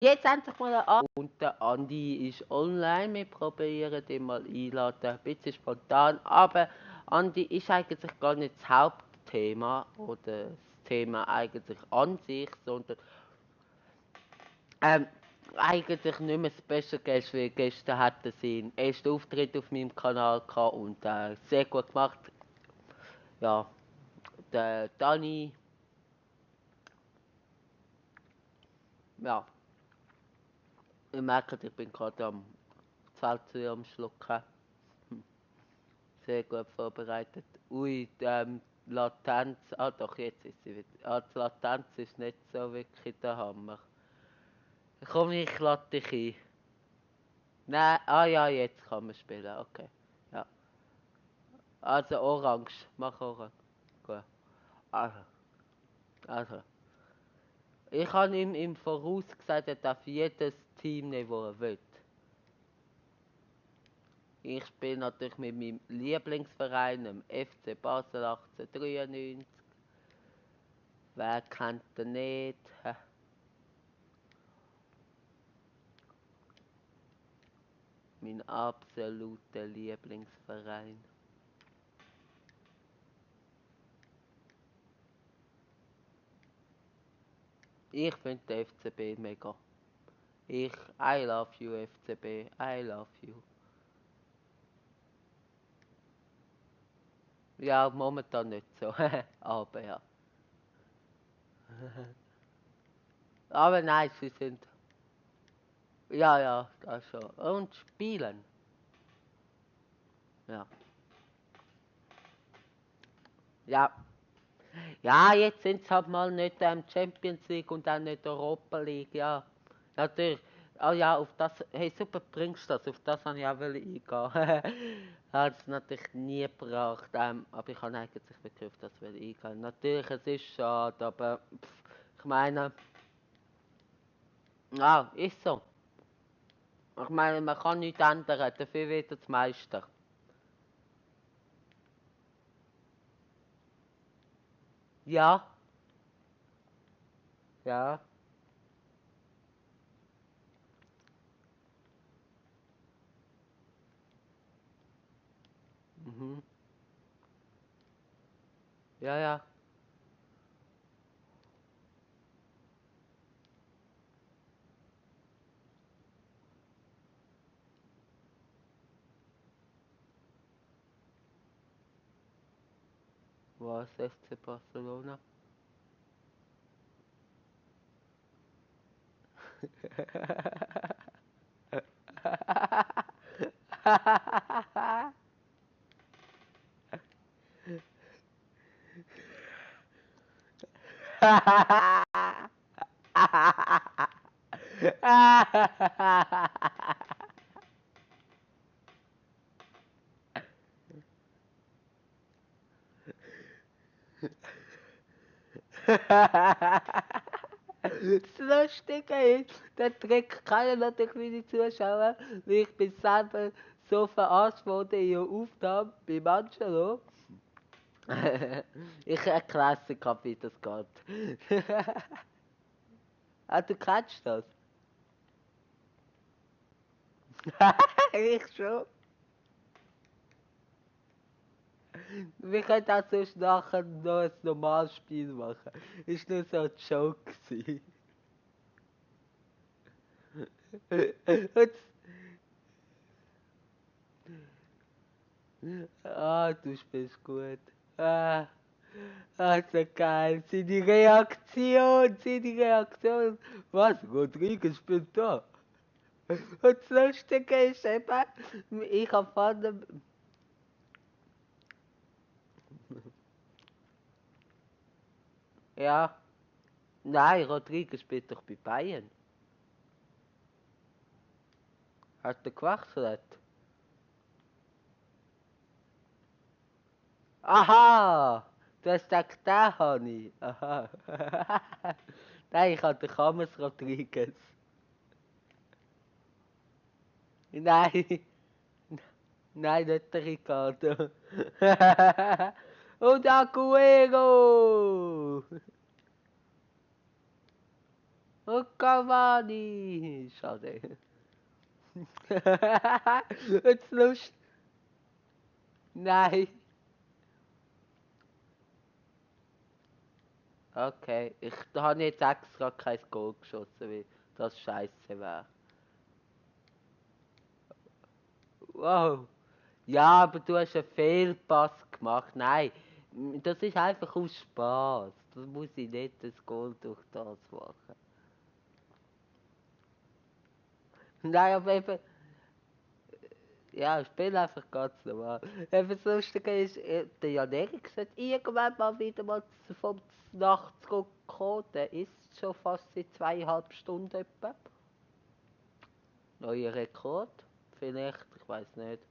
Jetzt endlich mal an. Und der Andi ist online. Wir probieren den mal einladen. Ein bisschen spontan. Aber Andi ist eigentlich gar nicht das Hauptthema oder das Thema eigentlich an sich, sondern ähm, eigentlich nicht mehr Special Guest, weil gestern hatte sie einen ersten Auftritt auf meinem Kanal gehabt und sehr gut gemacht. Ja, der Dani, ja, ihr merkt, ich bin gerade am Pfälzer am Schlucken. Sehr gut vorbereitet. Ui, Latenz. Ah, doch, jetzt ist sie wieder. Ah, die Latenz ist nicht so wirklich der Hammer. Komm, ich lade dich ein. Nein, ah ja, jetzt kann man spielen. Okay. Ja. Also Orange. Mach Orange. Gut. Also, also. Ich habe ihm im Voraus gesagt, er darf jedes Team nehmen, das er will. Ich spiele natürlich mit meinem Lieblingsverein, dem FC Basel 1893. Wer kennt den nicht? Mein absoluter Lieblingsverein. Ich finde den FCB mega. I love you FCB, I love you. Ja, momentan nicht so, aber ja. Aber nein, sie sind, ja, ja, das schon. Und spielen, ja. Ja, ja, jetzt sind sie halt mal nicht Champions League und auch nicht Europa League, ja. Natürlich. Oh ja, auf das, hey super, bringst du das, auf das habe ich auch eingehen. Hat es natürlich nie gebracht, aber ich habe eigentlich wirklich auf das eingehen. Natürlich, es ist schade, aber ich meine, ja, ist so. Ich meine, man kann nichts ändern, dafür wird es Meister. Ja, ja, mhm, ja, ja. Was, FC Barcelona? Das Lustige ist, der Trick kennen natürlich meine Zuschauer, weil ich bin selber so verarscht worden in ihrer Aufnahme bei Angelo. Ich erkläre es dir gerade, wie das geht. Ah, du kennst das? Ich schon. Wir können auch sonst nachher noch ein normales Spiel machen. Ist nur so ein Joke gewesen. Und, du spielst gut. Ah, so geil. Seine Reaktion. Was? Rodriguez spielt da? Und das Lustige ist eben, ich habe vorne... Ja, nein, Rodriguez spielt doch bei Bayern. Hat er gewechselt? Aha! Du hast gesagt, den habe ich. Aha. Nein, ich hatte James Rodriguez. Nein, nein, nicht der Ricardo. Und Aguero! Oh, Cavani! Schade. Jetzt Lust. Nein. Okay, da habe jetzt extra kein Goal geschossen, weil das scheiße wäre. Wow. Ja, aber du hast einen Fehlpass gemacht. Nein, das ist einfach aus Spaß. Das muss ich nicht das Goal durch das machen. Nein, aber eben, ja, ich spiele einfach ganz normal. Eben das Lustige ist, der Jan Erik sagt, irgendwann mal wieder mal vom Nacht zurückkommen. Der ist schon fast seit 2,5 Stunden etwa. Neuer Rekord. Vielleicht, ich weiß nicht.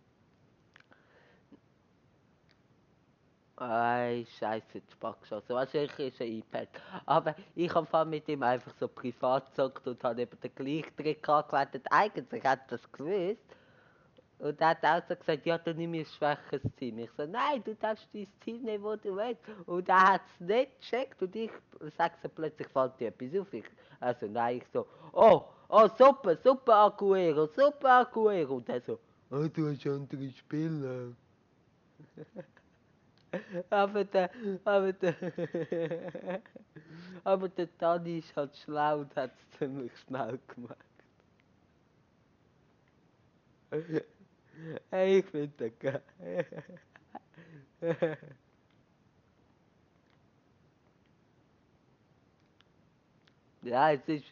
Ei, scheiße, die Spackschance. Wahrscheinlich ist ein iPad. Aber ich habe mit ihm einfach so privat gezockt und habe eben den gleichen Trick angewendet. Eigentlich hat er das gewusst. Und er hat auch so gesagt, ja, dann nimm ich ein schwaches Team. Ich so, nein, du darfst dein Team nehmen, wo du willst. Und er hat es nicht gecheckt und ich sage so plötzlich, fällt dir etwas auf. Also nein, ich so, oh, super, super Aguero, super Aguero. Und er so, oh, du hast andere Spieler. Aber der, aber der, aber der Dani ist halt schlau und hat es ziemlich schnell gemacht. Hey, ich finde das geil. Ja, ist,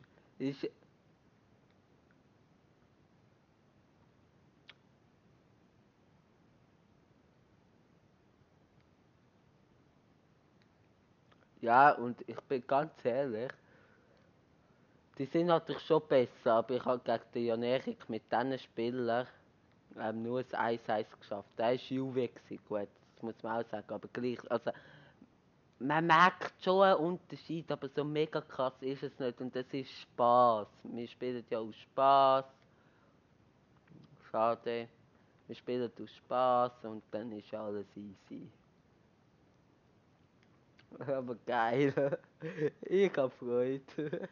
ja, und ich bin ganz ehrlich, die sind natürlich schon besser, aber ich habe gegen den Janerik mit diesen Spielern nur ein 1-1 geschafft. Der war Juve, gut, das muss man auch sagen, aber gleich, also man merkt schon einen Unterschied, aber so mega krass ist es nicht und das ist Spaß. Wir spielen ja aus Spaß. Schade. Wir spielen aus Spaß und dann ist alles easy. Aber geil. Ich hab Freude.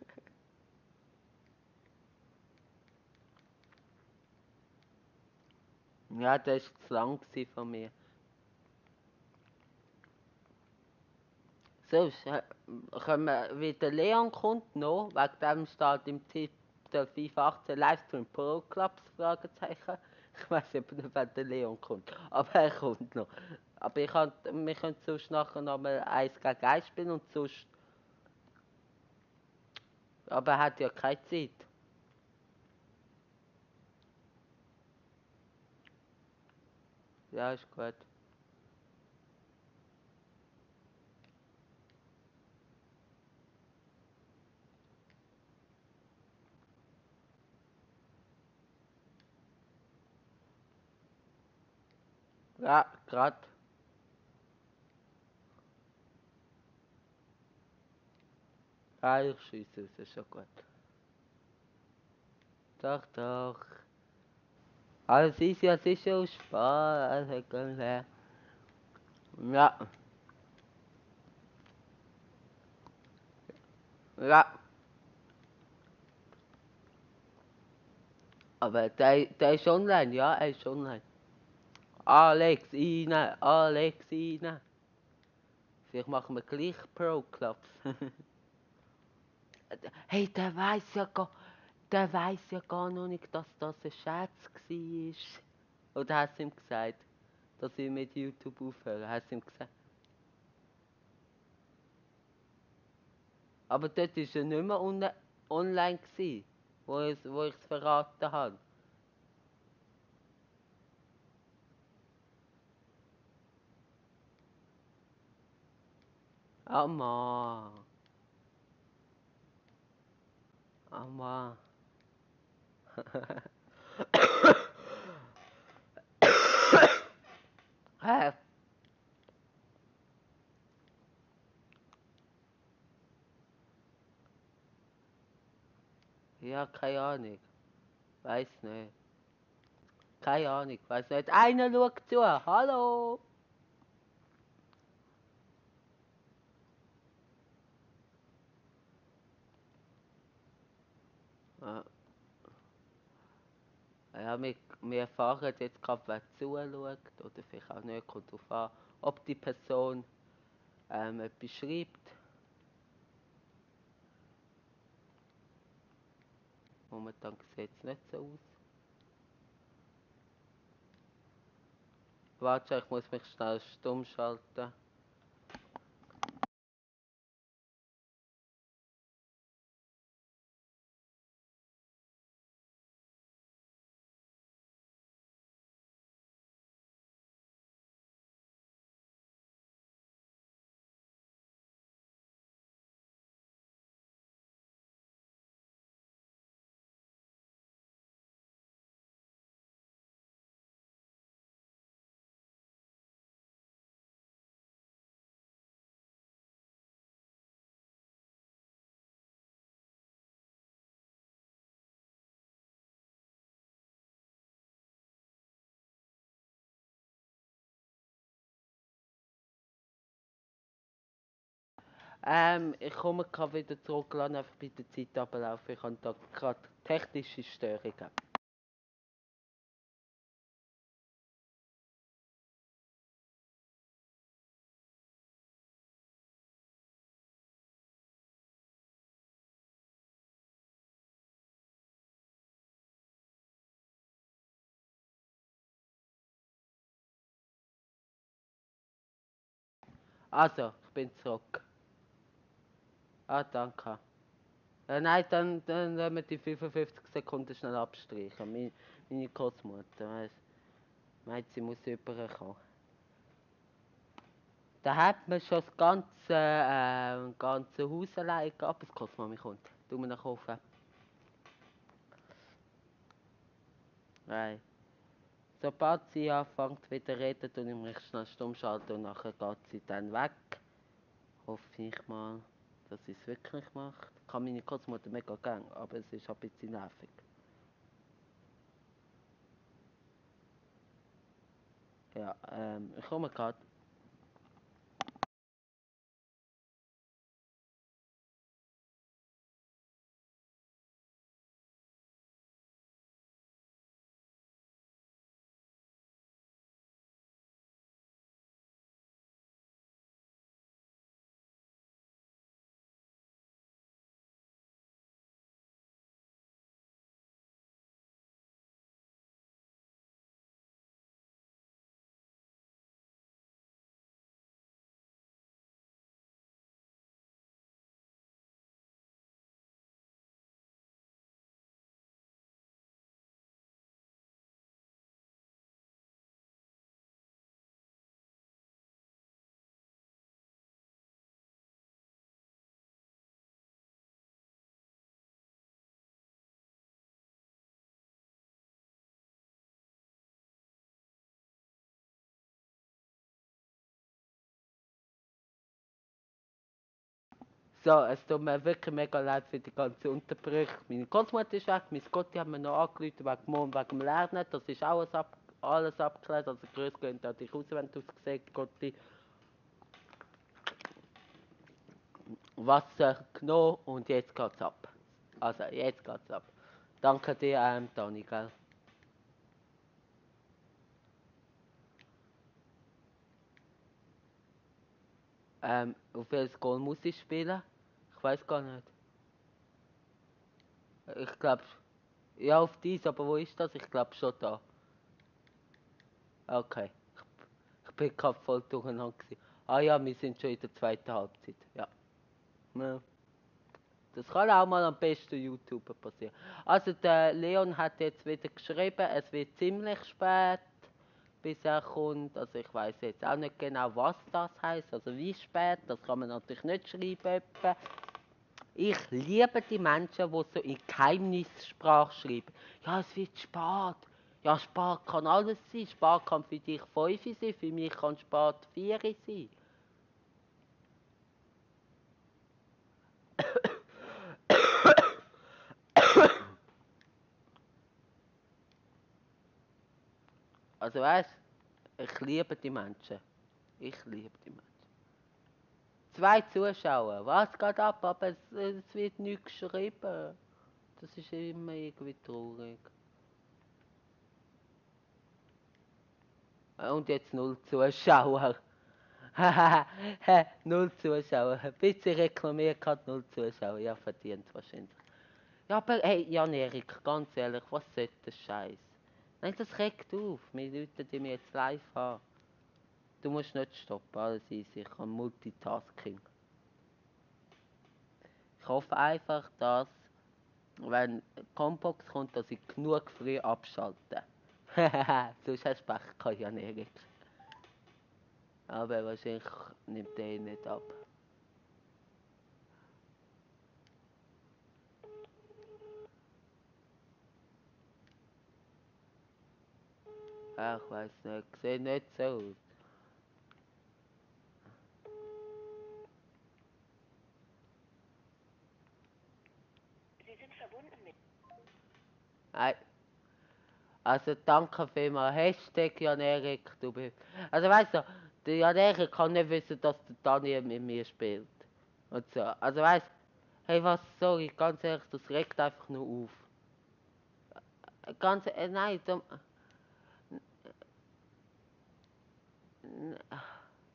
Ja, das war zu lang von mir. So, können wir, wie der Leon kommt noch, wegen dem steht im Titel FIFA 18 Livestream Pro Clubs, Fragezeichen. Ich weiß nicht, wenn der Leon kommt, aber er kommt noch. Aber wir können sonst nachher nochmal 1 gegen 1 spielen und sonst... Aber er hat ja keine Zeit. Ja, ist gut. Ja, grad. Ja, ich schieße es, ist schon gut. Doch, doch. Alles ist ja sicher Spaß. Ja, ja. Aber der ist online, ja, er ist online. Alex, rein, Alex, rein. Vielleicht machen wir gleich Pro-Clubs. Hey, der weiß ja gar noch nicht, dass das ein Scherz war. Oder hast du ihm gesagt, dass ich mit YouTube aufhören? Hast du ihm gesagt? Aber dort war er nicht mehr online, wo ich es verraten habe. Ah, Mann. Ah, Mann. Hä? Ja, keine Ahnung. Weiß nicht. Keine Ahnung, weiß nicht. Einer schaut zu. Hallo? Ja, wir erfahren jetzt gerade, wer zuschaut oder vielleicht auch nicht, kommt darauf an, ob die Person etwas schreibt. Momentan sieht es nicht so aus. Warte, ich muss mich schnell stumm schalten. Ich komme gerade wieder zurück, lass einfach bei der Zeit ablaufen. Ich habe da gerade technische Störungen. Also, ich bin zurück. Ah, danke. Nein, dann lassen wir die 55 Sekunden schnell abstreichen. Meine Großmutter, weißt, meint, sie muss rüberkommen. Da hat man schon das ganze Haus allein gehabt. Das kostet Mami kommt. Du mir noch kaufen. Nein. Sobald sie anfängt wieder reden, tue ich mich schnell stumm schalten und nachher geht sie dann weg. Hoffe ich mal, dass sie es wirklich macht. Ich kann meine Großmutter mega gern, aber es ist ein bisschen nervig. Ja, ich komme gerade. So, es tut mir wirklich mega leid für die ganze Unterbrüche. Meine Großmutter ist weg, meine Gotti hat mir noch angerufen wegen morgen wegen dem Lernen. Das ist alles abgeklärt. Also grüß gehen an dich raus, wenn du es gesehen hast, Gotti. Wasser genommen und jetzt geht's ab. Also, jetzt geht's ab. Danke dir, Dani, gell? Auf welches Goal muss ich spielen? Ich weiß gar nicht. Ich glaube, ja, auf dies, aber wo ist das? Ich glaube schon da. Okay. Ich bin gerade voll durcheinander gewesen. Ah ja, wir sind schon in der zweiten Halbzeit. Ja. Ja. Das kann auch mal am besten YouTuber passieren. Also der Leon hat jetzt wieder geschrieben, es wird ziemlich spät, bis er kommt. Also ich weiß jetzt auch nicht genau, was das heißt. Also wie spät, das kann man natürlich nicht schreiben. Etwa. Ich liebe die Menschen, die so in Geheimnissprache schreiben. Ja, es wird spät. Ja, spät kann alles sein. Spät kann für dich 5 sein, für mich kann spät 4 sein. Also weißt, ich liebe die Menschen. Ich liebe die Menschen. 2 Zuschauer, was geht ab? Aber es wird nichts geschrieben. Das ist immer irgendwie traurig. Und jetzt 0 Zuschauer. Null Zuschauer. Ein bisschen reklamiert hat, 0 Zuschauer. Ja, verdient wahrscheinlich. Ja, aber hey, Jan-Erik, ganz ehrlich, was soll das Scheiß? Nein, das regt auf. Wir Leute, die mich jetzt live haben. Du musst nicht stoppen, alles easy. Ich kann Multitasking. Ich hoffe einfach, dass, wenn Combox kommt, dass ich genug früh abschalte. Sonst hast du Pech gehabt, Jan-Erik. Aber wahrscheinlich nimmt der nicht ab. Ah, ich weiß nicht, sieht nicht so aus. Sie sind verbunden mit. Nein. Also danke vielmals. Hashtag Jan-Erik, du bist. Also weißt du, der Jan-Erik kann nicht wissen, dass der Daniel mit mir spielt. Und so. Also weißt du, hey was, sorry, ganz ehrlich, das regt einfach nur auf. Ganz, nein,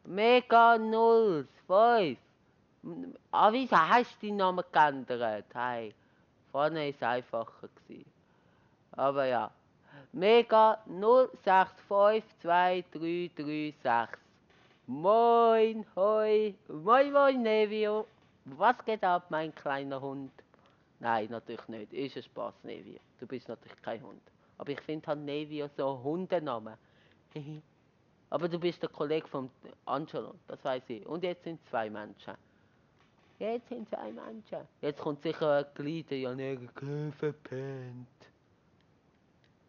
Mega 0, 5. Ah, wieso hast du deinen Namen geändert? Hey, vorne ist es einfacher gewesen. Aber ja. Mega 06522336. Moin, hoi. Moin, moin, Nevio. Was geht ab, mein kleiner Hund? Nein, natürlich nicht. Ist ein Spaß, Nevio. Du bist natürlich kein Hund. Aber ich finde halt Nevio so ein Hundename. Aber du bist der Kollege von Angelo, das weiß ich. Und jetzt sind 2 Menschen. Jetzt sind 2 Menschen. Jetzt kommt sicher ein Glied, ja, nicht verpennt.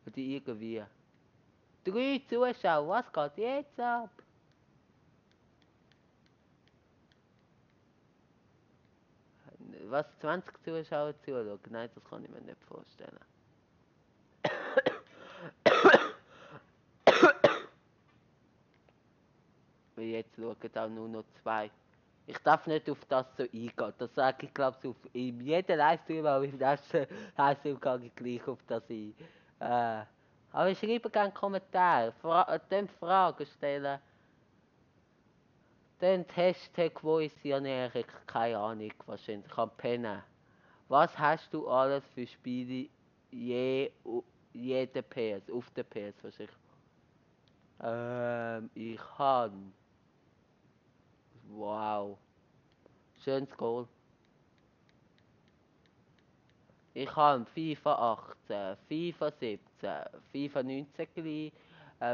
Oder irgendwie. 3 Zuschauer, was geht jetzt ab? Was, 20 Zuschauer zuschauen? Nein, das kann ich mir nicht vorstellen. Weil jetzt schauen auch nur noch 2. Ich darf nicht auf das so eingehen. Das sage ich, glaube ich, in jedem Livestream, aber im nächsten Livestream gehe ich gleich auf das ein. Aber schreibe gerne Kommentare, Fragen stellen. Dann Hashtag, wo ist Jan-Erik? Keine Ahnung, wahrscheinlich am Pennen. Was hast du alles für Spiele jede PS, auf der PS wahrscheinlich? Ich kann. Wow. Schönes Goal. Ich habe FIFA 18, FIFA 17, FIFA 19 geliehen.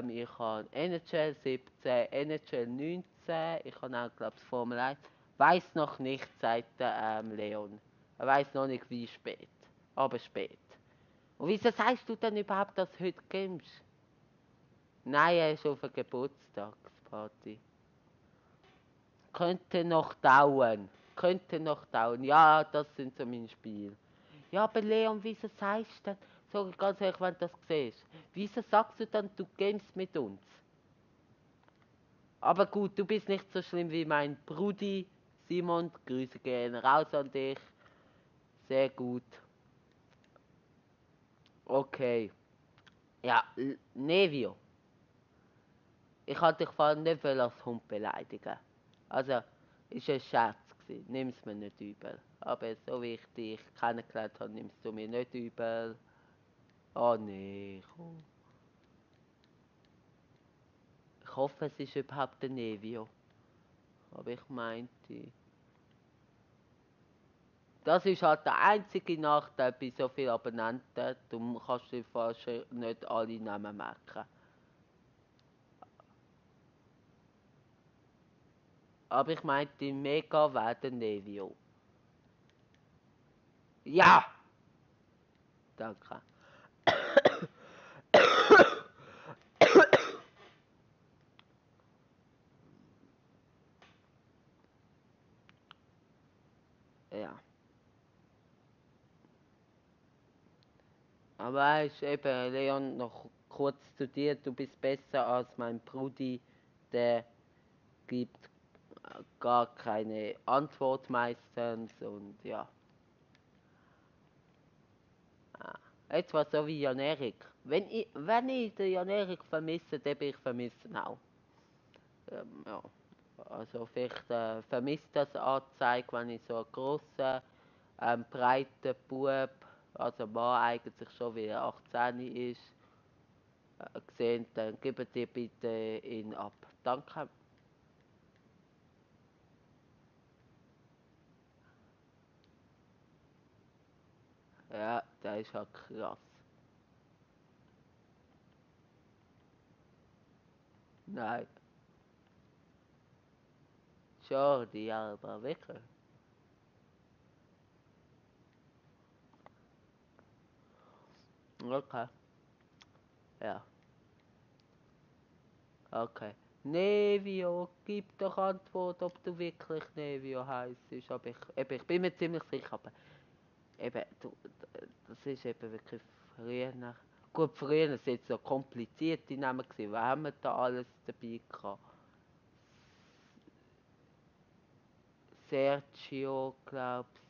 Ich habe NHL 17, NHL 19. Ich habe auch, glaube ich, Formel 1. Weiß noch nicht, sagt Leon. Er weiß noch nicht, wie spät. Aber spät. Und wieso sagst du denn überhaupt, dass du heute kommst? Nein, er ist auf einer Geburtstagsparty. Könnte noch dauern. Könnte noch dauern. Ja, das sind so meine Spiele. Ja, aber Leon, wieso sagst du denn, sorry, ganz ehrlich, wenn du das siehst, wieso sagst du dann, du gamest mit uns? Aber gut, du bist nicht so schlimm wie mein Brudi Simon. Grüße gehen raus an dich. Sehr gut. Okay. Ja, Nevio. Ich hatte dich vorhin nicht als Hund beleidigen. Also, ist ein Scherz gewesen. Nimm's mir nicht übel. Aber so wie ich dich kennengelernt habe, nimmst du mir nicht übel. Oh nee, komm. Ich hoffe, es ist überhaupt ein Nevio. Aber ich meinte. Das ist halt der einzige Nachteil bei so vielen Abonnenten. Du kannst dir fast nicht alle Namen merken. Aber ich meinte mega werden Nevio. Ja! Danke. Ja. Aber weißt eben, Leon, noch kurz zu dir. Du bist besser als mein Brudi. Der gibt gar keine Antwort meistens und ja. Etwa so wie Jan Erik. Wenn ich den Jan Erik vermisse, dann bin ich vermissen auch. Ja. Also vielleicht vermisst das Anzeige, wenn ich so einen grossen, breiten Bub, also Mann eigentlich schon wie er 18 ist, gesehen, dann gebt ihr bitte ihn ab. Danke. Ja, der ist halt krass. Nein, Jordi, aber wirklich. Okay, ja, okay. Nevio, gib doch Antwort, ob du wirklich Nevio heisst. Aber ich bin mir ziemlich sicher, aber eben, das ist eben wirklich früher. Gut, früher waren es so komplizierte Namen gewesen. Was haben wir da alles dabei gehabt? Sergio, glaub's,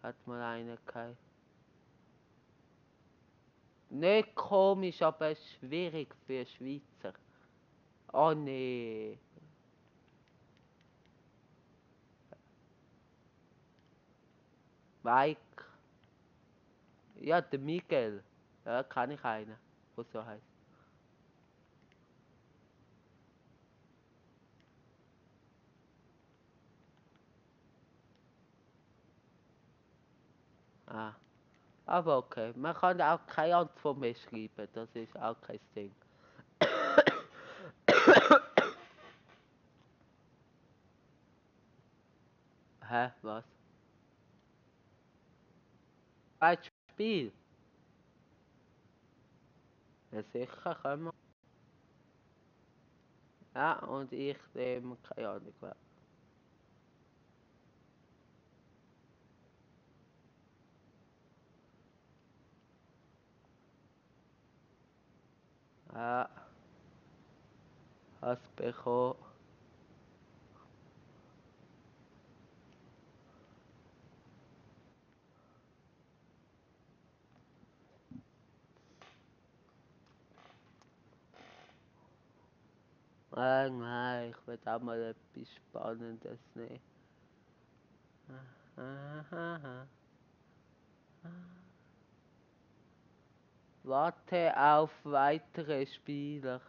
hat mal einer gehabt. Nicht komisch, aber schwierig für Schweizer. Oh nee. Mike. Ja, der Miguel. Ja, kann ich einen, der so heißt. Ah. Aber okay. Man kann auch keine Antwort mehr schreiben. Das ist auch kein Ding. Hä? Was? Ein Spiel? Ja, sicher können wir. Ja, und ich nehme keine Ahnung wer. Ja, hast bekommen. Nein, ich will auch mal etwas Spannendes nehmen. Warte auf weitere Spieler.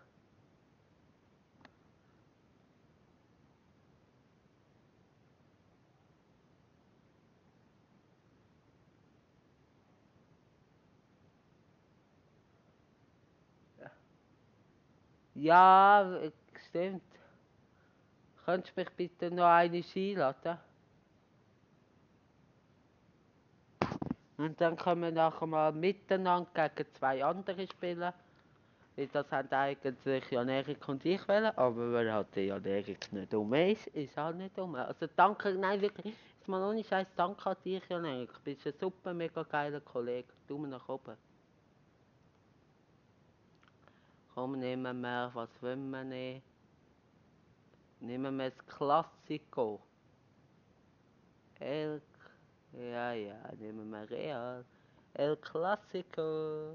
Ja, stimmt. Könntest du mich bitte noch eine einladen? Und dann können wir nachher mal miteinander gegen zwei andere spielen. Weil das haben eigentlich Jan Erik und ich wollen, aber weil halt der Jan Erik nicht dumm ist, ist er halt nicht dumm. Also danke, nein wirklich, ist mal ohne Scheiß, danke an dich Jan Erik. Du bist ein super, mega geiler Kollege. Daumen nach oben. Komm, nehmen wir, was wollen wir nehmen? Nehmen wir das Klassiko. El, ja, nehmen wir Real. El Clasico.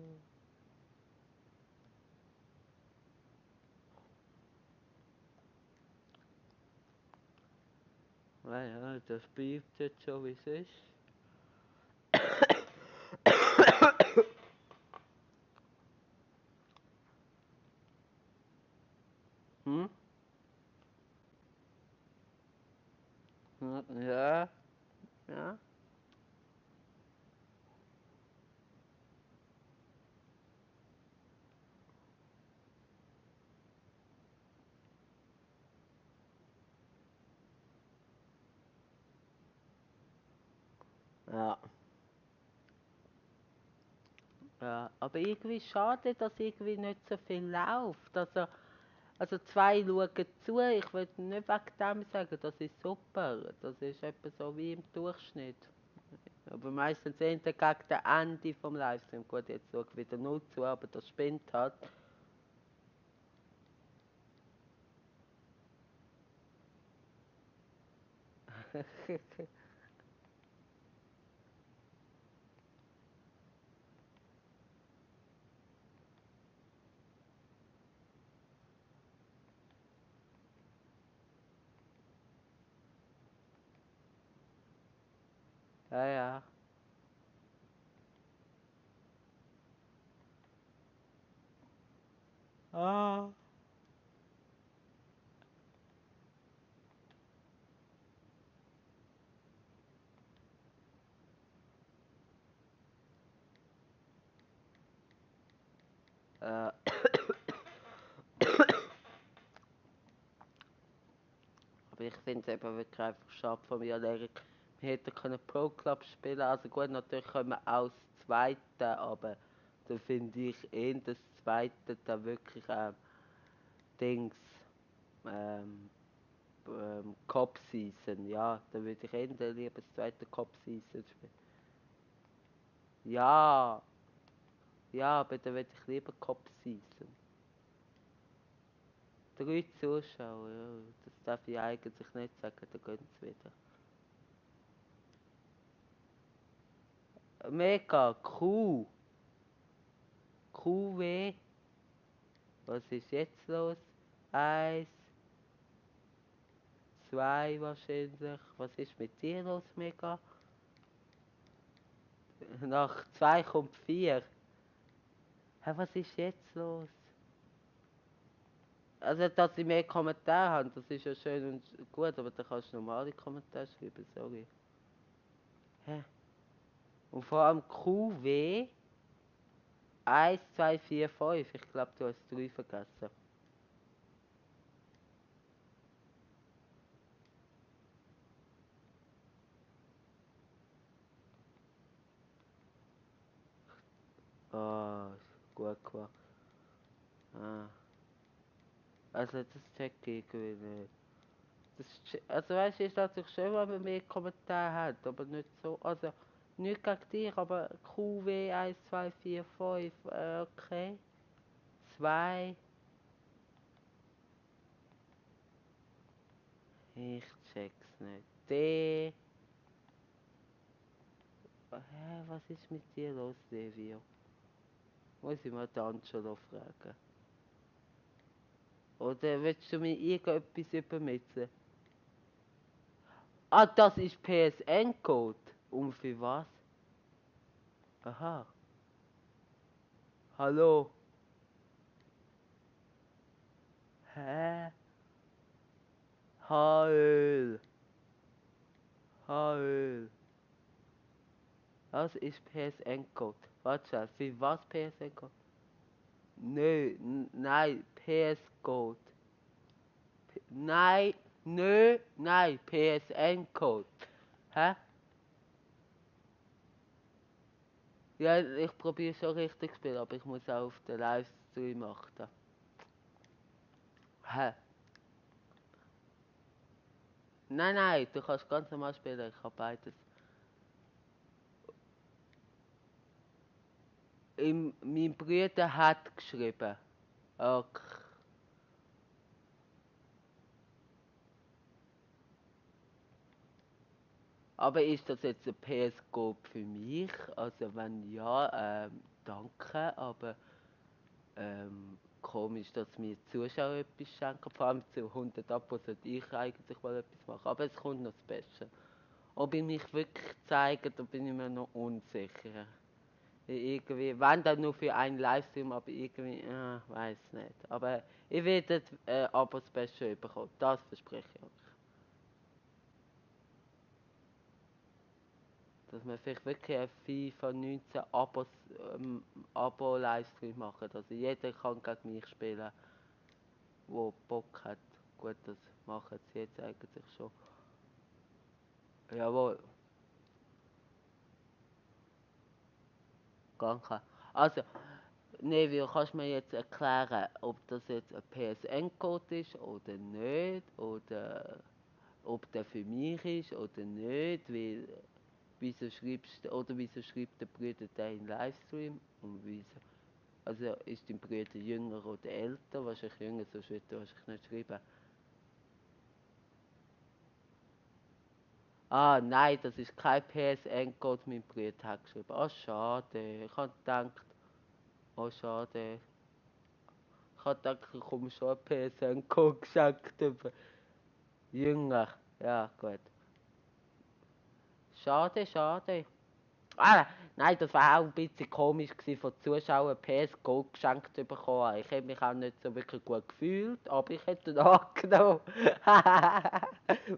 Ja, das bleibt jetzt so wie es ist. Hm? Ja, ja. Ja. Ja, aber irgendwie schade, dass irgendwie nicht so viel läuft. Also zwei schauen zu, ich will nicht wegen dem sagen, das ist super. Das ist etwa so wie im Durchschnitt. Aber meistens sind sie gegen das Ende vom Livestream. Gut, jetzt schaue ich wieder null zu, aber das spinnt halt. Ja, ja. Ah. Äh. Aber ich finde es eben wirklich einfach schade von mir, Lehrer. Wir hätten können Pro Club spielen, also gut, natürlich können wir auch das Zweite, aber da finde ich eher das Zweite da wirklich Dings, ähm, Cop Season, ja, da würde ich eher lieber das zweite Cop Season spielen. Ja, ja, aber da würde ich lieber Cop Season. 3 Zuschauer, ja, das darf ich eigentlich nicht sagen, da gehen sie wieder. Mega, QW, was ist jetzt los? 1, 2 wahrscheinlich. Was ist mit dir los, Mega? Nach 2 kommt 4. Hä, was ist jetzt los? Also, dass sie mehr Kommentare haben, das ist ja schön und gut, aber da kannst du normale Kommentare schreiben, sorry. Hä? Und vor allem QW 1, 2, 4, 5. Ich glaube, du hast 3 vergessen. Ah, gut gemacht. Ah. Also, das check ich irgendwie nicht. Also weißt du, ist natürlich schön, wenn man mehr Kommentare hat, aber nicht so. Also nicht gegen dich, aber QW 1, 2, 4, 5, okay. 2. Ich check's nicht. D. Hä, was ist mit dir los, Devio? Muss ich mal Angelo fragen. Oder willst du mir irgendetwas übermitteln? Ah, das ist PSN-Code. Und für was? Aha. Hallo. Hä? Heul. Heul. Was ist PSN-Code? Warte schnell, für was PSN-Code? Nö, nein, PS-Code. Nein, nö, nein, PSN-Code. Hä? Ja, ich probiere schon richtig zu spielen, aber ich muss auch auf den Livestream achten. Hä? Nein, nein, du kannst ganz normal spielen, ich habe beides. Mein Bruder hat geschrieben. Okay. Aber ist das jetzt ein PS-Code für mich? Also wenn ja, danke, aber komisch, dass mir Zuschauer etwas schenken. Vor allem zu 100 Abos sollte ich eigentlich mal etwas machen. Aber es kommt noch das Beste. Ob ich mich wirklich zeige, da bin ich mir noch unsicher. Irgendwie, wenn dann nur für einen Livestream, aber irgendwie, weiß nicht. Aber ich werde Abo-Special bekommen, das verspreche ich euch. Dass wir vielleicht wirklich ein FIFA 19 Abo-Livestream machen. Also jeder kann gegen mich spielen, der Bock hat. Gut, das machen sie jetzt eigentlich schon. Jawohl, danke. Also, Nevio, kannst du mir jetzt erklären, ob das jetzt ein PSN-Code ist oder nicht? Oder ob der für mich ist oder nicht? Weil, wieso schreibt der Bruder den Livestream? Und wieso? Also ist dein Bruder jünger oder älter? Wahrscheinlich jünger, sonst würde er wahrscheinlich nicht schreiben. Ah, nein, das ist kein PSN-Code, mein Bruder hat geschrieben. Ah, schade. Ich habe gedacht, oh, schade. Ich habe gedacht, ich komme schon einen PSN-Code geschenkt über. Jünger. Ja, gut. Schade, schade. Ah, nein, das war auch ein bisschen komisch gewesen, von Zuschauern PS Gold geschenkt zu bekommen. Ich hätte mich auch nicht so wirklich gut gefühlt, aber ich hätte ihn angenommen.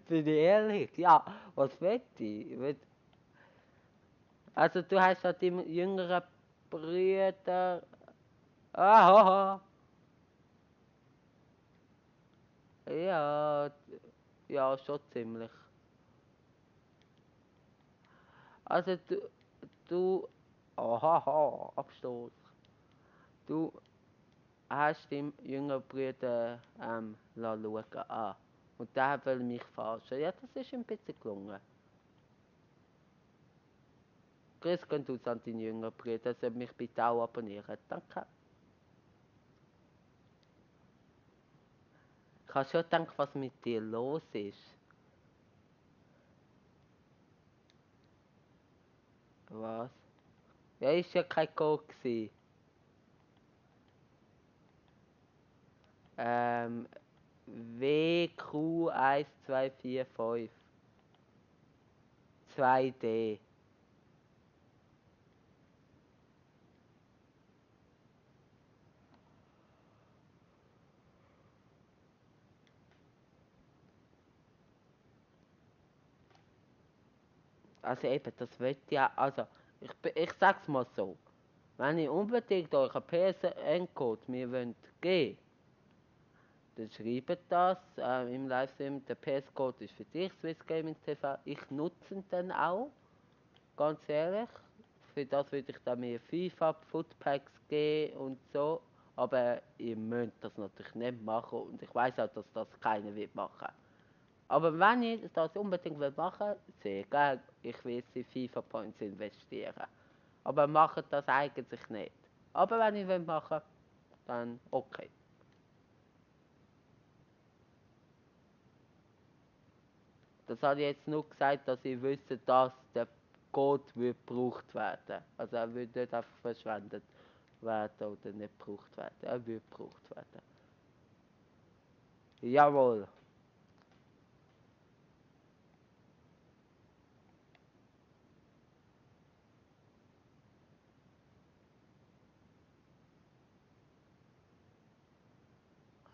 Bin ich ehrlich? Ja, was will ich? Also du hast halt die jüngeren Brüder. Aha. Ja, ja, schon ziemlich. Also aha, Abstoß. Du hast deinem jüngeren Bruder schauen. Ah. Und der will mich verarschen. Ja, das ist ihm ein bisschen gelungen. Grüß Gott aus an deinen jüngeren Bruder, soll mich bitte auch abonnieren. Danke. Ich habe schon gedacht, was mit dir los ist. Was? Ja, ist ja kein Code gewesen. Ähm, WQ1245. 2D. Also eben, das wird ja, also, ich sag's mal so. Wenn ihr unbedingt euch einen PSN-Code mir wollt geben, dann schreibt das im Livestream. Der PS-Code ist für dich, Swiss Gaming TV. Ich nutze ihn dann auch, ganz ehrlich. Für das würde ich dann mir FIFA, Footpacks geben und so. Aber ihr müsst das natürlich nicht machen und ich weiß auch, dass das keiner wird machen. Aber wenn ihr das unbedingt machen wollt, sehr gerne. Ich will in FIFA Points investieren. Aber macht das eigentlich nicht. Aber wenn ihr machen wollt, dann okay. Das habe ich jetzt nur gesagt, dass ihr wisst, dass der Code wird gebraucht werden. Also er wird nicht einfach verschwendet werden oder nicht gebraucht werden. Er wird gebraucht werden. Jawohl.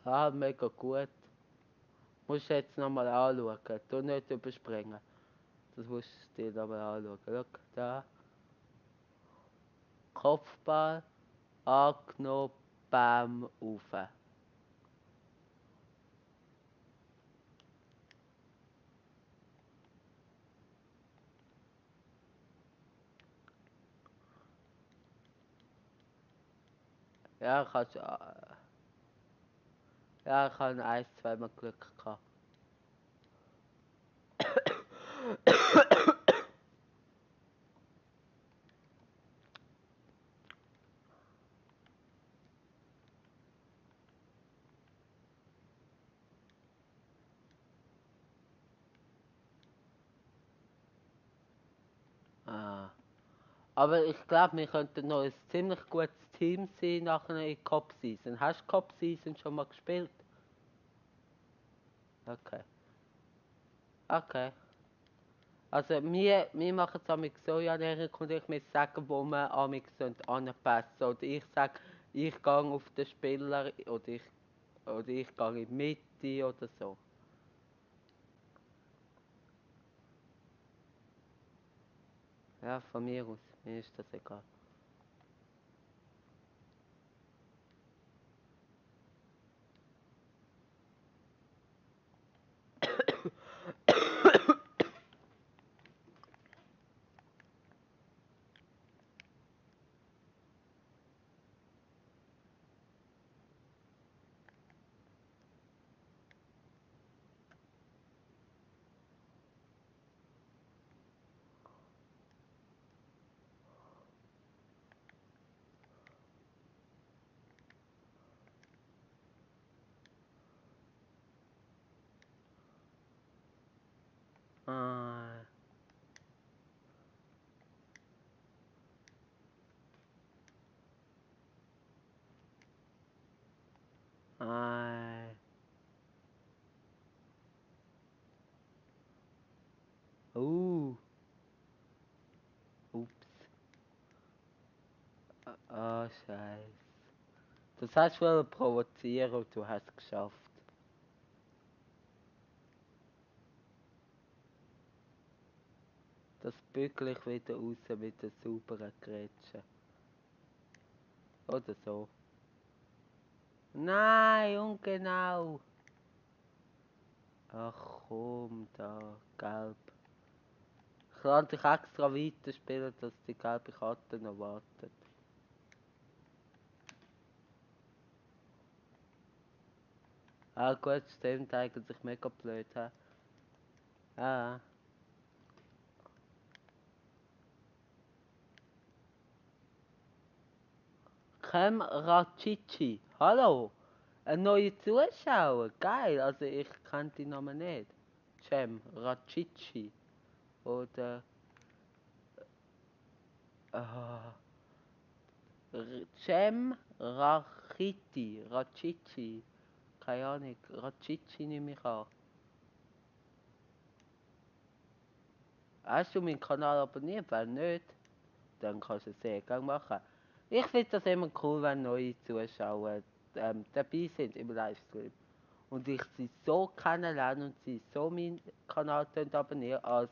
Ah, mega gut. Musst du jetzt nochmal anschauen. Du nicht überspringen. Das musst du dir nochmal anschauen. Schau, da. Kopfball, angenommen, Bam, rauf. Ja, kannst ja, ich habe ein, zweimal Glück gehabt. Ah. Aber ich glaube, wir könnten noch ein ziemlich gutes Team sein nachher in Cop Season. Hast du Cop Season schon mal gespielt? Okay. Okay. Also wir machen es amig so, ja, Erik und ich müssen sagen, wo wir amig anpassen. Oder ich sage, ich gehe auf den Spieler oder ich gehe in die Mitte oder so. Ja, von mir aus. Mir ist das egal. Ah, ah. Uh. Ah, Scheiße. Das hast du wollen provozieren und du hast es geschafft. Das bügel ich wieder raus mit der sauberen Grätsche. Oder so. Nein, ungenau. Ach komm, da, gelb. Ich kann dich extra weiterspielen, dass die gelbe Karte noch wartet. Ah gut, stimmt eigentlich mega blöd, hä? Ah. Cem Racici, hallo? Ein neuer Zuschauer, geil, also ich kenne die Namen nicht. Cem Racici. Oder... Cem Racici. Keine Ahnung, Racici nehme ich an. Hast du meinen Kanal abonniert? Wenn nicht, dann kannst du es sehr gerne machen. Ich finde das immer cool, wenn neue Zuschauer dabei sind im Livestream. Und ich sie so kennenlerne und sie so meinen Kanal abonnieren, als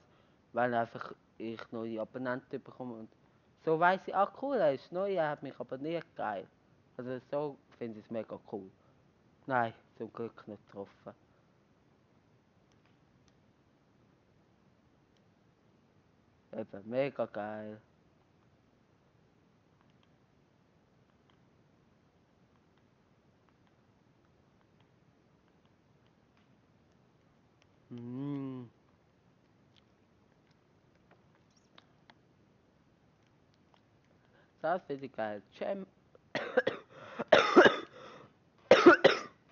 wenn einfach ich neue Abonnenten bekomme. Und so weiss ich, ah cool, er ist neu, er hat mich abonniert, geil. Also so finde ich es mega cool. Nein, zum Glück nicht getroffen. Eben, mega geil. Mm. Das finde ich geil. Cem.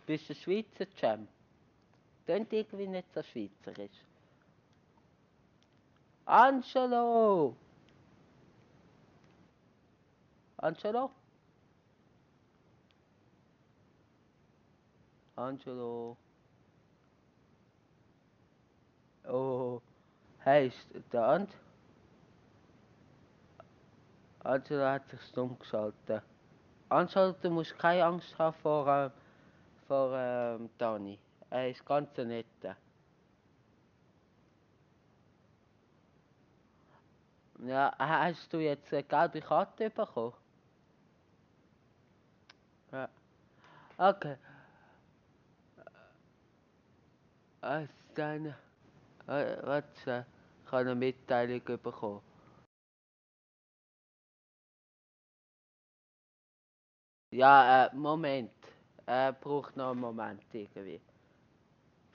Bist du Schweizer Cem? Klingt irgendwie nicht so schweizerisch. Angelo! Angelo? Angelo. Oh. Hey, ist der Angelo hat sich stumm geschaltet. Angelo, du musst keine Angst haben vor Dani. Er ist ganz nett. Ja, hast du jetzt eine gelbe Karte bekommen? Ja. Okay. Dann, warte, ich habe eine Mitteilung bekommen. Ja, Moment. Er braucht noch einen Moment irgendwie.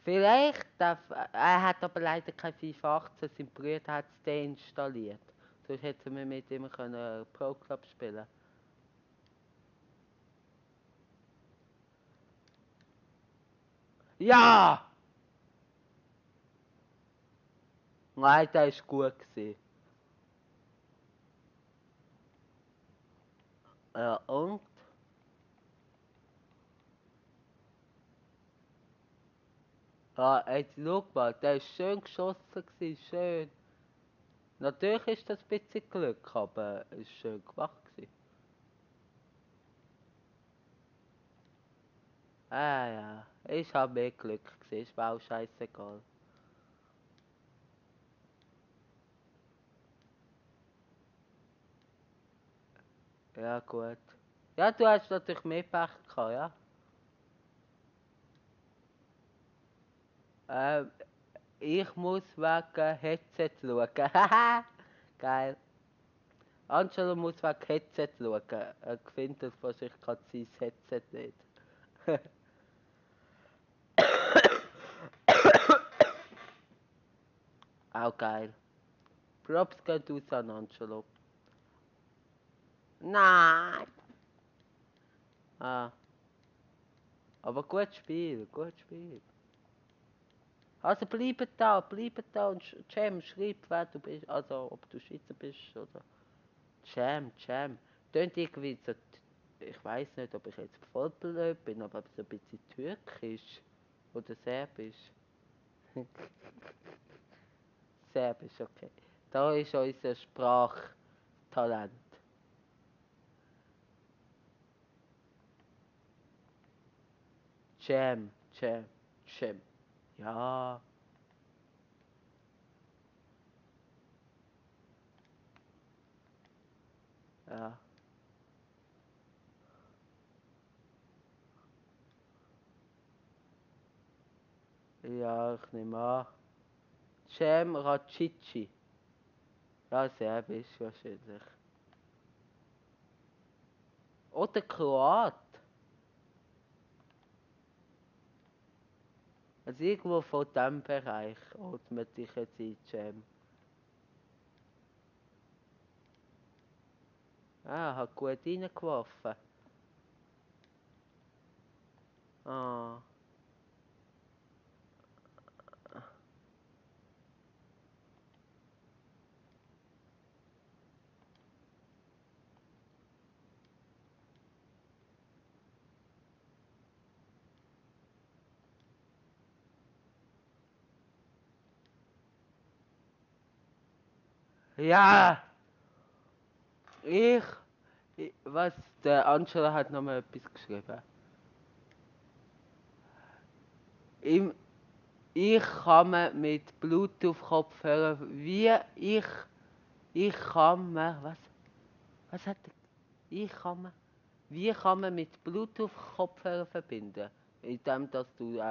Vielleicht darf, er hat aber leider kein FIFA 18, sein Bruder hat es deinstalliert. Sonst hätten wir mit ihm können Pro Club spielen. Ja! Nein, der ist gut gewesen. Ja, und? Ja, jetzt schau mal, der ist schön geschossen gewesen, schön. Natürlich ist das ein bisschen Glück, aber es ist schön gemacht gewesen. Ah ja, ich habe mehr Glück gesehen, ist mir auch scheißegal. Ja gut. Ja, du hast natürlich mehr Pech gehabt, ja. Ähm, ich muss wegen Headset schauen. Haha, geil. Angelo muss wegen Headset schauen. Er findet wahrscheinlich gerade sein Headset nicht. Auch geil. Props gehen aus an Angelo. Nein! Ah, aber gutes Spiel, gutes Spiel. Also bleib da und Cem, schreib, wer du bist. Also, ob du Schweizer bist oder... Cem. Tönt irgendwie so... Ich weiß nicht, ob ich jetzt voll blöd bin, aber so ein bisschen türkisch. Oder serbisch. Serbisch, okay. Da ist unser Sprachtalent. Jam. Jam. Ja. Ja. Ja, ich nehme an. Cem Racici. Ja, Serbisch wahrscheinlich. Oder Kroat. Also irgendwo von diesem Bereich ordnet ich jetzt ein, Cem. Ah, hat gut reingeworfen. Ah. Ja! Was? Der Angela hat noch mal etwas geschrieben. Ich kann man mit Bluetooth-Kopfhörer, ich kann man, was hat er, wie kann man mit Bluetooth-Kopfhörer verbinden? Indem, dass du,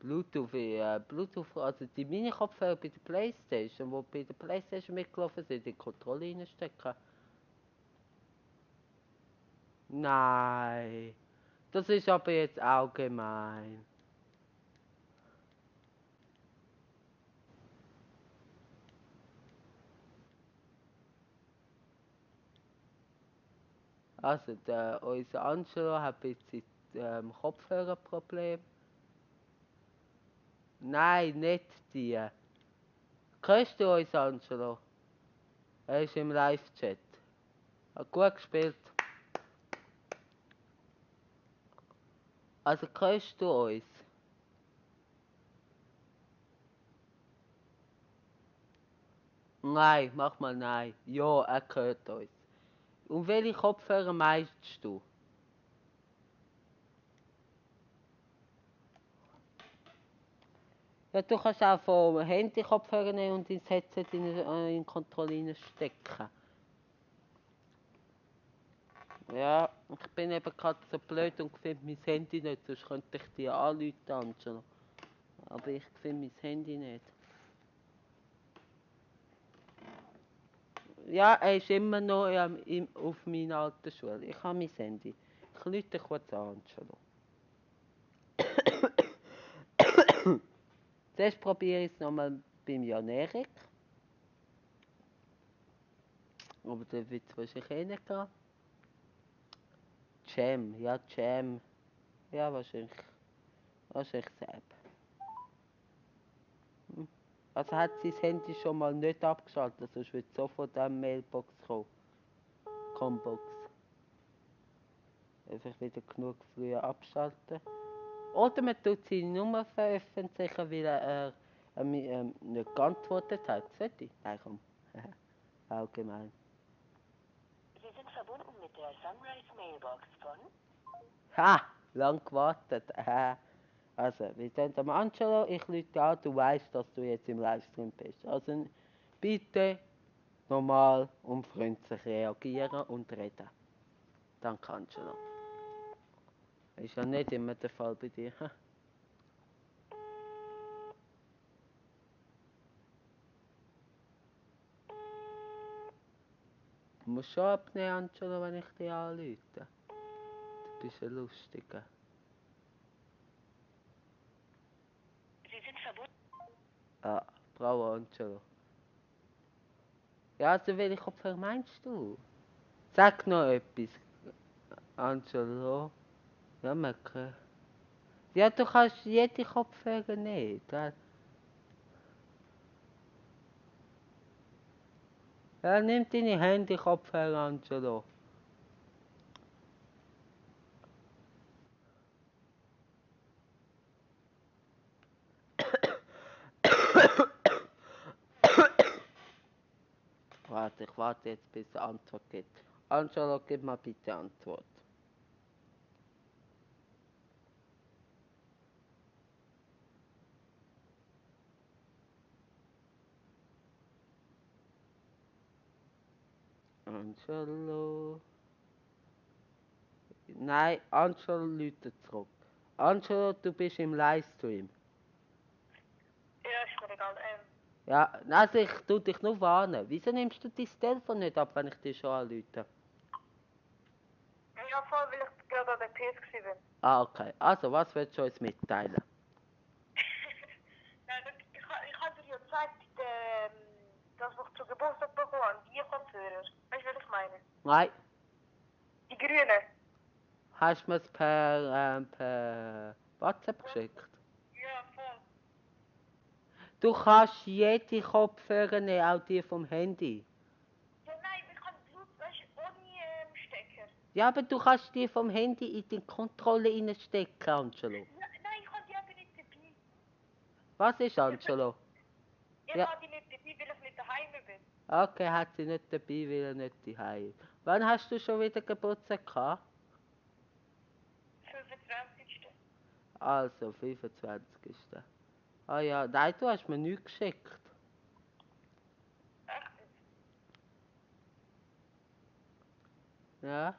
Bluetooth, also die Mini-Kopfhörer bei der Playstation, wo bei der Playstation mitgelaufen sind, die Kontrolle reinstecken. Nein, das ist aber jetzt allgemein. Also, unser Angelo hat ein bisschen Kopfhörerproblem. Nein, nicht die. Kennst du uns, Angelo? Er ist im Live-Chat. Hat gut gespielt. Also, kennst du uns? Nein, mach mal nein. Ja, er gehört uns. Und welche Kopfhörer meinst du? Ja, du kannst auch vom Handy Kopfhörer nehmen und ins Headset in den Controller stecken. Ja, ich bin eben gerade so blöd und finde mein Handy nicht, sonst könnte ich dir anrufen, Angelo. Aber ich finde mein Handy nicht. Ja, er ist immer noch auf meiner alten Schule. Ich habe mein Handy. Ich rufe kurz an, Angelo. Zuerst probiere ich es nochmal beim Jan Erik. Aber der wird es wahrscheinlich eh nicht gehen. Jam, ja Jam. Ja, wahrscheinlich Sepp. Also hat sein Handy schon mal nicht abgeschaltet, sonst wird sofort eine Mailbox kommen. Combox. Einfach wieder genug früher abschalten. Oder man tut seine Nummer veröffentlichen, weil er nicht geantwortet hat. Sollte ich? Nein, komm. Allgemein. Sie sind verbunden mit der Sunrise Mailbox von... Ha! Lang gewartet. Also, wir sind am Angelo, ich rufe an, du weißt, dass du jetzt im Livestream bist. Also, bitte normal und freundlich reagieren und reden. Danke, Angelo. Ist ja nicht immer der Fall bei dir. Du musst schon abnehmen, Angelo, wenn ich dich anrufe. Du bist ein Lustiger. Sie sind verbunden... Ah, bravo, Angelo. Ja, also welche Kopfhörer meinst du? Sag noch etwas, Angelo. Ja, merke. Ja, du kannst jede Kopfhörer nehmen. Ja, nimm deine Handy-Kopfhörer, Angelo. Warte, ich warte jetzt, bis er Antwort gibt. Angelo, gib mal bitte Antwort. Angelo. Nein, Angelo läutet zurück. Angelo, du bist im Livestream. Ja, ist mir egal. Ja, also ich tu dich nur warnen. Wieso nimmst du dein Telefon nicht ab, wenn ich dich schon anrufe? Ja, voll, weil ich gerade an der PS bin. Ah, okay. Also, was willst du uns mitteilen? Nein, ich habe dir ja gezeigt, das, was ich zu Geburtstag bekommen habe, die Kopfhörer. Weißt du, was ich meine? Nein, Die grünen. hast du mir es per WhatsApp geschickt? Ja, voll. Du kannst jede Kopfhörer nehmen, auch die vom Handy. Ja, nein, ich kann Blut, weißt du, ohne Stecker. Ja, aber du kannst die vom Handy in die Kontrolle reinstecken, Angelo. Nein, ich habe die aber nicht dabei. Was ist, Angelo? Ich Ja. habe die nicht dabei, weil ich nicht daheim bin. Okay, hat sie nicht dabei, weil er nicht daheim ist. Wann hast du schon wieder Geburtstag gehabt? 25. Also, 25. Ah ja, nein, du hast mir nichts geschickt. Echt? Ja.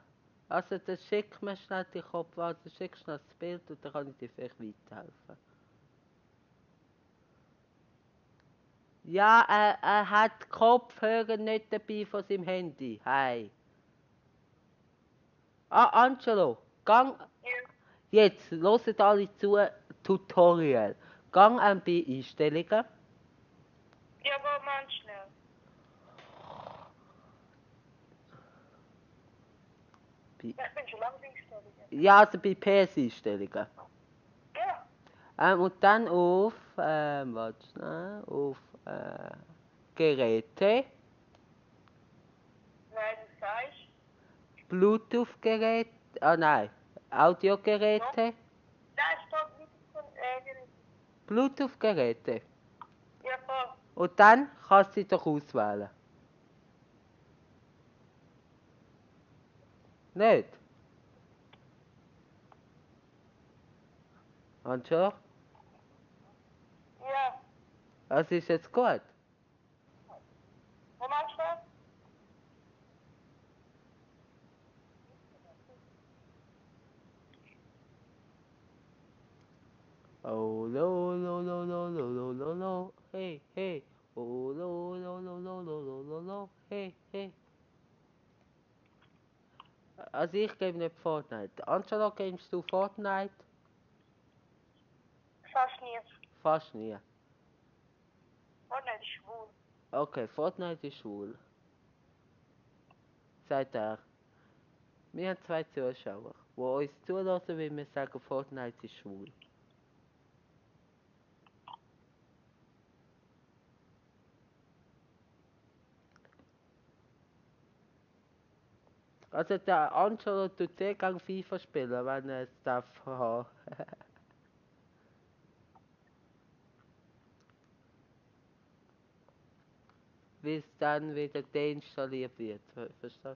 Also, dann schick mir schnell die Kopf, also schick schnell das Bild und dann kann ich dir vielleicht weiterhelfen. Ja, er hat Kopfhörer nicht dabei von seinem Handy. Hey. Ah, Angelo, gang. Ja. Jetzt, hört alle zu, Tutorial. Gang bei Einstellungen. Ja, aber man schnell. Bei, Ja, ich bin schon lange eingestellt. ja, also bei PS-Einstellungen. Ja. Und dann auf, warte schnell, auf Geräte, Nein, du sagst. Bluetooth-Gerät, ah nein, Audiogeräte, Da steht nicht von Gerät. Bluetooth-Geräte. Ja, voll. Und dann kannst du sie doch auswählen. Nicht? Und schon? Ja. Das ist jetzt gut. Wo machst du das? Oh, lo, lo, lo, lo, lo, lo, lo, lo, hey, hey. Oh, lo, lo, lo, lo, lo, lo, lo, lo, hey, hey. Also ich gebe nicht Fortnite. Angelo, gibst du Fortnite? Fast nie. Fast nie. Oh nein, das ist schwul. Okay, Fortnite ist schwul. Sagt er. Wir haben 2 Zuschauer, die uns zulassen, wenn wir sagen, Fortnite ist schwul. Also der Angelo tut sehr gerne FIFA spielen, wenn er es darf haben. Bis dann wieder deinstalliert wird. Verstehst du?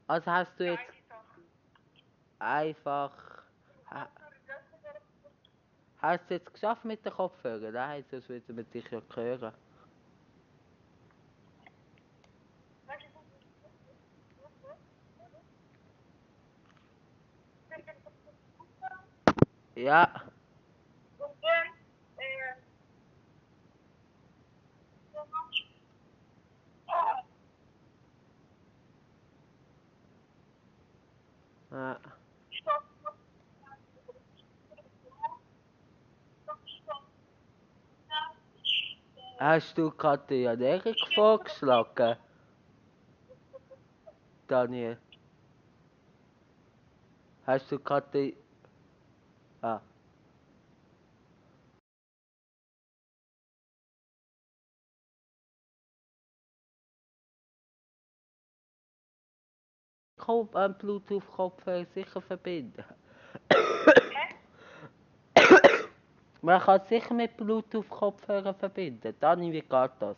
Also hast du jetzt einfach... Hast du es jetzt geschafft mit den Kopfhörern? Nein, sonst würden wir dich ja hören. Ja. Und dann, Ja. Hast du gerade ja Erik vorgeschlagen, Daniel? Hast du gerade... Ah. Bluetooth-Kopfhörer sicher verbinden. Man kann sicher mit Bluetooth-Kopfhörer verbinden. Dani, wie geht das?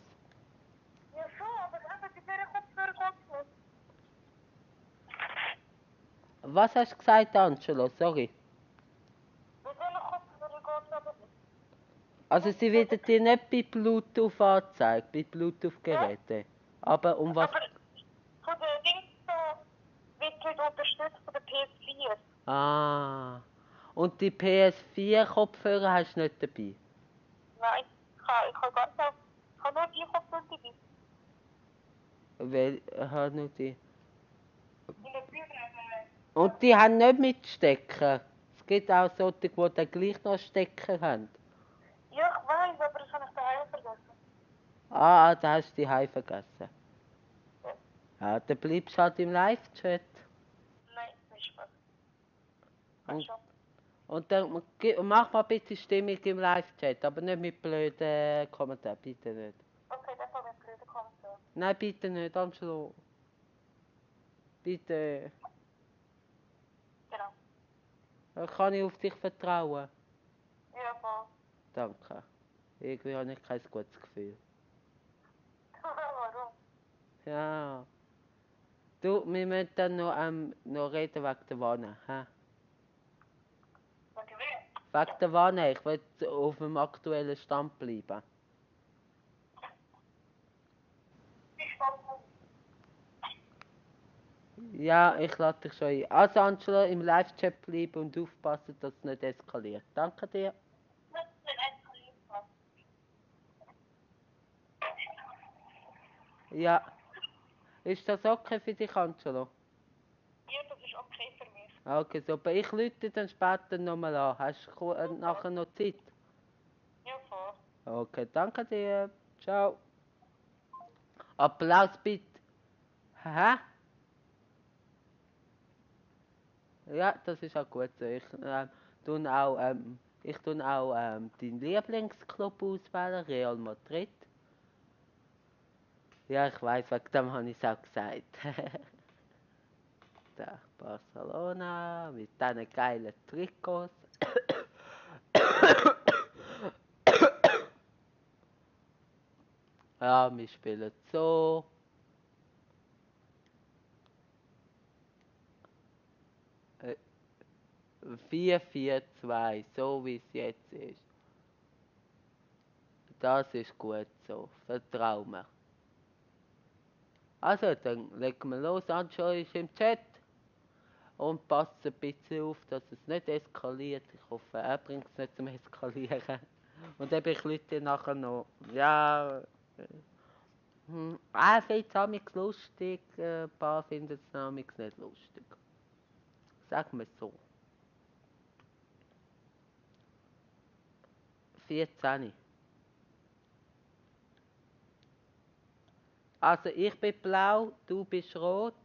ja so, aber einfach die wäre Kopfhörer kostenlos. Was hast du gesagt, Angelo? Sorry. Wir sollen Kopfhörer kostenlos. Also sie werden dir nicht bei Bluetooth angezeigt, bei Bluetooth-Geräten. Aber um was... Aber von den Dings wird heute unterstützt von der PS4. Ah. Und die PS4-Kopfhörer hast du nicht dabei? Nein, ich habe nur die Kopfhörer dabei. Weil, nur die. In der Tür Und die haben nicht mit Stecker. Es gibt auch solche, die dann gleich noch Stecker haben. Ja, ich weiß, aber das habe ich daheim vergessen. Ah, da hast du die Hause vergessen. Ja. Ja, dann bleibst du halt im Live-Chat. Nein, nicht was. Und, Schon. und dann mach mal bitte Stimmung im Live-Chat, aber nicht mit blöden Kommentaren, bitte nicht. Okay, das habe ich blöde Kommentar. Nein, bitte nicht, Angelo. Bitte. Genau. Kann ich auf dich vertrauen? Ja, voll. Danke. Irgendwie habe ich kein gutes Gefühl. Warum? Ja. Du, wir müssen dann noch reden wegen der Wanne. Hä? Wegen wer? Wegen der Wanne, ich will auf dem aktuellen Stand bleiben. Ich stand Ja, ich lade dich schon ein. Also Angelo, im Live-Chat bleiben und aufpassen, dass es nicht eskaliert. Danke dir. nicht eskaliert. Ja. Ist das okay für dich, Angelo? Ja, das ist okay für mich. Okay, super. Ich rufe dann später nochmal an. Hast du nachher noch Zeit? Ja, voll. Okay, danke dir. Ciao. Applaus bitte. Hä? Ja, das ist auch gut so. Ich tue auch deinen Lieblingsclub auswählen, Real Madrid. Ja, ich weiß, wegen dem habe ich es auch gesagt. Da, Barcelona mit diesen geilen Trikots. Ja, wir spielen so. 4-4-2, so wie es jetzt ist. Das ist gut so, vertrau mir. Also, dann legen wir los. Anjo ist im Chat. Und passt ein bisschen auf, dass es nicht eskaliert. Ich hoffe, er bringt es nicht zum Eskalieren. Und eben, ich Leute nachher noch. Ja. Findet es amigs lustig, ein paar finden es amigs nicht lustig. Sagen wir es so. 14. Also ich bin blau, du bist rot.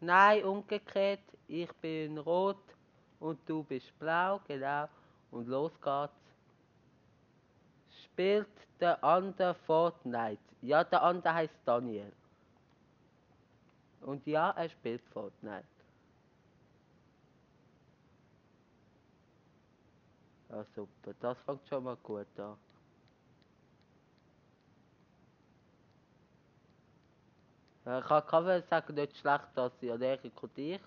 Nein, umgekehrt. Ich bin rot und du bist blau, genau. Und los geht's. Spielt der andere Fortnite? Ja, der andere heißt Daniel. Und ja, er spielt Fortnite. Ja, super. Das fängt schon mal gut an. Ich kann sagen, nicht schlecht, dass sie an Erik und ich.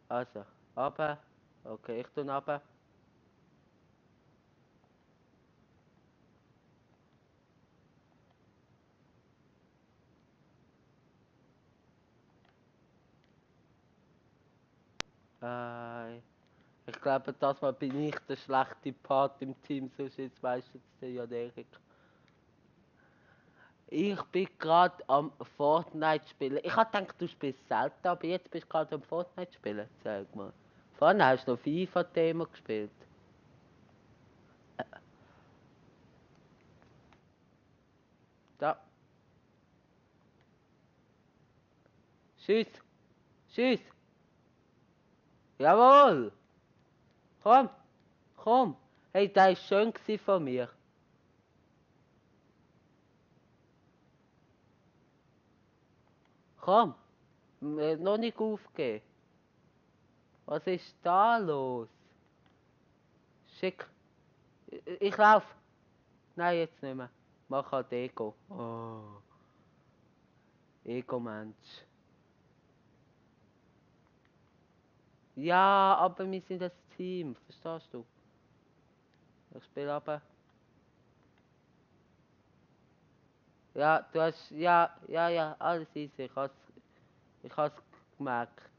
Also, runter. Okay, ich tue runter. Ich glaube, das Mal bin ich der schlechte Part im Team, sonst ist meistens der Jan Erik. Ich bin gerade am Fortnite spielen. Ich habe gedacht, du spielst selten, aber jetzt bist du gerade am Fortnite spielen. Sag mal. Vorhin hast du noch FIFA-Thema gespielt. Da. Schieß. Schieß. Jawohl. Komm. Komm. Hey, das war schön von mir. Komm. Noch nicht aufgeben. Was ist da los? Schick. Ich lauf. Nein, jetzt nicht mehr. Mach halt Ego. Oh. Ego-Mensch. Ja, aber wir sind das Team, verstehst du? Ich spiele aber. Ja, du hast, ja, alles easy, ich has gemerkt.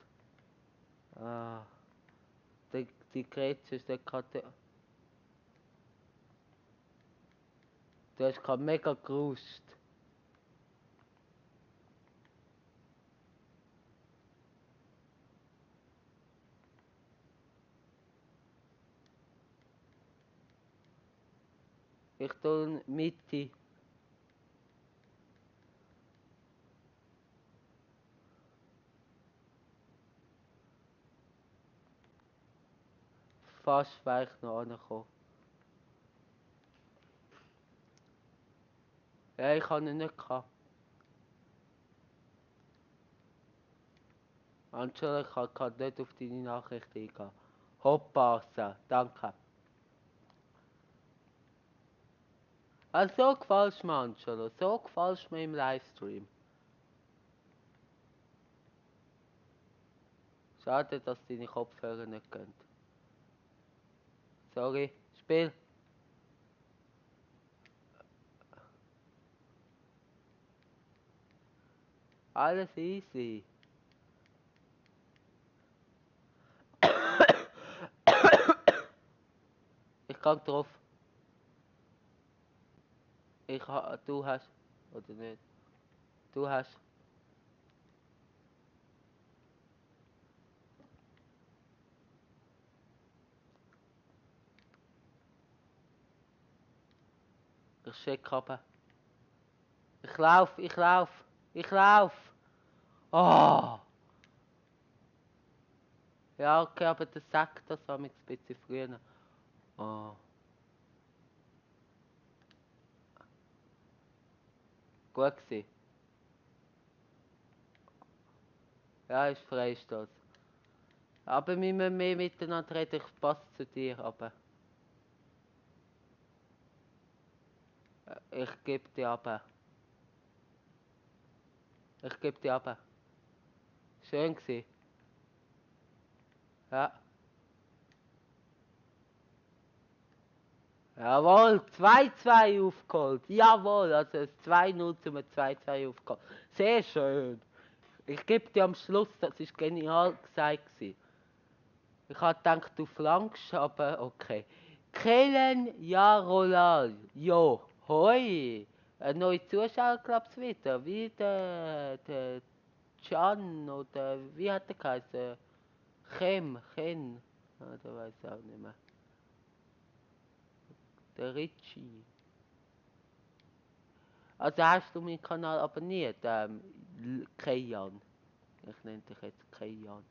Ah, die Grätsche ist der Karte. Du hast gerade mega geruscht. Ich tue Mitte. Fast wäre ich noch angekommen. Ja, ich habe ihn nicht gehabt. Angela, ich kann gerade nicht auf deine Nachricht eingehen. Hoppasa, danke. Also so gefällst du mir, Angelo. So gefällst du mir im Livestream. Schade, dass deine Kopfhörer nicht gehen. Sorry, Spiel. Alles easy. Ich kann drauf. Du hast. Oder nicht? Du hast. Ich schick runter. Ich lauf. Oh. Ja, okay, aber der sagt das ein bisschen früher. Oh. Gut gewesen. Ja, ist Freistoß. Aber wir müssen mehr miteinander reden, ich passe zu dir, aber... Ich gebe dir ab. Ich gebe dir ab. Schön gewesen. Ja. Jawohl, 2-2 aufgeholt. Jawohl, also das 2-0 zum 2-2 aufgeholt. Sehr schön. Ich gebe dir am Schluss, das ist genial gesagt gewesen. Ich habe gedacht, du flankst, aber okay. Kellen Jarolal. Jo, hoi. Ein neuer Zuschauer, glaubst du wieder. Wie der Can oder wie hat der geheißen? Chen. Ah, der weiß ich auch nicht mehr. Der Richie. Also hast du meinen Kanal abonniert, Kejan. Ich nenne dich jetzt Kejan.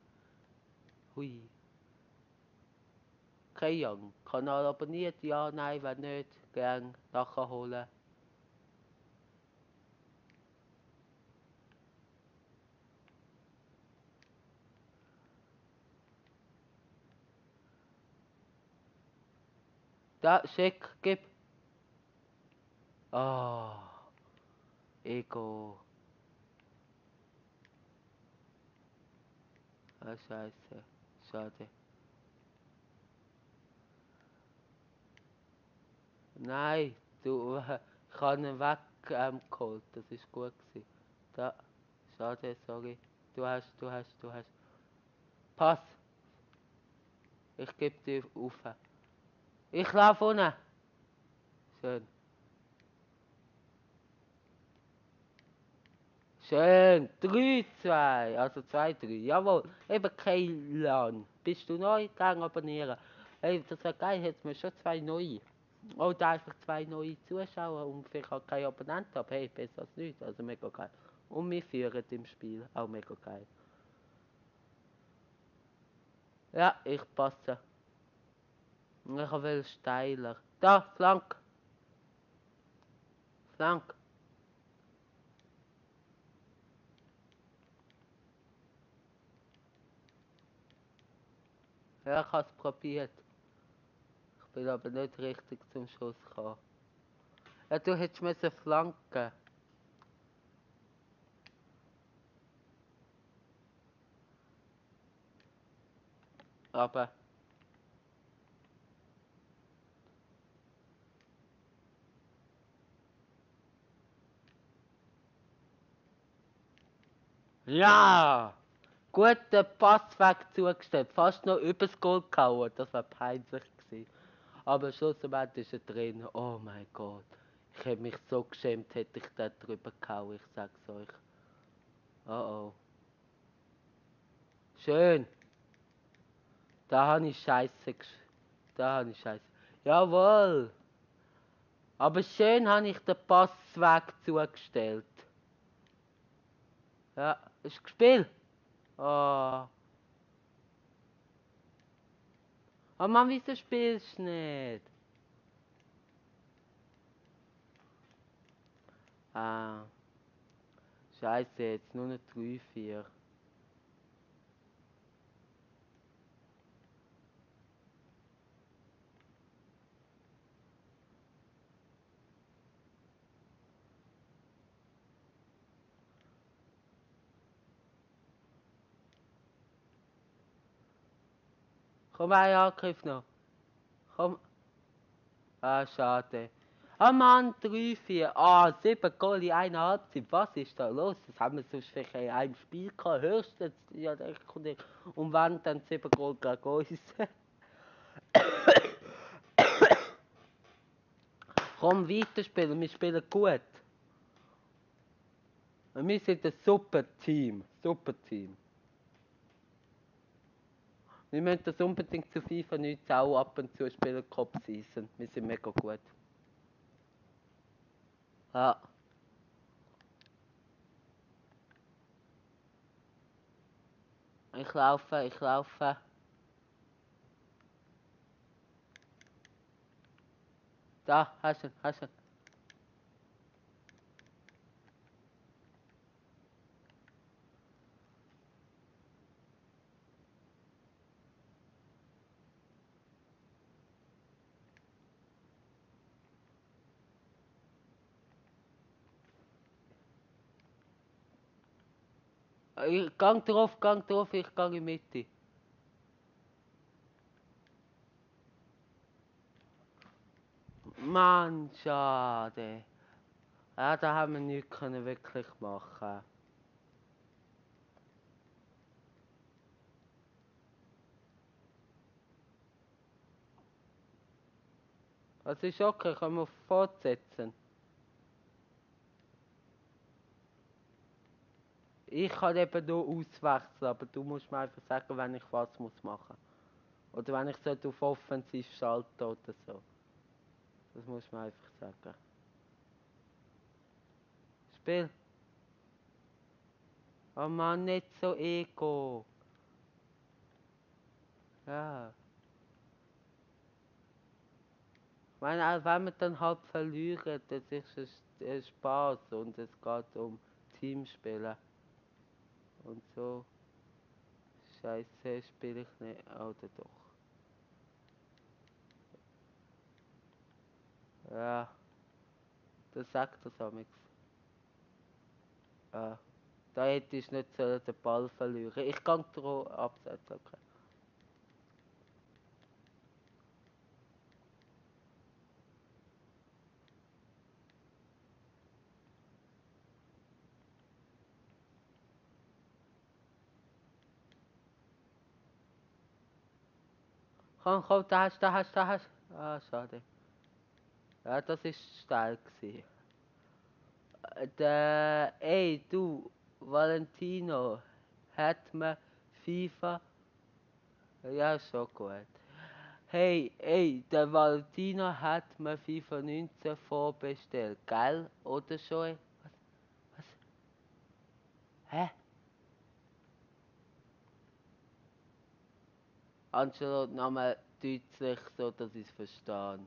Hui. Kejan. Kanal abonniert? Ja, nein, wenn nicht, gern nachholen. Da, schick, gib. Ah, Ego. Ah, scheiße. Schade. Nein, du, ich habe ihn weggeholt, das ist gut gewesen. Da, schade, sorry. Du hast. Pass, ich gebe dir auf. Ich laufe unten. Schön. Schön. 3-2, also 2-3. Jawohl. Eben kein Lan. Bist du neu? Gang abonnieren. Hey, das wäre geil, hätten wir schon 2 neue. Oder einfach 2 neue Zuschauer und vielleicht auch keine Abonnenten, aber hey, besser als nichts. Also mega geil. Und wir führen im Spiel. Auch mega geil. Ja, ich passe. Ich will steiler. Da, Flank. Flank. Ja, ich habe es probiert. Ich bin aber nicht richtig zum Schuss gekommen. Ja, du hättest müssen flanken. Aber Ja! Guter Passweg zugestellt, fast noch übers Goal gehauen, das war peinlich gewesen. Aber schlussendlich ist er drin, oh mein Gott. Ich hätte mich so geschämt, hätte ich da drüber gehauen, ich sag's euch. Oh oh. Schön. Da habe ich Scheiße Da habe ich Scheiße. Jawohl. Aber schön habe ich den Passweg zugestellt. Ja, ist gespielt. Oh. Oh Mann, wieso spielst du nicht? Ah. Scheiße, jetzt nur noch 3, 4. Komm, ein Angriff noch. Komm. Ah, schade. Ah Mann, 3, 4. Ah, 7 Goal in einer Halbzeit. Was ist da los? Das haben wir sonst vielleicht in einem Spiel gehabt. Höchstens. Ja, der kommt nicht. Und wenn, dann 7 Goal gegen uns. Komm, weiterspielen. Wir spielen gut. Wir sind ein super Team. Super Team. Wir müssen das unbedingt zu FIFA 19 auch ab und zu spielen, Cup Season. Wir sind mega gut. Ja. Ich laufe, ich laufe. Da, hast du, hast du. Gang drauf, ich gang in die Mitte. Mann, schade. Ja, da haben wir nichts können wirklich machen. Das ist okay, können wir fortsetzen. Ich kann eben nur auswechseln, aber du musst mir einfach sagen, wenn ich was muss machen. Oder wenn ich auf Offensiv schalten oder so. Das muss man einfach sagen. Spiel. Oh Mann, nicht so Ego. Ja. Ich meine, auch wenn wir dann halt verlieren, das ist es Spaß und es geht um Teamspielen. Und so. Scheiße, spiele ich nicht. Oder doch. Ja. Das sagt das amix. Da hätte ich nicht sollen den Ball verlieren. Ich kann drauf absetzen, okay. Komm, komm, da hast. Ah, schade. Ja, das ist steil gewesen. Ey, du, Valentino, hat mir FIFA. Ja, schon gut. Hey, ey, der Valentino hat mir FIFA 19 vorbestellt. Geil, oder schon? Was? Hä? Angelo, nochmal deutlich, so dass ich es verstehe.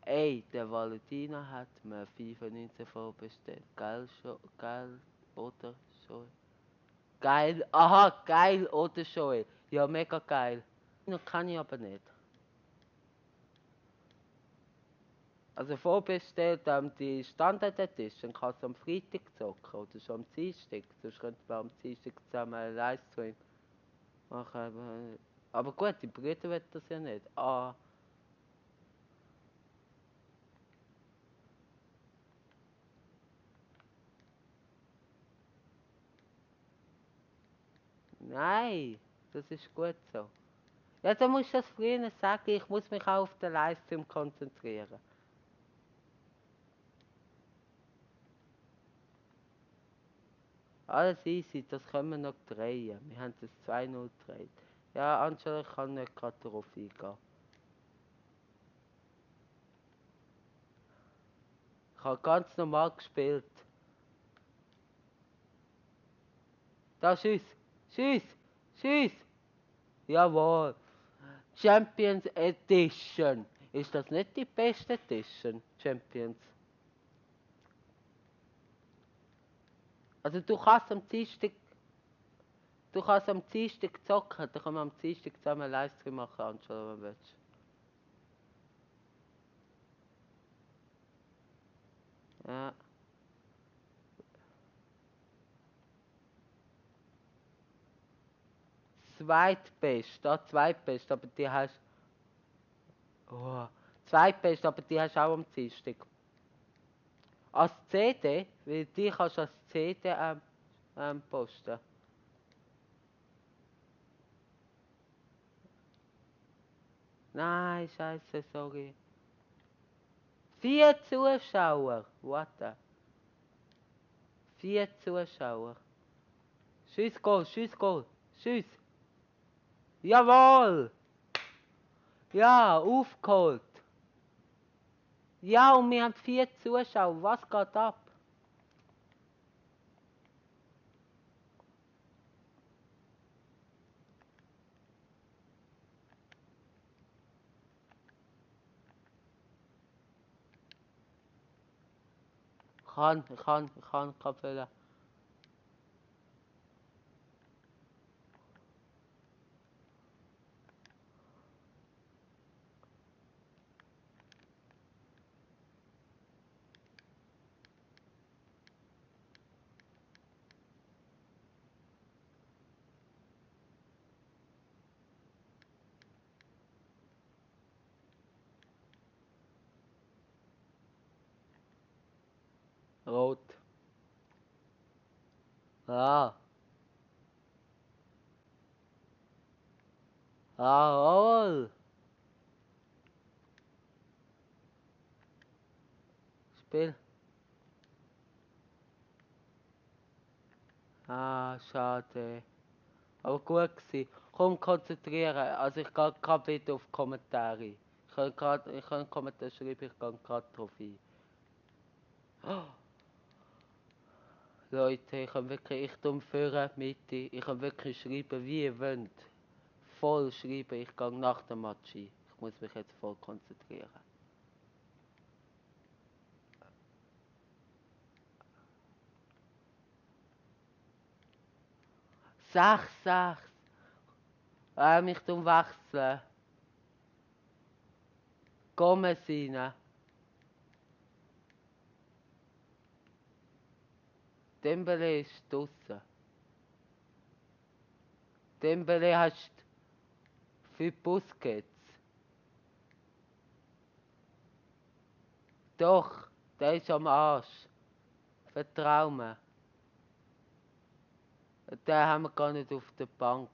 Ey, der Valentino hat mir FIFA 19 vorbestellt. Geil, schon, geil, oder schon? Geil, aha, geil oder schon? Ja, mega geil. Noch kann ich aber nicht. Also vorbestellt die Standard Edition kannst du am Freitag zocken oder schon am Dienstag. Sonst könnten wir am Dienstag zusammen einen Livestream machen. Aber gut, die Brüder wollen das ja nicht. Ah, Nein, das ist gut so. Ja, dann musst du das früher sagen, ich muss mich auch auf den Livestream konzentrieren. Alles easy, das können wir noch drehen. Wir haben das 2-0 gedreht. Ja, Angela, ich kann nicht gerade darauf eingehen. Ich habe ganz normal gespielt. Da, schieß! Schieß! Schieß! Jawohl! Champions Edition. Ist das nicht die beste Edition? Champions. Also du kannst am Dienstag zocken, dann können wir am Dienstag zusammen einen Livestream machen, Angela, wenn du willst. Ja. Zweitbest, aber die hast... Oh, zweitbest, aber die hast du auch am Dienstag. Als CD, weil die kannst du als CD posten. Nein, scheiße, sorry. 4 Zuschauer, what the? 4 Zuschauer. Schieß Goal, schieß Goal, schieß. Jawohl! Ja, aufgeholt. Ja, und wir haben 4 Zuschauer. Was geht ab? Ich kann füllen. Rot. Ah. Jawohl. Spiel. Ah, schade. Aber gut gewesen. Komm, konzentrieren. Also ich gehe gerade wieder auf Kommentare. Ich kann Kommentare schreiben, ich gehe gerade drauf ein. Oh, Leute, ich tue vorne, Mitte, ich kann wirklich schreiben, wie ihr wollt. Voll schreiben, ich gehe nach dem Match ein. Ich muss mich jetzt voll konzentrieren. 6-6. Mich wechseln. Gomez rein. Dembele ist draussen. Dembele hast für Busquets. Doch, der ist am Arsch. Vertrau mir. Den haben wir gar nicht auf der Bank.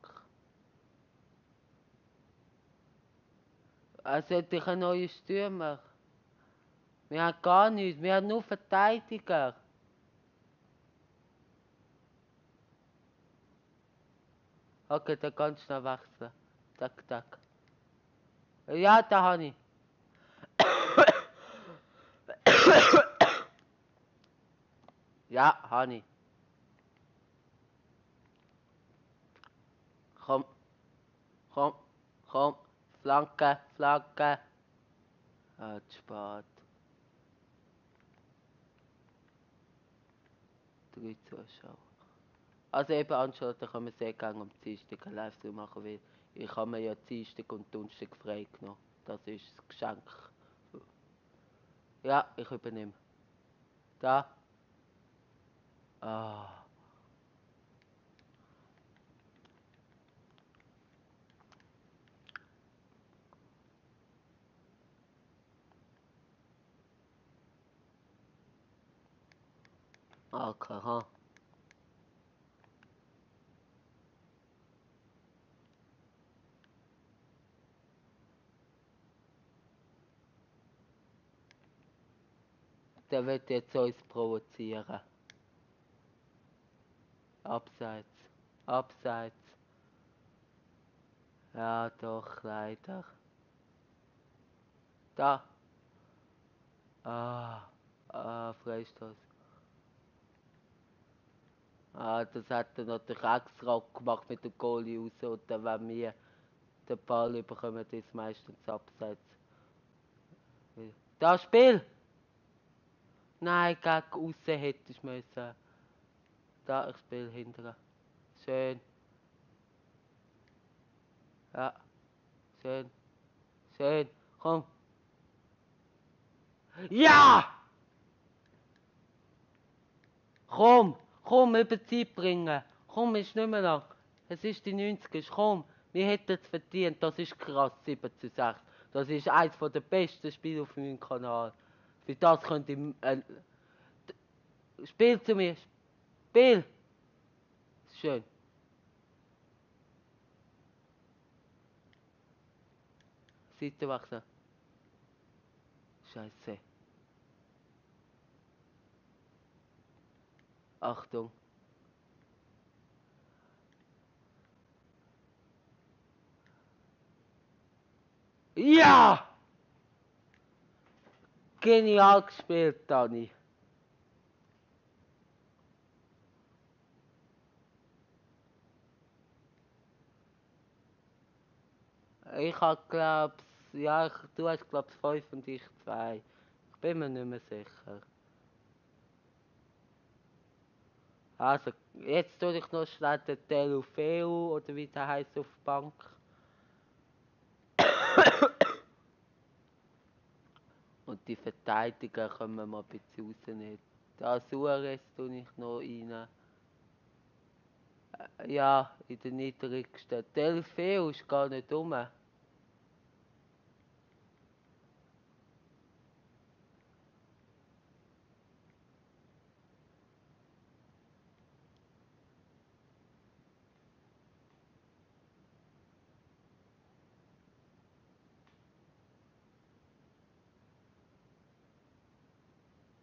Also hätte ich einen neuen Stürmer. Wir haben gar nichts, wir haben nur Verteidiger. Okay, dann ganz schnell wechseln. Tak, tak. Ja, da habe ich. Ja, habe ich. Komm, komm, komm. Flanke, Flanke. Ah, zu spät. 3 Zuschauer. Also eben anstatt, da können wir sehr gerne am Dienstag einen Livestream machen, weil ich habe mir ja Dienstag und Donnerstag frei genommen. Das ist das Geschenk. Ja, ich übernehme. Da. Ah. Okay, ha. Der wird jetzt uns provozieren. Abseits. Abseits. Ja, doch, leider. Da. Freistoß. Das hat er natürlich extra gemacht mit dem Goalie raus und dann, wenn wir den Ball bekommen, ist meistens abseits. Da, Spiel! Nein, gegen aussen hätte ich müssen. Da, ich spiele hinterher. Schön. Ja, schön. Schön. Komm. Ja! Komm! Komm, über Zeit bringen. Komm, ist nicht mehr lang. Es ist die 90. Komm, wir hätten es verdient. Das ist krass, 7:6. Das ist eines der besten Spiele auf meinem Kanal. Für das könnte ich... Spiel zu mir. Spiel! Schön. Seitenwechsel. Scheiße. Achtung. Ja! Genial gespielt, Dani. Ich hab glaub's, ja, du hast glaub's 5 und ich 2. Ich bin mir nicht mehr sicher. Also, jetzt tue ich noch schnell den Telufeu, oder wie der heisst, auf die Bank. Und die Verteidiger können wir mal ein bisschen rausnehmen. Da Suarez tue ich noch rein. Ja, in der niedrigsten. Telufeu ist gar nicht rum.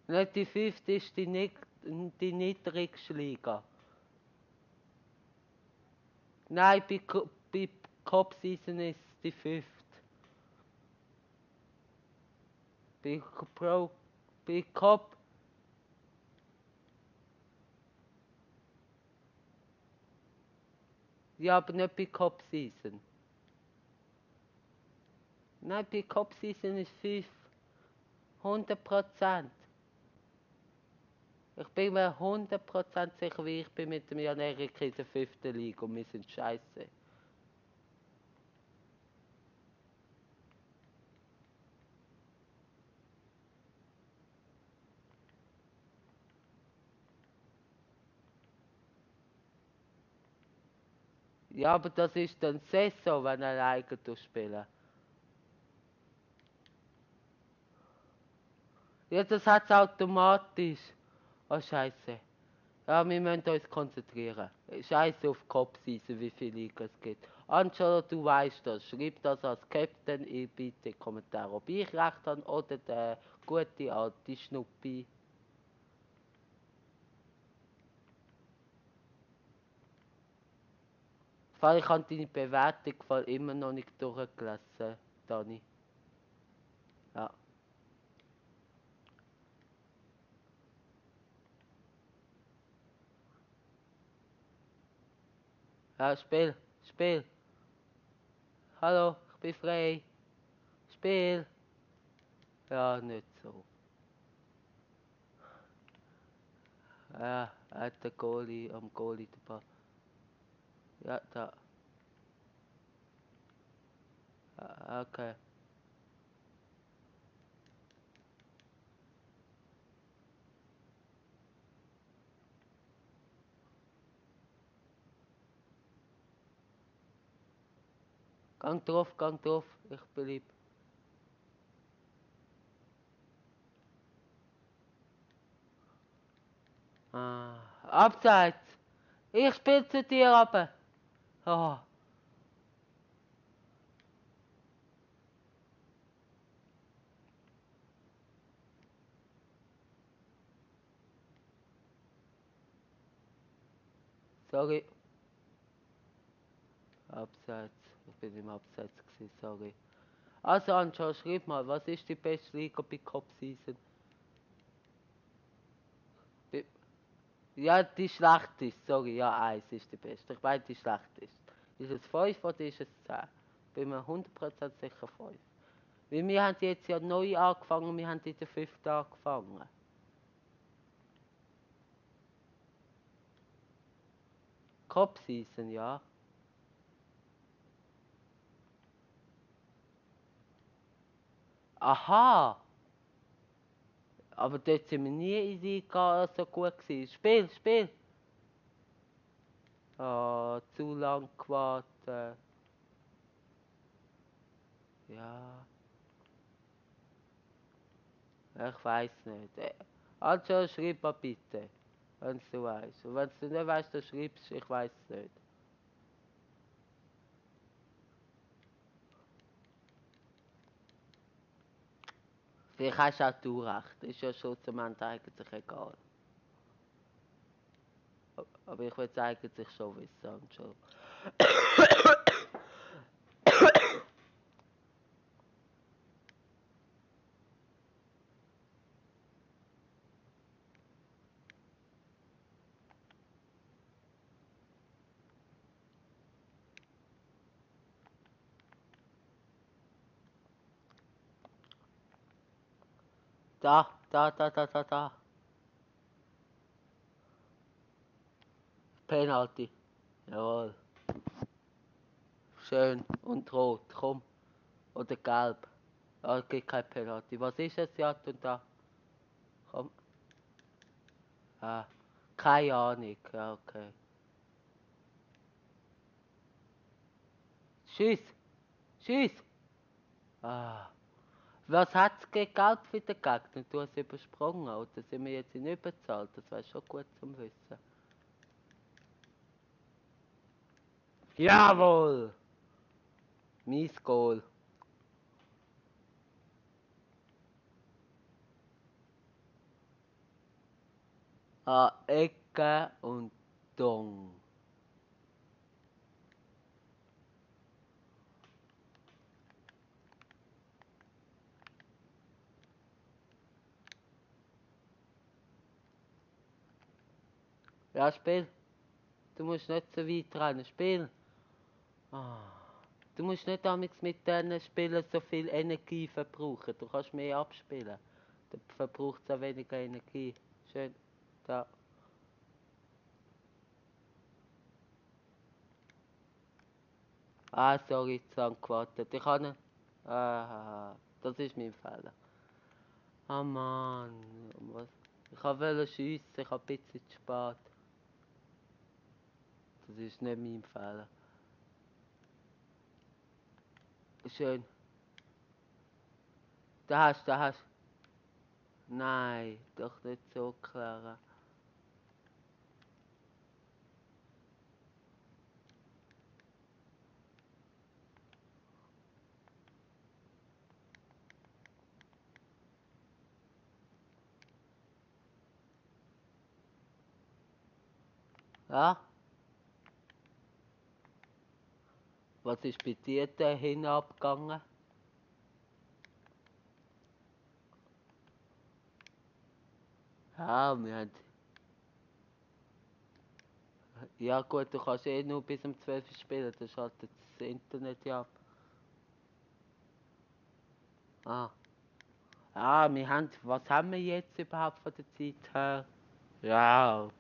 Nicht die 5. ist die niedrigste Liga. Nein, bei Cup Season ist die 5. Bei Pro, bei Cup. Ja, aber nicht bei Cup Season. Nein, bei Cup Season ist 5. 100%. Ich bin mir 100% sicher, wie ich bin mit dem Jan Erik in der 5. Liga und wir sind scheiße. Ja, aber das ist dann Saison, wenn er alleine spielen. Ja, das hat's automatisch. Oh, scheiße. Ja, wir müssen uns konzentrieren. Scheiße auf Cup-Season, wie viele Ligen es gibt. Angelo, du weißt das. Schreib das als Captain in bitte Kommentare, ob ich recht habe oder der gute alte Schnuppi. Ich habe deine Bewertung immer noch nicht durchgelesen, Dani. Ja. Ja, Spiel. Spiel. Hallo, ich bin frei. Spiel. Ja, nicht so. Ja, er hat den Goalie am Goalie dabei. Ja, da. Okay. Gang drauf, ich bleib. Abseits! Ich spiel zu dir runter. Oh. Sorry. Abseits. Ich bin im Abseits gewesen, sorry. Also Anschau, schreib mal, was ist die beste Liga bei Cup Season? Ja, die schlechteste, sorry, ja, 1 ist die beste. Ich weiß, die schlechteste. Ist es 5 oder ist es 10? Bin mir 100% sicher 5. Weil wir haben jetzt ja neu angefangen, wir haben in der 5. angefangen. Cup Season, ja. Aha! Aber dort sind wir nie in die Liga so gut gewesen. Spiel, Spiel! Ah, zu lang gewartet. Ja. Ich weiß nicht. Also schreib mal bitte. Wenn du weißt. Und wenn du nicht weißt, dann schreibst du, ich weiß es nicht. Vielleicht hast auch du recht. Ist ja schon zum Ende eigentlich egal. Aber ich will es eigentlich schon wissen. Und schon. Da. Penalty. Jawohl. Schön. Und rot. Komm. Oder gelb. Ah, gibt kein Penalty. Was ist es, Jat und da? Komm. Ah. Keine Ahnung. Ja, okay. Schieß. Schieß. Ah. Was hat es gegen Gelb für den Gegner? Du hast übersprungen, oder sind wir jetzt in Überzahl? Das wäre schon gut zum Wissen. Jawohl! Mies Goal. Ecke und Dong. Ja, Spiel. Du musst nicht so weit rennen. Spiel. Ah. Du musst nicht damals mit diesen Spielen so viel Energie verbrauchen. Du kannst mehr abspielen. Dann verbraucht es auch weniger Energie. Schön. Da. Ah, sorry, zu lang gewartet. Ich kann nicht. Ah, das ist mein Fehler. Ah, Mann. Was? Ich wollte schiessen, ich habe ein bisschen zu spät. Das ist nicht mein Fehler. Schön. Da hast. Nein, doch nicht so klar. Ja? Was ist bei dir dahin abgegangen? Ja, wir haben. Ja gut, du kannst eh nur bis um 12 spielen, dann schaltet das Internet ja ab. Ah. Ah, wir haben. Was haben wir jetzt überhaupt von der Zeit her? Ja, ein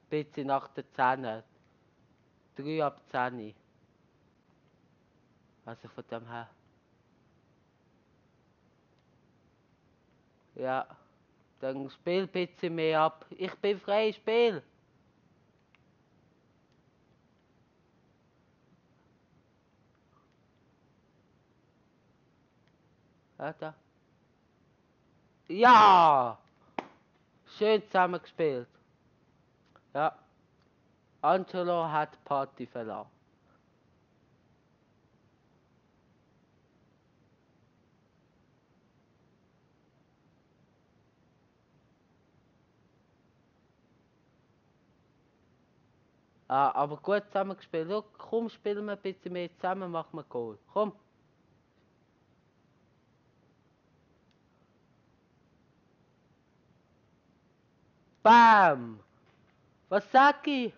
bisschen nach der 10. 3 ab 10. Also von dem her. Ja. Dann spiel ein bisschen mehr ab. Ich bin frei, Spiel! Ja, da. Ja! Schön zusammengespielt. Ja. Angelo hat Party verlassen. Ah, aber gut zusammengespielt. Schau, komm, spielen wir ein bisschen mehr zusammen, machen wir Goal. Komm. Bam! Was sag ich?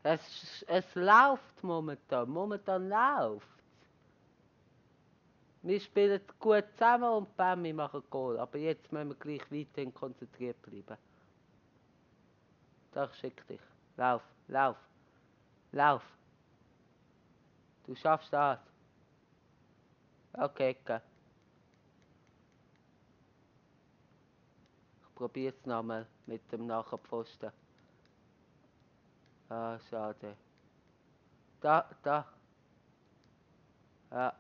Es läuft momentan. Momentan läuft. Wir spielen gut zusammen und bam, wir machen Goal. Aber jetzt müssen wir gleich weiterhin konzentriert bleiben. Da, ich schick dich. Lauf, lauf, lauf. Du schaffst das. Okay, okay. Ich probier's nochmal mit dem Nachpfosten. Ah, schade. Da, da. Ja.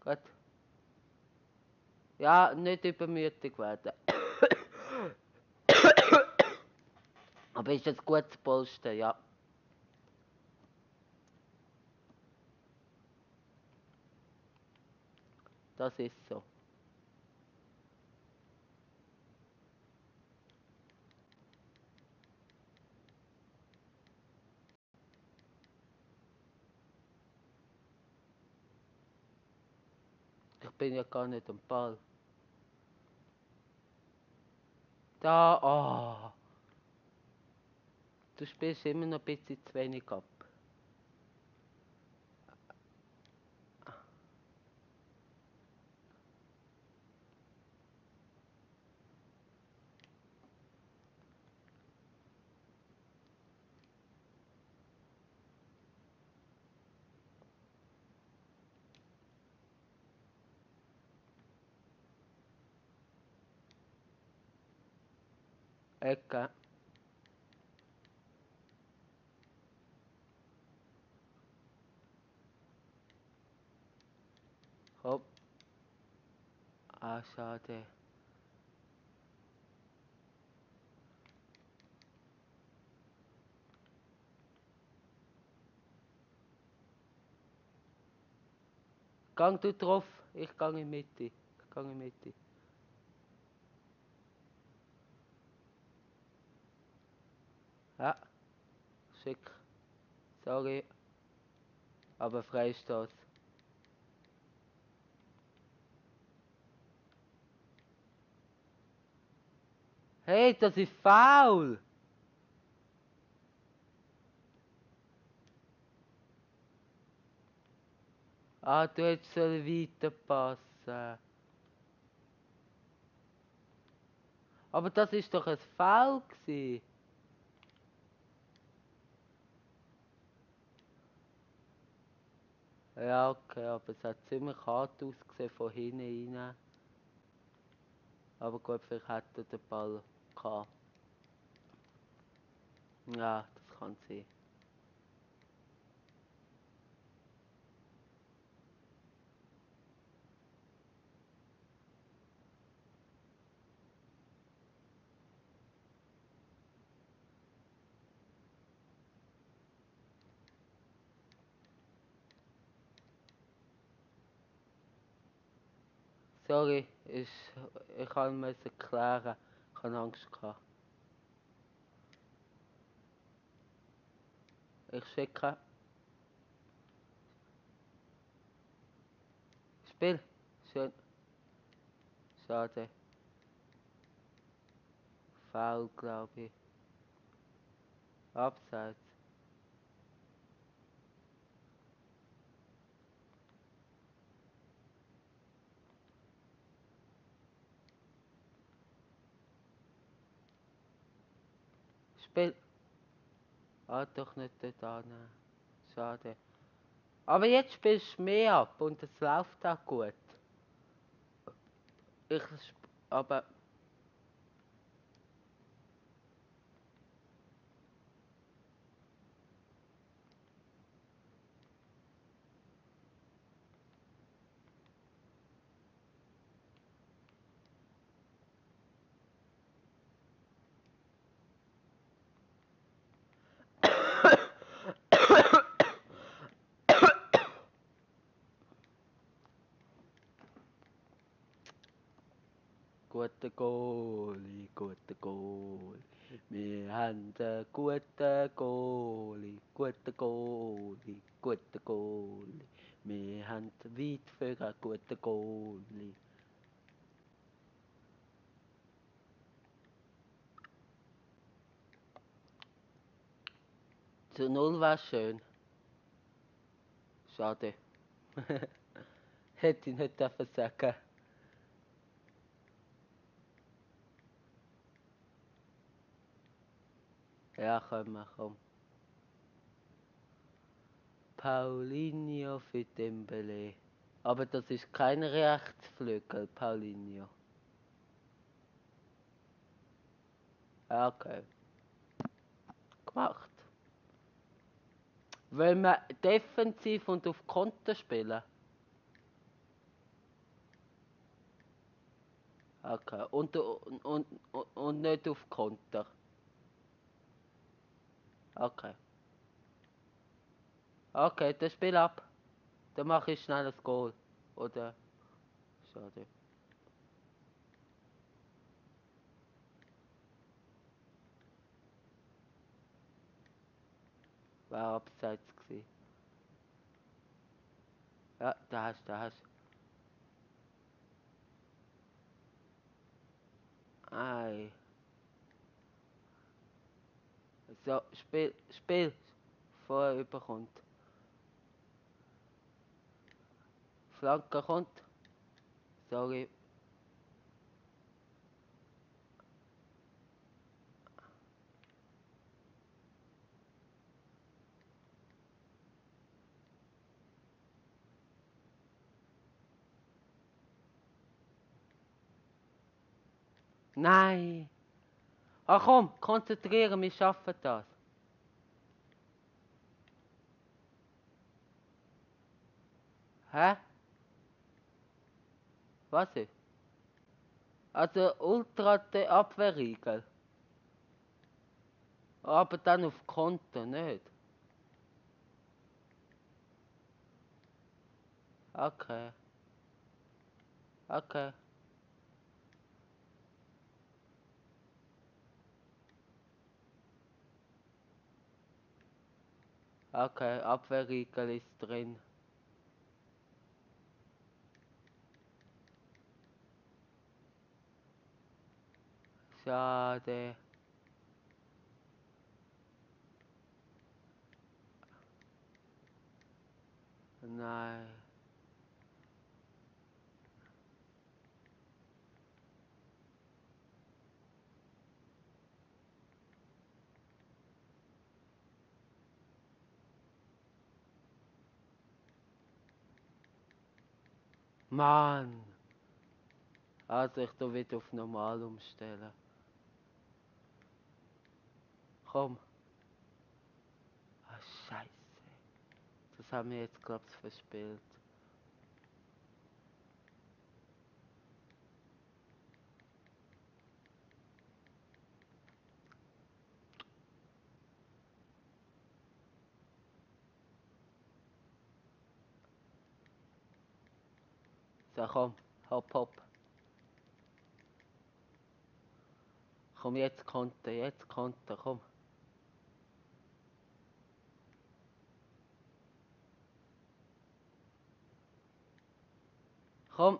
Gut. Ja, nicht übermütig werden. Aber ist ein gutes Posten, ja. Das ist so. Ich bin ja gar nicht am Ball. Da, oh. Du spielst immer noch ein bisschen zu wenig ab. Ecke. Hopp. Ah, schade. Gang du drauf, ich gang in die Mitte. Ich gang in die Mitte. Ja, schick. Sorry, aber Freistoß. Hey, das ist faul! Ah, du hättest weiterpassen. Aber das ist doch ein Foul gewesen. Ja, okay, aber es hat ziemlich hart ausgesehen von hinten rein. Aber gut, vielleicht hätte er den Ball gehabt. Ja, das kann sein. Sorry, ich musste klären. Ich hatte Angst gehabt. Ich schicke. Spiel. Schön. Schade. Foul, glaube ich. Abseits. Spiel. Ah, doch nicht dort an. Schade. Aber jetzt spielst du mehr ab und es läuft auch gut. Aber guter Goalie, guter Goalie. Wir haben einen guten Goalie, guter Goalie, guter Goalie. Wir haben weit für einen guten Goalie. Zu 0 war schön. Schade. Hätte ich nicht dürfen sagen. Ja, komm. Paulinho für Dembele. Aber das ist kein Rechtsflügel, Paulinho. Okay. Gemacht. Wollen wir defensiv und auf Konter spielen? Okay. Und nicht auf Konter. Okay. Okay, dann spiel ab. Dann mache ich schnell das Goal. Oder? Schade. War abseits gewesen. Ja, da hast. Ei. So, Spiel. Vorher überkommt. Flanke kommt. Sorry. Nein. Ach komm, konzentrieren, wir schaffen das. Hä? Was ist? Also Ultra der Abwehrriegel. Aber dann auf Konto, nicht? Okay. Okay. Okay, Abwehrriegel ist drin. Schade. Nein. Mann. Also ich tu wieder auf normal umstellen. Komm. Ah, Scheiße. Das haben wir jetzt, glaub's, verspielt. So, komm. Hopp. Komm, jetzt Konter, komm. Komm.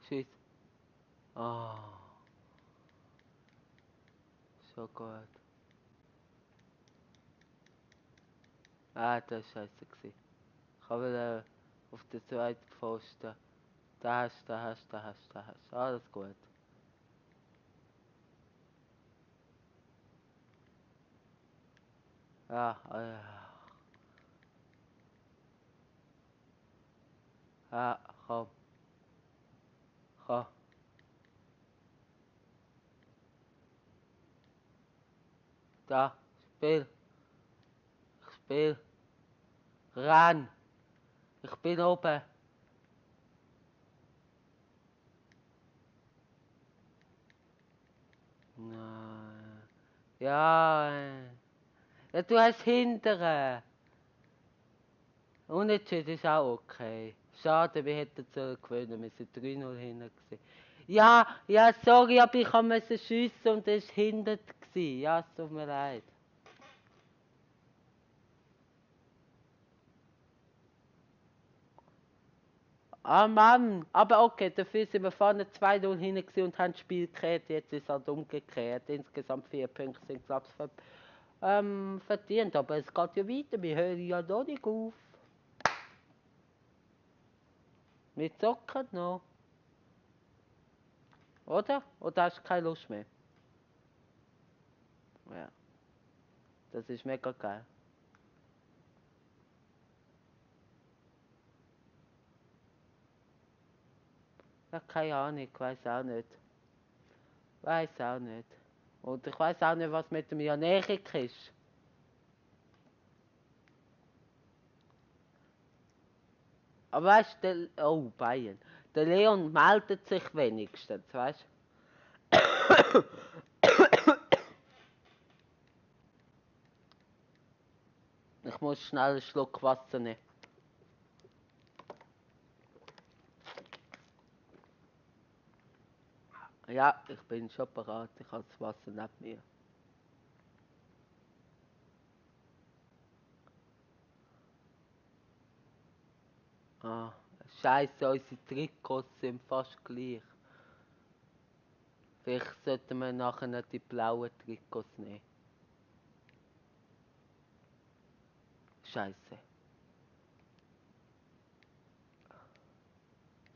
Schieß. Ah, so gut. Ah, das war scheiße gewesen. Ich habe auf den zweiten Pfosten. Da hast. Alles gut. Ja, ja, komm. Komm. Da, Spiel. Ran. Ich bin oben. Nein. Ja, Ja, du hast hintere. Unentschieden ist auch okay. Schade, wir hätten so gewinnen. Wir sind 3-0 hinten gewesen. Ja, ja, sorry, aber ich musste schiessen und es war hinten gewesen. Ja, es tut mir leid. Ah Mann, aber okay, dafür sind wir vorne 2-0 hinten gewesen und haben das Spiel gekehrt. Jetzt ist es halt umgekehrt. Insgesamt 4 Punkte sind, glaube ich, verdient. Aber es geht ja weiter, wir hören ja noch nicht auf. Wir zocken noch. Oder? Oder hast du keine Lust mehr? Ja, das ist mega geil. Ja, keine Ahnung, ich weiß auch nicht. Weiß auch nicht. Und ich weiß auch nicht, was mit dem Janerik ist. Aber weißt du, oh, Bayern. Der Leon meldet sich wenigstens, weißt du? Ich muss schnell einen Schluck Wasser nehmen. Ja, ich bin schon bereit. Ich habe das Wasser neben mir. Ah, Scheiße, unsere Trikots sind fast gleich. Vielleicht sollten wir nachher noch die blauen Trikots nehmen. Scheiße.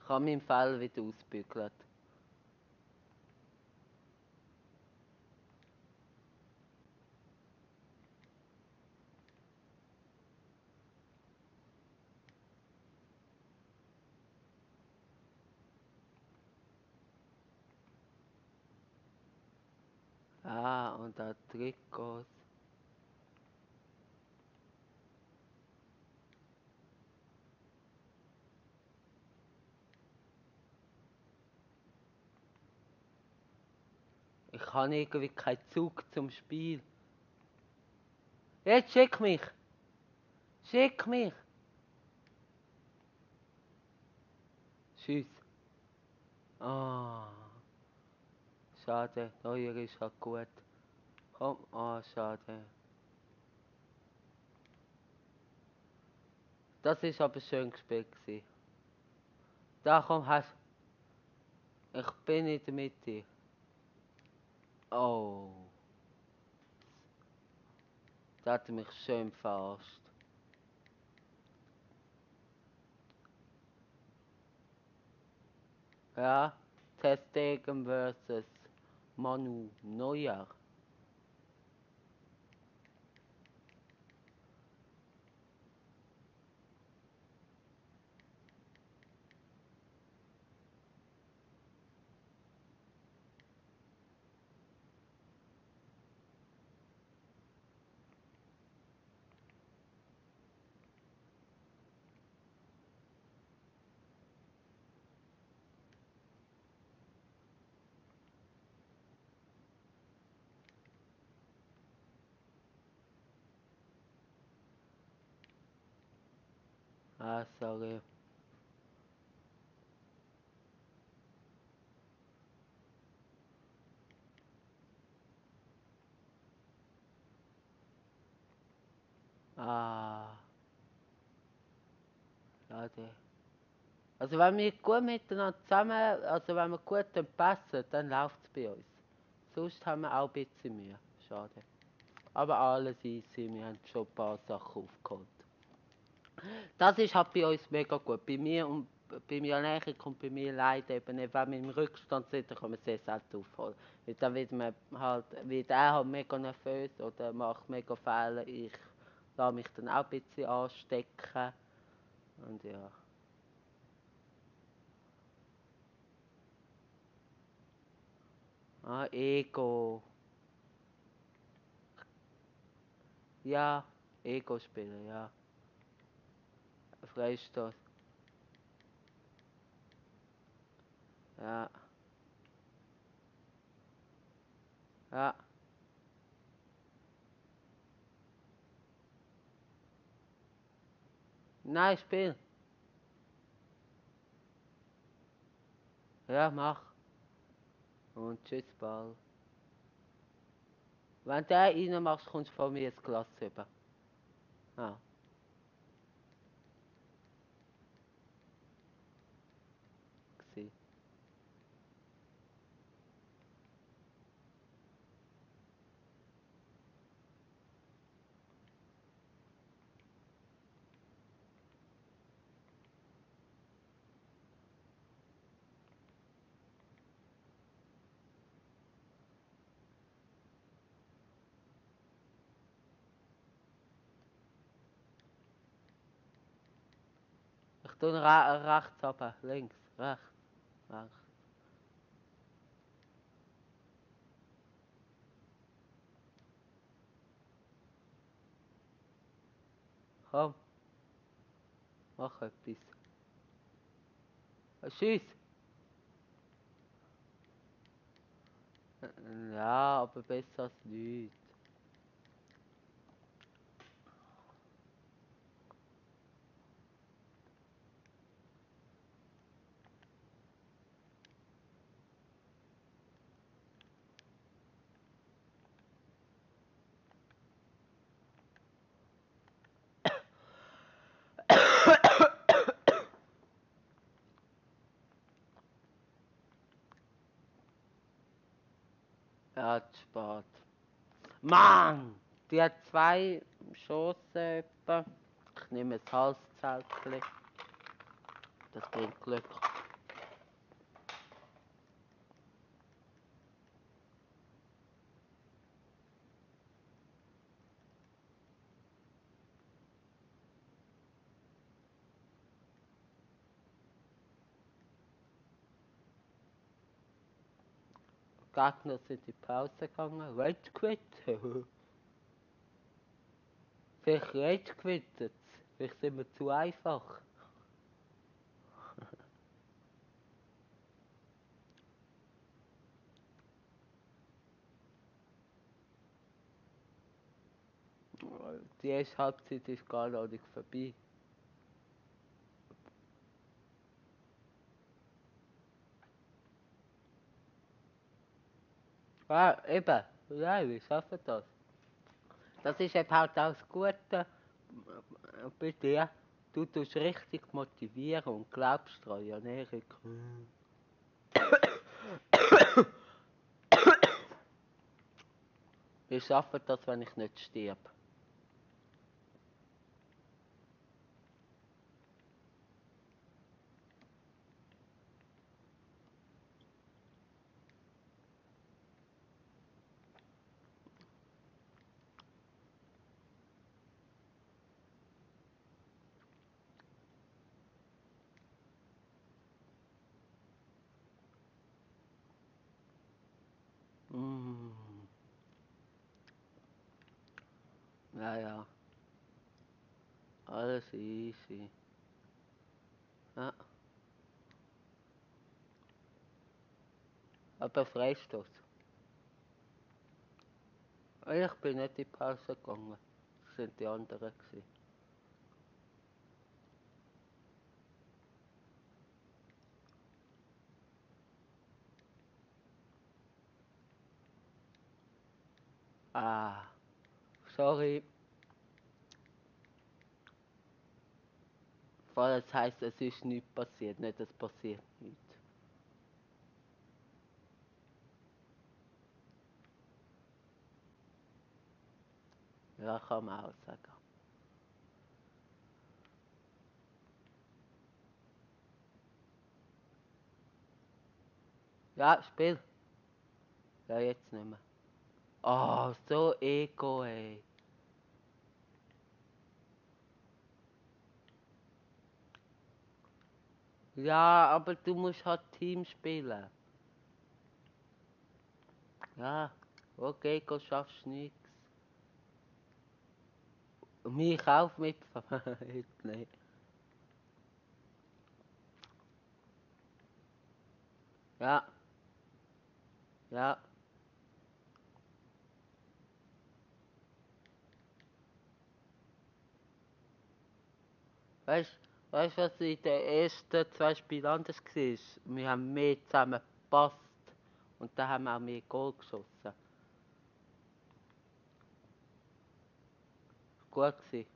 Ich habe meinen Fell wieder ausbügelt. Ah, und auch Trikots. Ich habe irgendwie keinen Zug zum Spiel. Jetzt schick mich! Schick mich! Tschüss. Ah, schade. Neuer ist halt gut. Komm, schade. Das ist aber schön gespielt gewesen. Da komm, hast. Ich bin in der Mitte. Oh. Da hat er mich schön verarscht. Ja, Ter Stegen versus Manu Neuer. Ah, sorry. Ah, schade. Also wenn wir gut miteinander zusammen, also wenn wir gut passen, dann läuft es bei uns. Sonst haben wir auch ein bisschen Mühe. Schade. Aber alles easy, wir haben schon ein paar Sachen aufgeholt. Das ist halt bei uns mega gut. Bei mir und bei mir Ernährung und bei mir leider eben nicht. Wenn wir im Rückstand sind, dann können wir sehr selten aufholen. Weil dann wird man halt, wird er halt mega nervös oder macht mega Fehler. Ich lasse mich dann auch ein bisschen anstecken. Und ja. Ah, Ego. Ja, Ego-Spieler, ja. Freistoß. Ja. Ja. Nein, spiel. Ja, mach. Und tschüss, Ball. Wenn du den reinmachst, kommst du von mir ins Glas rüber. Ah. Gsi. Ich tue rechts runter. Links, rechts, rechts. Komm, mach etwas. Schieß! Ja, aber besser als nichts. Ja, zu spät. Mann! Die hat 2 Chancen etwa. Ich nehme das Halszeltchen. Das bringt Glück. Die Gegner sind in die Pause gegangen. Red quit. Vielleicht red quittet. Vielleicht sind wir zu einfach. Die erste Halbzeit ist gar noch nicht vorbei. Ah, eben. Ja, wir schaffen das. Das ist eben halt auch das Gute bei dir. Du tust richtig motivieren und glaubst dran, ja, Erik. Wir schaffen das, wenn ich nicht sterbe. Mm. Ja, ja. Alles easy. Ja. Aber Freistoß. Ich bin nicht in die Pause gegangen. Das sind die anderen gewesen. Ah, sorry. Weil das heisst, es ist nichts passiert, nicht es passiert nichts. Ja, kann man auch sagen. Ja, Spiel. Ja, jetzt nicht mehr. Oh, so Ego, ey. Ja, aber du musst halt Team spielen. Ja, okay, Ego schaffst nichts. Und mich auch mitfahren. Nicht. Ja, ja. Weißt du, was in den ersten 2 Spielen anders war? Wir haben mehr zusammen gepasst und da haben wir auch mehr Goal geschossen. Gut gewesen.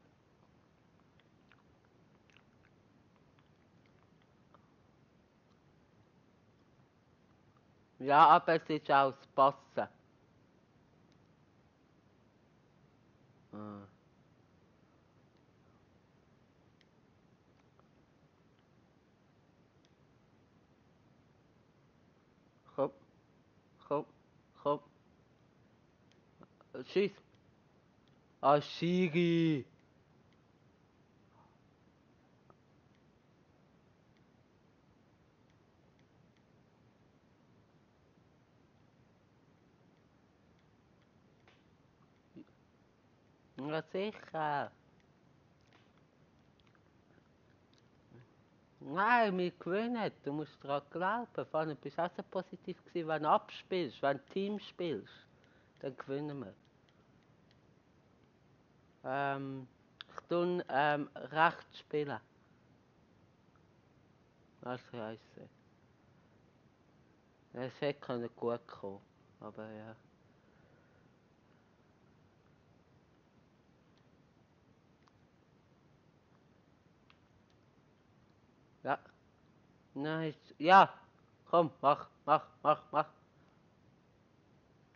Ja, aber es ist auch das Passen. Ah. Komm, komm, komm. Schieß. Ah, Schiri. Ja, sicher. Nein, wir gewinnen. Du musst daran glauben. Vorhin bist du auch so positiv gewesen, wenn du abspielst, wenn du Team spielst. Dann gewinnen wir. Ich tue rechts spielen. Was heisst es? Es hätte gut kommen, aber ja. Ja, nice. Ja, komm, mach.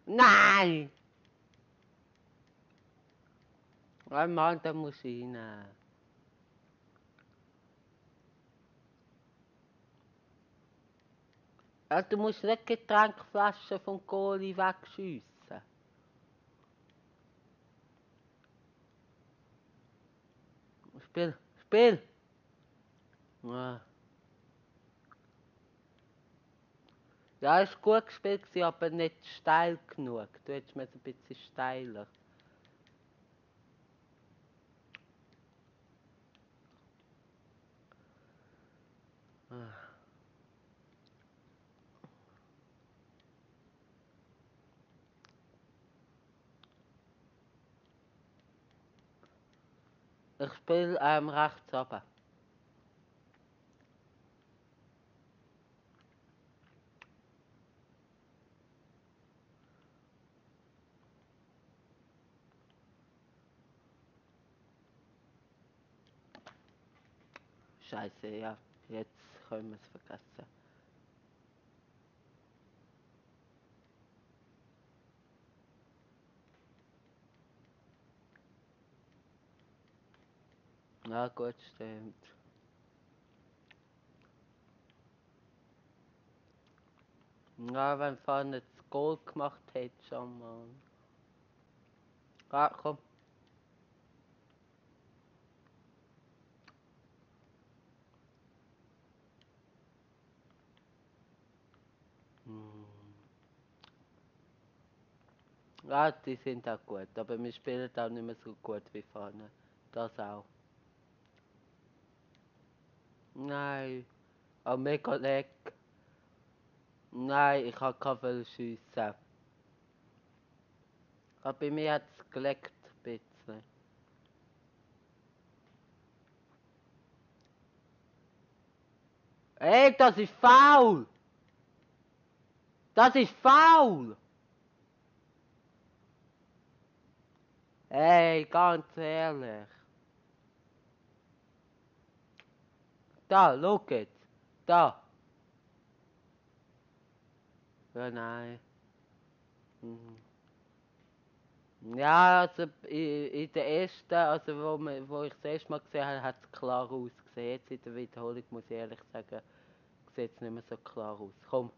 Nein! Ein Mann, der muss rein. Ja, du musst nicht Getränkflaschen vom Goalie wegschiessen. Spiel! Ja. Ja, ist gut gespielt, aber nicht steil genug. Du hättest mir ein bisschen steiler. Ich spiele rechts runter. Scheiße, ja. Jetzt können wir es vergessen. Ja, gut, stimmt. Ja, wenn vorne das Goal gemacht hätte, schon mal. Ja, komm. Hm. Ja, die sind auch gut, aber wir spielen auch nicht mehr so gut wie vorne. Das auch. Nein, auch mega leck. Nein, ich habe keinen schiessen. Aber bei mir hat es geleckt ein bisschen. Ey, das ist faul! Das ist faul! Ey, ganz ehrlich. Da, schau jetzt. Da. Ja, nein. Mhm. Ja, also in der ersten, also wo ich das erste Mal gesehen habe, hat es klar ausgesehen. Jetzt in der Wiederholung muss ich ehrlich sagen, sieht es nicht mehr so klar aus. Komm.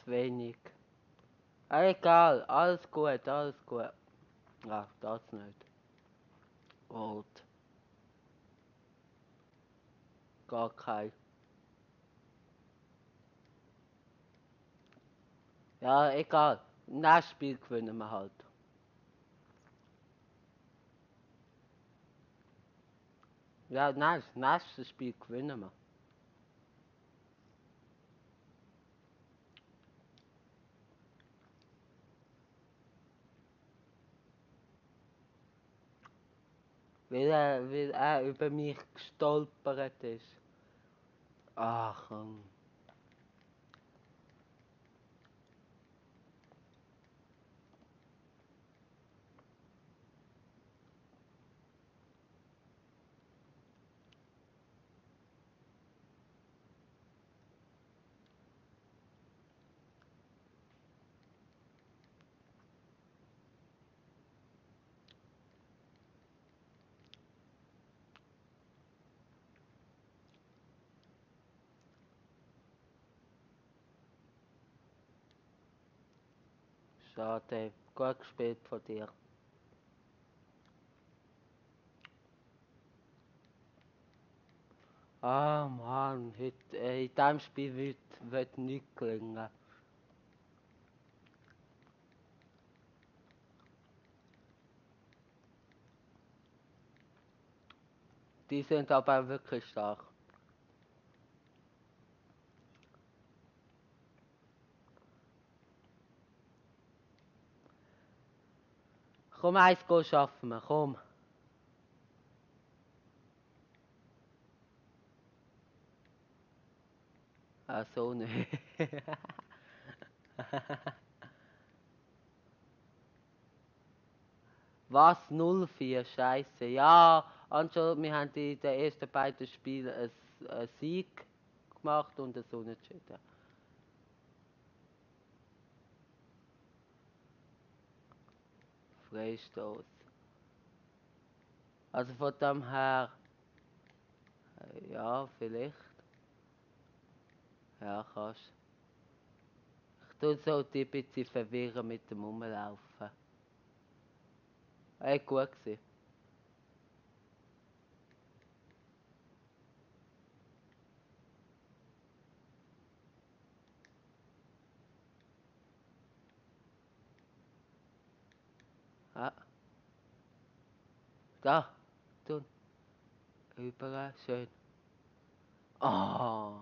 wenig. Egal, alles gut, alles gut. Ach, das nicht. Rot. Gar kein. Ja, egal. Nächstes Spiel gewinnen wir halt. Ja, nein, das nächste Spiel gewinnen wir. Weil er über mich gestolpert ist. Ach, schade. Gut gespielt von dir. Ah, Mann, heute, in diesem Spiel wird nichts gelingen. Die sind aber wirklich stark. Komm, eins go schaffen wir, komm. Ah, so nicht. Was? 0-4? Scheiße. Ja, Angelo, wir haben in den ersten beiden Spielen einen Sieg gemacht und ein Unentschieden. Freistoß. Also von dem her, ja, vielleicht. Ja, kannst. Ich tue so die ein bisschen verwirren mit dem Rumlaufen. Gut gewesen. Ja. Da, tun. Überall, schön. Oh.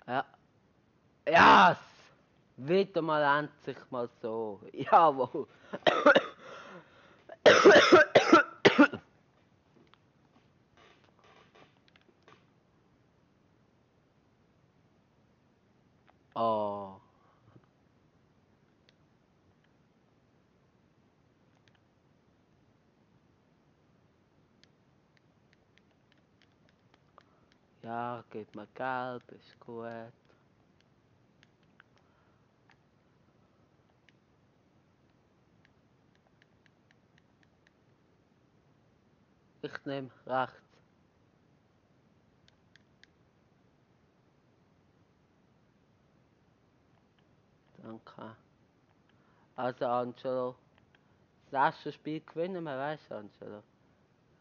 Ja. Ja! Wieder mal endlich mal so. Jawohl. Oh. Ja, gib mir Geld, ist gut. Ich nehme rechts. Danke. Also Angelo, das letzte Spiel gewinnen wir, weißt du, Angelo?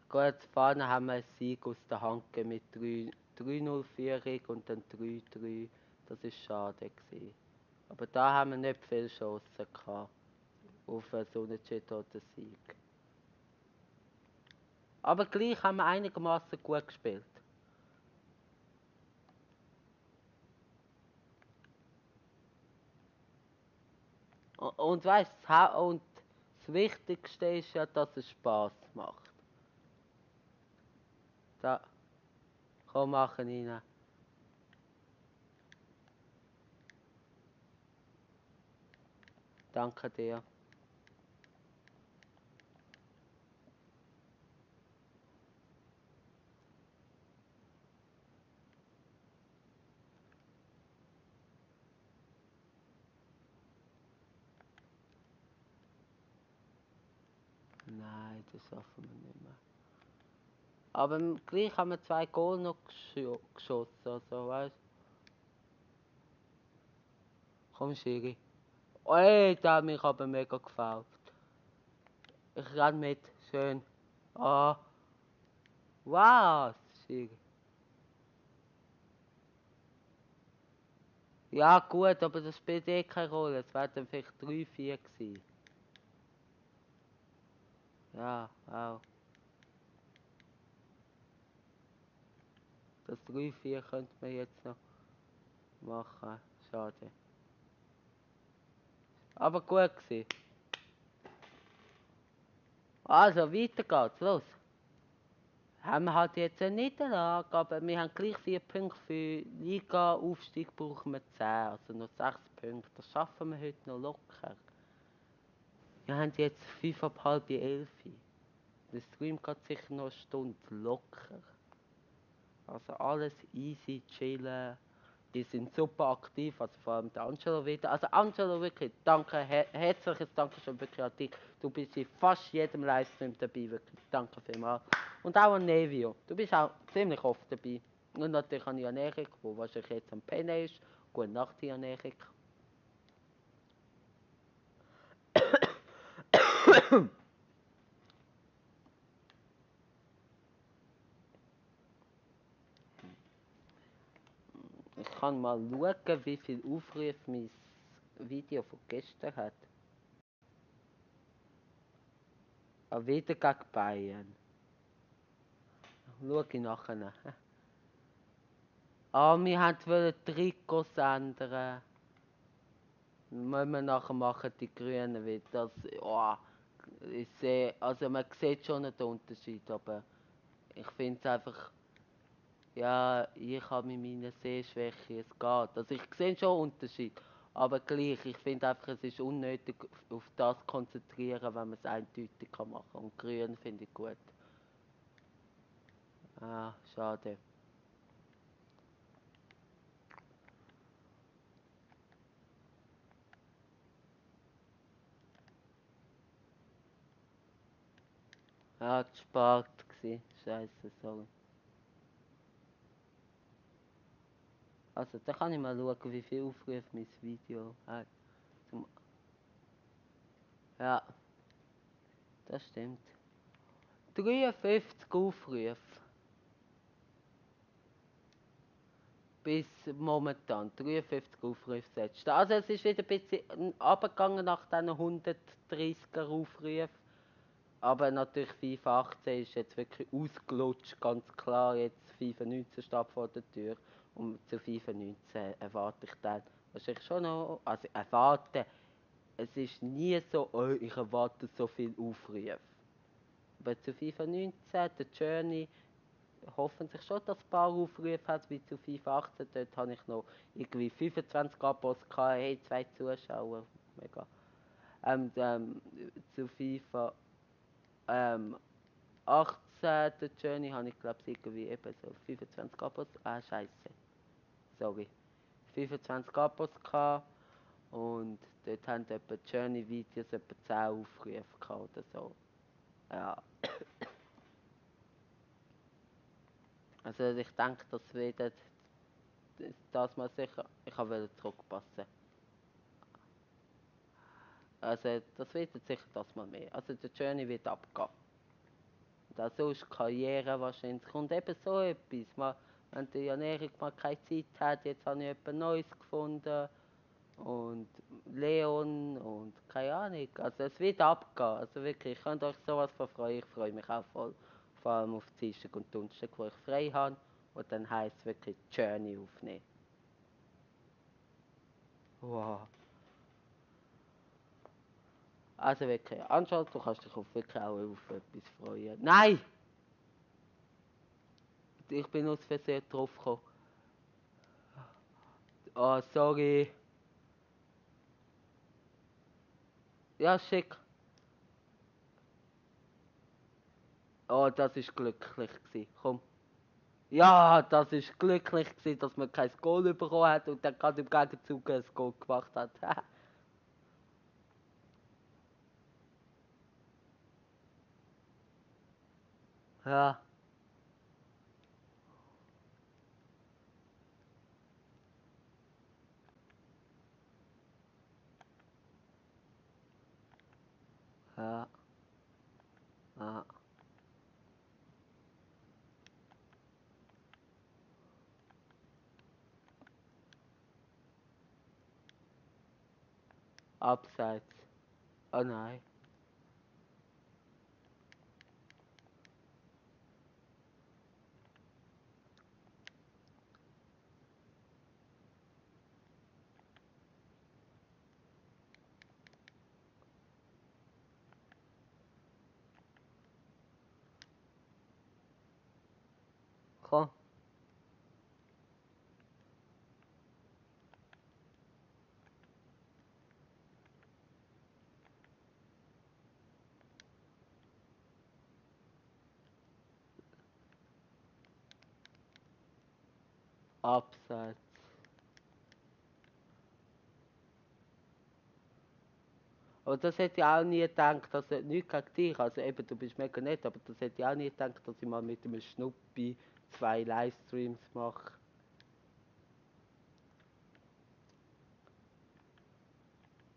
Gut, vorne haben wir einen Sieg aus der Hand gegeben mit 3-0-Führung und dann 3-3. Das war schade gewesen. Aber da haben wir nicht viele Chancen gehabt auf einen Unentschieden oder einen Sieg. Aber gleich haben wir einigermaßen gut gespielt. Und weißt du, das Wichtigste ist ja, dass es Spaß macht. Da, komm, machen rein. Danke dir. das schaffen wir nicht mehr. Aber gleich haben wir 2 Goal noch geschossen, also weißt du. Komm, Schiri. Ey, der hat mich aber mega gefällt. Ich renn mit, schön. Ah. Was, Schiri? Ja gut, aber das spielt eh keine Rolle. Es wäre dann vielleicht 3-4 gewesen. Ja, auch. Das 3-4 könnte man jetzt noch machen. Schade. Aber gut gewesen. Also, weiter geht's, los. Haben wir halt jetzt eine Niederlage, aber wir haben gleich 4 Punkte für Liga-Aufstieg, brauchen wir 10, also noch 6 Punkte. Das schaffen wir heute noch locker. Wir haben jetzt 11:30. Der Stream geht sicher noch eine Stunde locker. Also alles easy, chillen. Die sind super aktiv, also vor allem der Angelo wieder. Also Angelo, wirklich, danke, herzliches Dankeschön wirklich an dich. Du bist in fast jedem Livestream dabei, wirklich, danke vielmals. Und auch an Nevio, du bist auch ziemlich oft dabei. Und natürlich an Jan Erik, der wahrscheinlich jetzt am Pennen ist. Gute Nacht, Jan Erik. Ich kann mal schauen, wie viel Aufrufe mein Video von gestern hat. Aber wieder gegen Bayern. Schau ich nachher. Ah, wir wollten Trikots ändern. Müssen wir nachher machen, die Grünen wieder. Das, oh, ich sehe, also man sieht schon einen Unterschied, aber ich finde es einfach, ja, ich habe mit meiner Sehschwäche, es geht. Also ich sehe schon einen Unterschied, aber gleich, ich finde einfach, es ist unnötig auf das konzentrieren, wenn man es eindeutig machen kann. Und Grün finde ich gut. Ah, schade. Ja, das war spät. Scheiße, sorry. Also, da kann ich mal schauen, wie viel Aufrufe mein Video hat. Ja, das stimmt. 53 Aufrufe. Bis momentan. 53 Aufrufe setzt. Also es ist wieder ein bisschen abgegangen nach diesen 130er Aufrufen. Aber natürlich FIFA 18 ist jetzt wirklich ausgelutscht, ganz klar. Jetzt FIFA 19 steht vor der Tür. Und zu FIFA 19 erwarte ich dann wahrscheinlich schon noch, also erwarte, es ist nie so, oh, ich erwarte so viel Aufrufe. Aber zu FIFA 19, der Journey, hoffen sich schon, dass ein paar Aufrufe hat, wie zu FIFA 18. Dort habe ich noch irgendwie 25 Abos gehabt, hey, 2 Zuschauer, mega. Zu FIFA 18, der Journey, habe ich glaube irgendwie eben so 25 Abos, scheiße, sorry, 25 Abos gehabt und dort haben etwa Journey-Videos etwa 10 Aufrufe gehabt oder so, ja. Also ich denke, das wird das mal sicher, ich wollte zurückpassen. Also das wird jetzt sicher das mal mehr. Also der Journey wird abgehen. Und auch sonst Karriere wahrscheinlich. Und eben so etwas. Mal, wenn der Jan Erik mal keine Zeit hat, jetzt habe ich etwas Neues gefunden. Und Leon und keine Ahnung. Also es wird abgehen. Also wirklich, ich könnt euch sowas von freuen. Ich freue mich auch voll. Vor allem auf Dienstag und Donnerstag, wo ich frei habe. Und dann heisst es wirklich Journey aufnehmen. Wow. Also wirklich, anschaut, du kannst dich auf wirklich auch auf etwas freuen. Nein! Ich bin aus Versehen drauf gekommen. Oh, sorry. Ja, schick. Oh, das ist glücklich gewesen. Komm. Ja, das ist glücklich gewesen, dass man kein Goal bekommen hat und dann gerade im Gegenzug ein Goal gemacht hat. Ja. Ja. Ja. Abseits. Oh nein. Komm. Abseits. Aber das hätte ich auch nie gedacht, dass nicht gegen dich, also eben, du bist mega nett, aber das hätte ich auch nie gedacht, dass ich mal mit einem Schnuppi 2 Livestreams mache.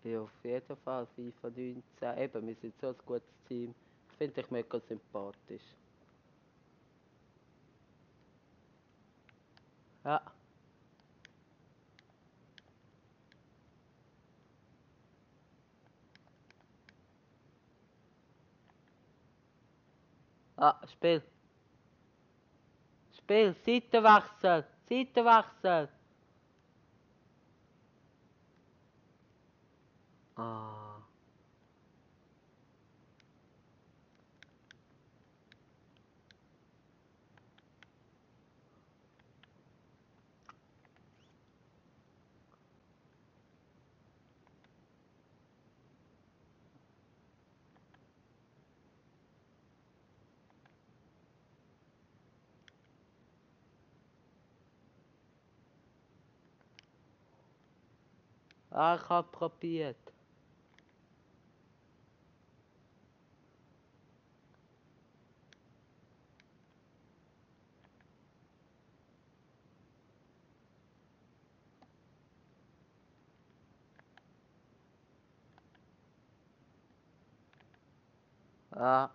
Ja, auf jeden Fall, FIFA 19. Eben, wir sind so ein gutes Team. Ich finde dich mega sympathisch. Ja. Ah, Spiel. Spiel, Seitenwechsel. Seitenwechsel. Ah. Ah, ich hab probiert. Ah.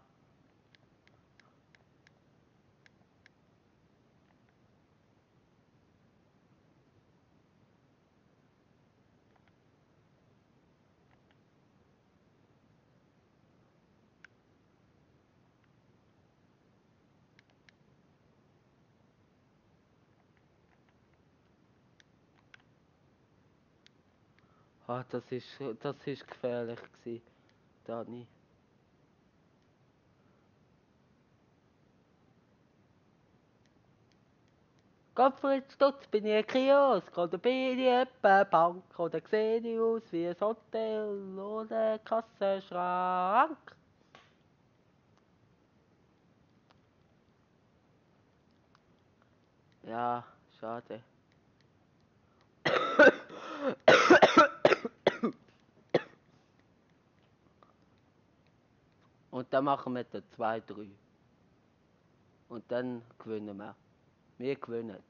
Ah, das ist gefährlich gewesen, Dani. Gottfried Stutz, bin ich ein Kiosk oder bin ich etwa eine Bank oder sehe ich aus wie ein Hotel oder ein Kassenschrank? Ja, schade. Und dann machen wir den 2-3. Und dann gewinnen wir. Wir gewinnen.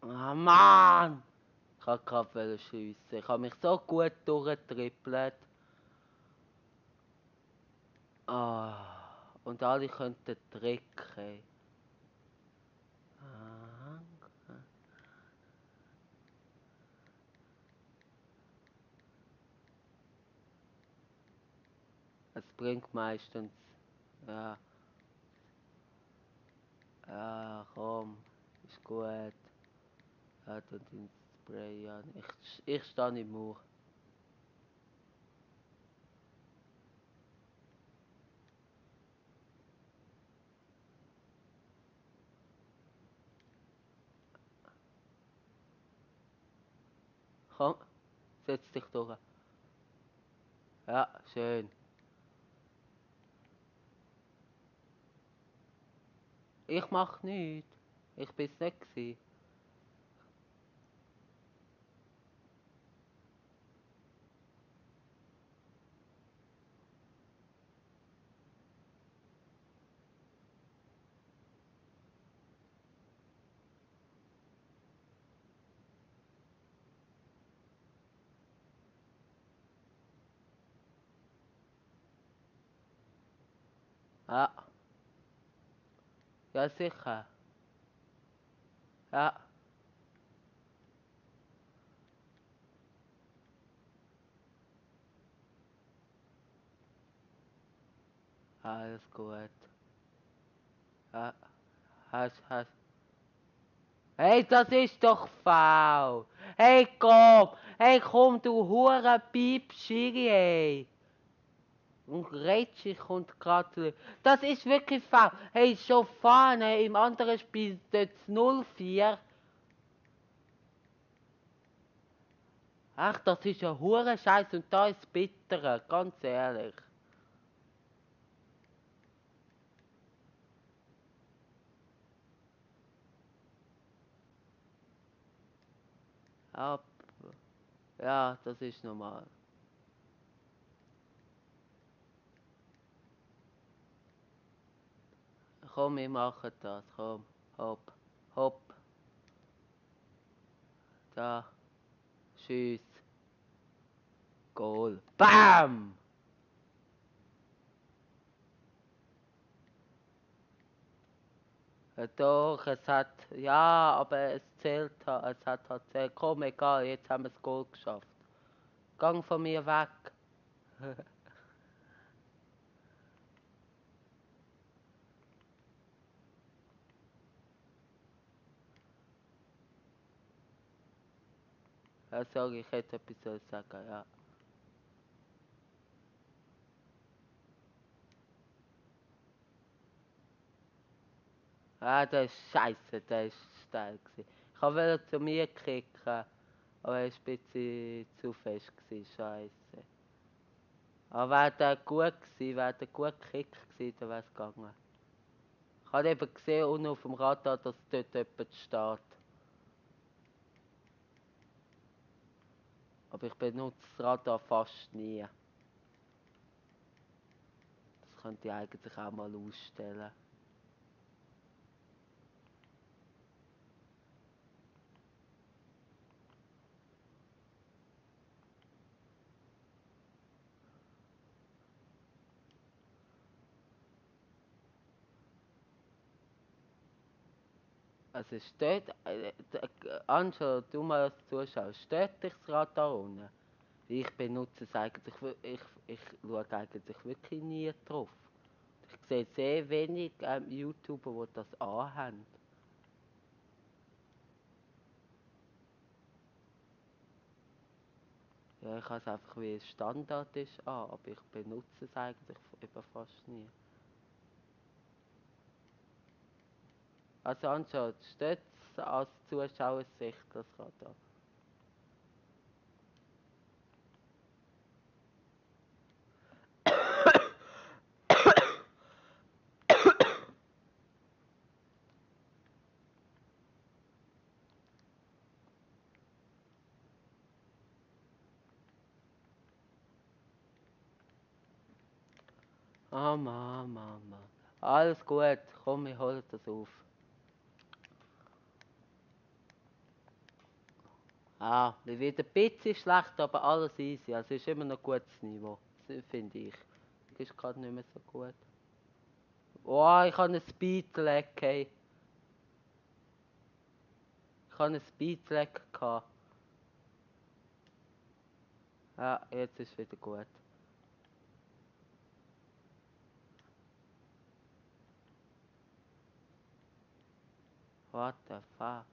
Ah, Mann! Ich wollte gerade schiessen. Ich habe mich so gut durchgetrippelt. Ah, und alle könnten drücken. Ah, es bringt meistens. Ja, ja, komm. Ist gut. Ja, tut den Spray an. Ich stehe im Mauer. Komm, setz dich durch. Ja, schön. Ich mach nichts. Ich bin's nicht gewesen. Ja. Ja, sicher. Ja. Alles gut. Ja. Hast. Hey, das ist doch faul. Hey, komm. Hey, komm, du hure Piep, Schiri, ey. Und Rätschi kommt gerade. Das ist wirklich faul. Hey, schon vorne im anderen Spiel steht 0-4. Ach, das ist ja hure Scheiß und da ist bitterer, ganz ehrlich. Ja, ja, das ist normal. Komm, wir machen das, komm. Hopp, hopp, da, tschüss, Goal. BAM! Doch, es hat, ja, aber es zählt, es hat halt zählt. Komm, egal, jetzt haben wir das Goal geschafft. Gang von mir weg. Ja, sorry, ich hätte etwas sagen, ja. Ah, der ist scheiße, der ist steil gewesen. Ich wollte zu mir kicken, aber er war ein bisschen zu fest gewesen, scheiße. Aber wäre der gut gewesen, wäre der gut gekickt gewesen, dann wäre es gegangen. Ich habe eben gesehen, unten auf dem Radar, dass dort jemand steht. Aber ich benutze das Radar fast nie. Das könnte ich eigentlich auch mal ausstellen. Also steht, Angelo, du mal als Zuschauer, steht dich das Radar unten? Ich benutze es eigentlich, ich schaue eigentlich wirklich nie drauf. Ich sehe sehr wenig YouTuber, die das anhaben. Ja, ich habe es einfach wie es Standard ist an, aber ich benutze es eigentlich eben fast nie. Also anschaut, steht es als Zuschauersicht das Radar. Ah, Mama. Alles gut, komm, wir holen das auf. Ah, wir wird ein bisschen schlecht, aber alles easy. Also ist immer noch ein gutes Niveau, finde ich. Ist gerade nicht mehr so gut. Oh, ich habe einen Speedlag, hey. Ich habe einen Speedlag gehabt. Ja, jetzt ist es wieder gut. What the fuck?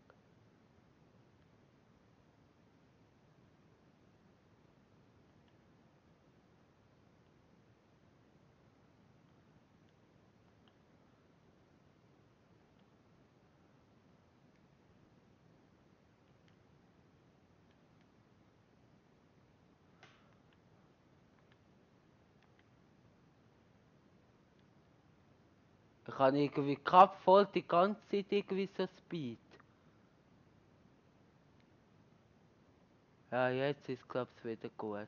Ich habe irgendwie gerade voll die ganze Zeit irgendwie so Speed. Ja, jetzt ist glaube ich wieder gut.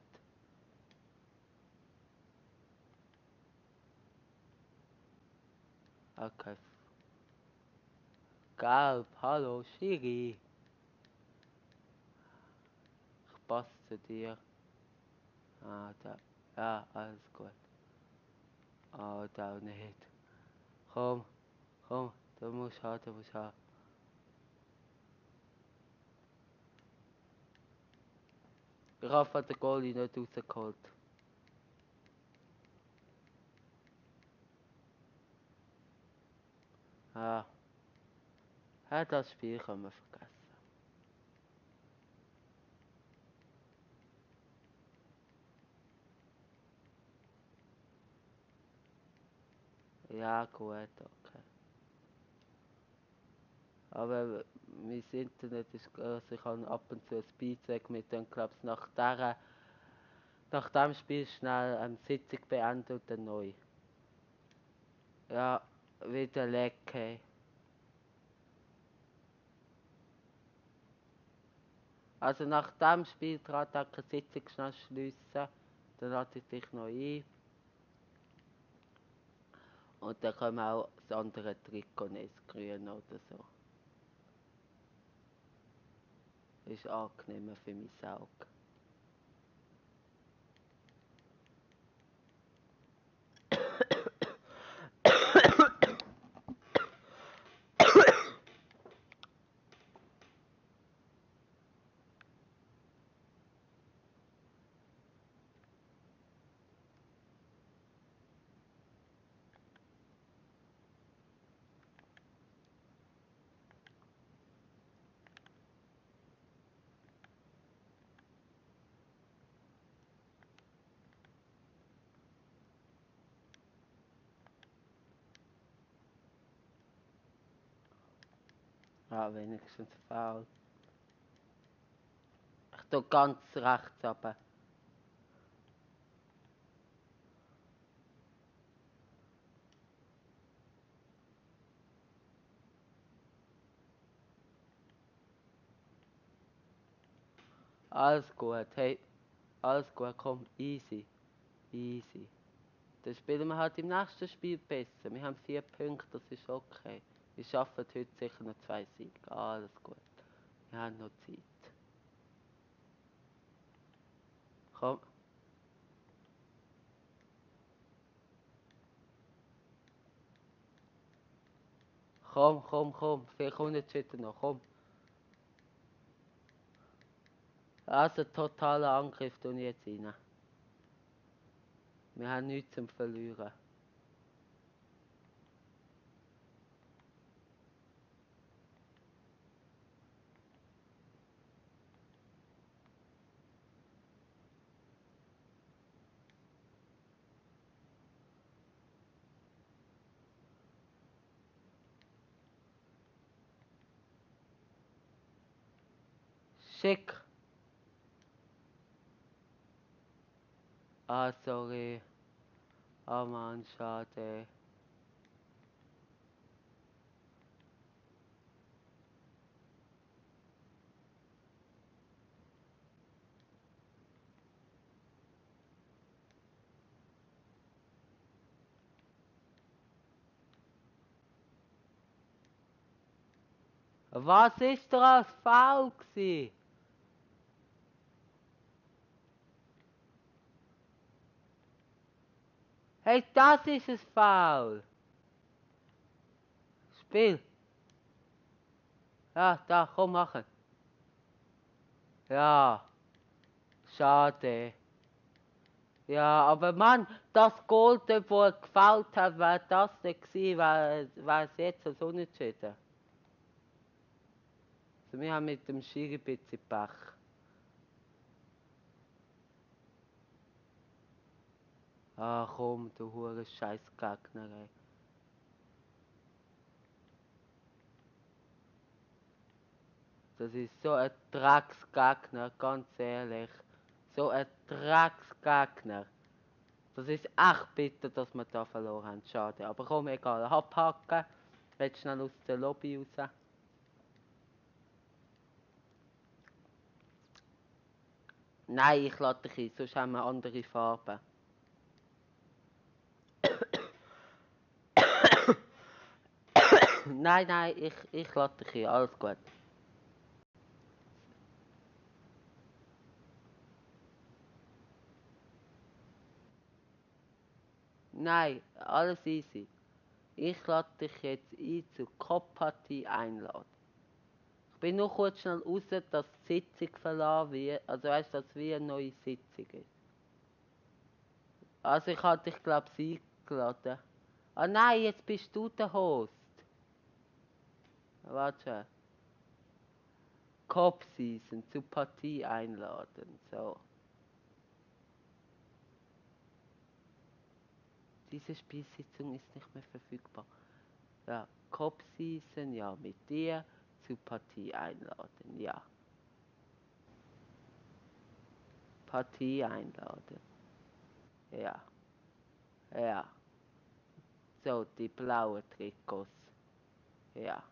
Okay. Gelb, hallo, Schiri. Ich passe zu dir. Ah, da. Ja, alles gut. Ah, da auch nicht. Komm, komm, du musst haben, du musst haben. Ich habe den Goalie nicht rausgeholt. Ah. Ja, das Spiel können wir vergessen. Ja, gut, okay. Aber mein Internet ist groß, ich habe ab und zu ein Speedcheck mit dann glaube ich nach dem Spiel schnell eine Sitzung beenden und dann neu. Ja, wieder lecker. Also nach dem Spiel trat auch keine Sitzung schnell schliessen. Dann lade ich dich noch ein. Und dann können wir auch das andere Trikot nehmen, das Grüne oder so. Ist angenehmer für mein Auge. Ja, wenigstens faul. Ich tue ganz rechts runter. Alles gut, hey, alles gut, komm, easy, easy. Dann spielen wir halt im nächsten Spiel besser. Wir haben 4 Punkte, das ist okay. Wir schaffen heute sicher noch 2 Siege. Alles gut. Wir haben noch Zeit. Komm, komm. Vielleicht kommt jetzt wieder noch, komm. Also, totaler Angriff tun ich jetzt rein. Wir haben nichts zum Verlieren. Schick. Ah, sorry. Ah, Mann, schade. Was ist da als Foul gewesen? Hey, das ist ein Foul. Spiel. Ja, da, komm, machen. Ja, schade. Ja, aber Mann, das Goal, dort, wo er gefoult hat, wäre das nicht gewesen, wäre es jetzt als Unentschieden. Also wir haben mit dem Schiri ein bisschen Pech. Ah, komm, du hure scheiß Gegner, ey. Das ist so ein Drecksgegner, ganz ehrlich. So ein Drecksgegner. Das ist echt bitter, dass wir da verloren haben. Schade. Aber komm, egal. Abhaken. Jetzt schnell aus der Lobby raus. Nein, ich lade dich ein, sonst haben wir andere Farben. Nein, ich lade dich ein. Alles gut. Nein, alles easy. Ich lade dich jetzt ein zur COP-Partie einladen. Ich bin nur kurz schnell raus, dass die Sitzung verlassen wird. Also weißt du, dass wie eine neue Sitzung ist. Also ich hatte dich glaube ich eingeladen. Ah nein, jetzt bist du der Host. Warte schon. COP-Season zur Partie einladen. So. Diese Spielsitzung ist nicht mehr verfügbar. Ja, COP-Season, ja, mit dir zur Partie einladen, ja. Partie einladen. Ja. Ja. So, die blauen Trikots. Ja.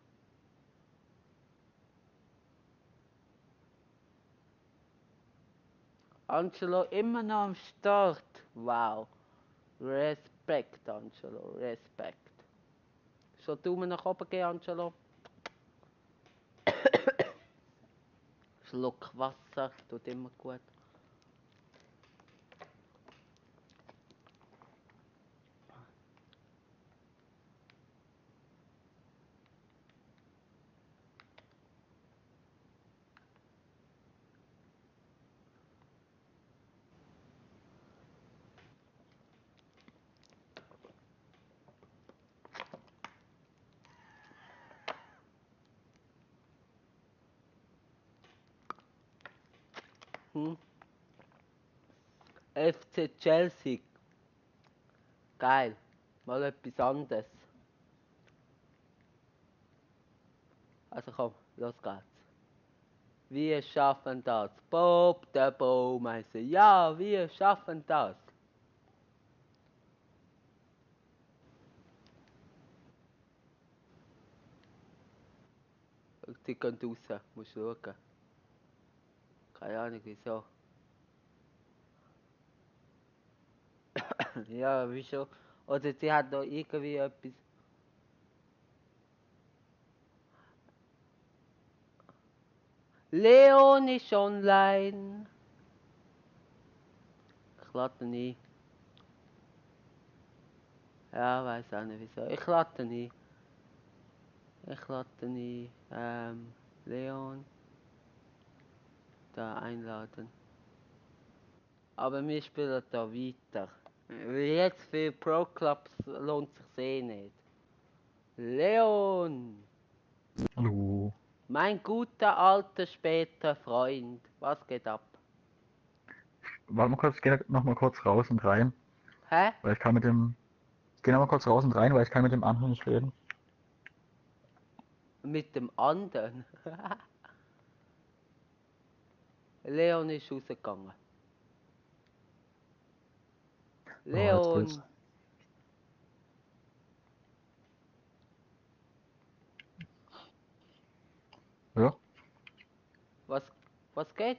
Angelo immer noch am Start. Wow. Respekt, Angelo. Respekt. Schon Daumen nach oben gehen, Angelo. Schluck Wasser, tut immer gut. FC Chelsea. Geil. Mal etwas anderes. Also komm, los geht's. Wir schaffen das. Bob der Baumeister. Ja, wir schaffen das. Die gehen raus. Musst schauen. Keine Ahnung wieso. Ja, wieso? Oder sie hat noch irgendwie etwas. Leon ist online. Ich lade ihn ein. Ja, weiß auch nicht wieso. Ich lade ihn ein. Ich lade ihn ein. Leon. Da einladen. Aber wir spielen da weiter. Jetzt für Pro Clubs lohnt sich eh nicht. Leon! Hallo. Mein guter alter später Freund. Was geht ab? Warte mal kurz, ich geh noch mal kurz raus und rein, Hä? weil ich kann mit dem. Ich geh noch mal kurz raus und rein, weil ich kann mit dem anderen nicht reden. Mit dem anderen? Leon ist rausgegangen. Oh, jetzt geht's. Leon! Ja? Was geht?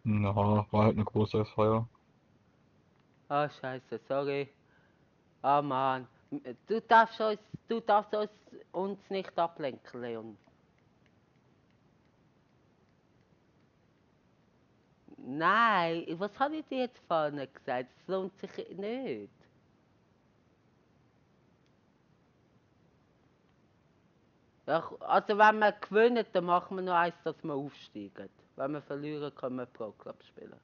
Na, war halt eine große Feier. Ah, scheiße, sorry. Ah, Mann. Du darfst uns nicht ablenken, Leon. Nein, was habe ich dir jetzt vorne gesagt? Es lohnt sich nicht. Ja, also wenn wir gewinnen, dann machen wir noch eins, dass wir aufsteigen. Wenn wir verlieren, können wir Pro Club spielen.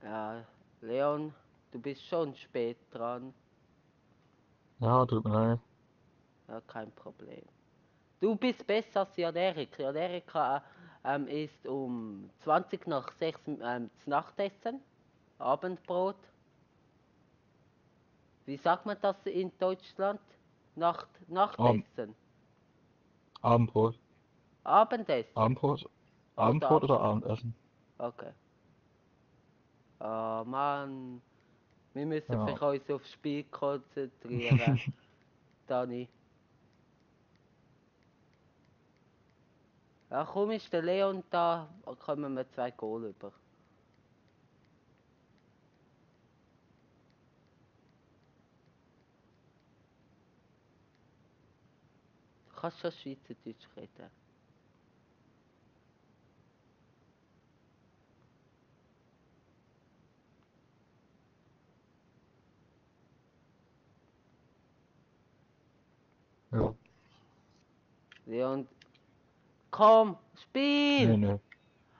Ja, Leon, du bist schon spät dran. Ja, tut mir leid. Ja, kein Problem. Du bist besser als Jan-Erik. Jan-Erik ist um 20 nach 6 zu Nachtessen. Abendbrot. Wie sagt man das in Deutschland? Abend, Nachtessen. Abendbrot. Abendessen. Abendbrot? Oder Abendbrot oder Abendessen? okay. Ah, Mann. Wir müssen Ja. vielleicht uns aufs Spiel konzentrieren. Dani. Ja, komm, ist der Leon da, kommen wir 2 Goal über. Du kannst schon Schweizerdeutsch reden. Ja. Leon, komm, Spiel! Nee.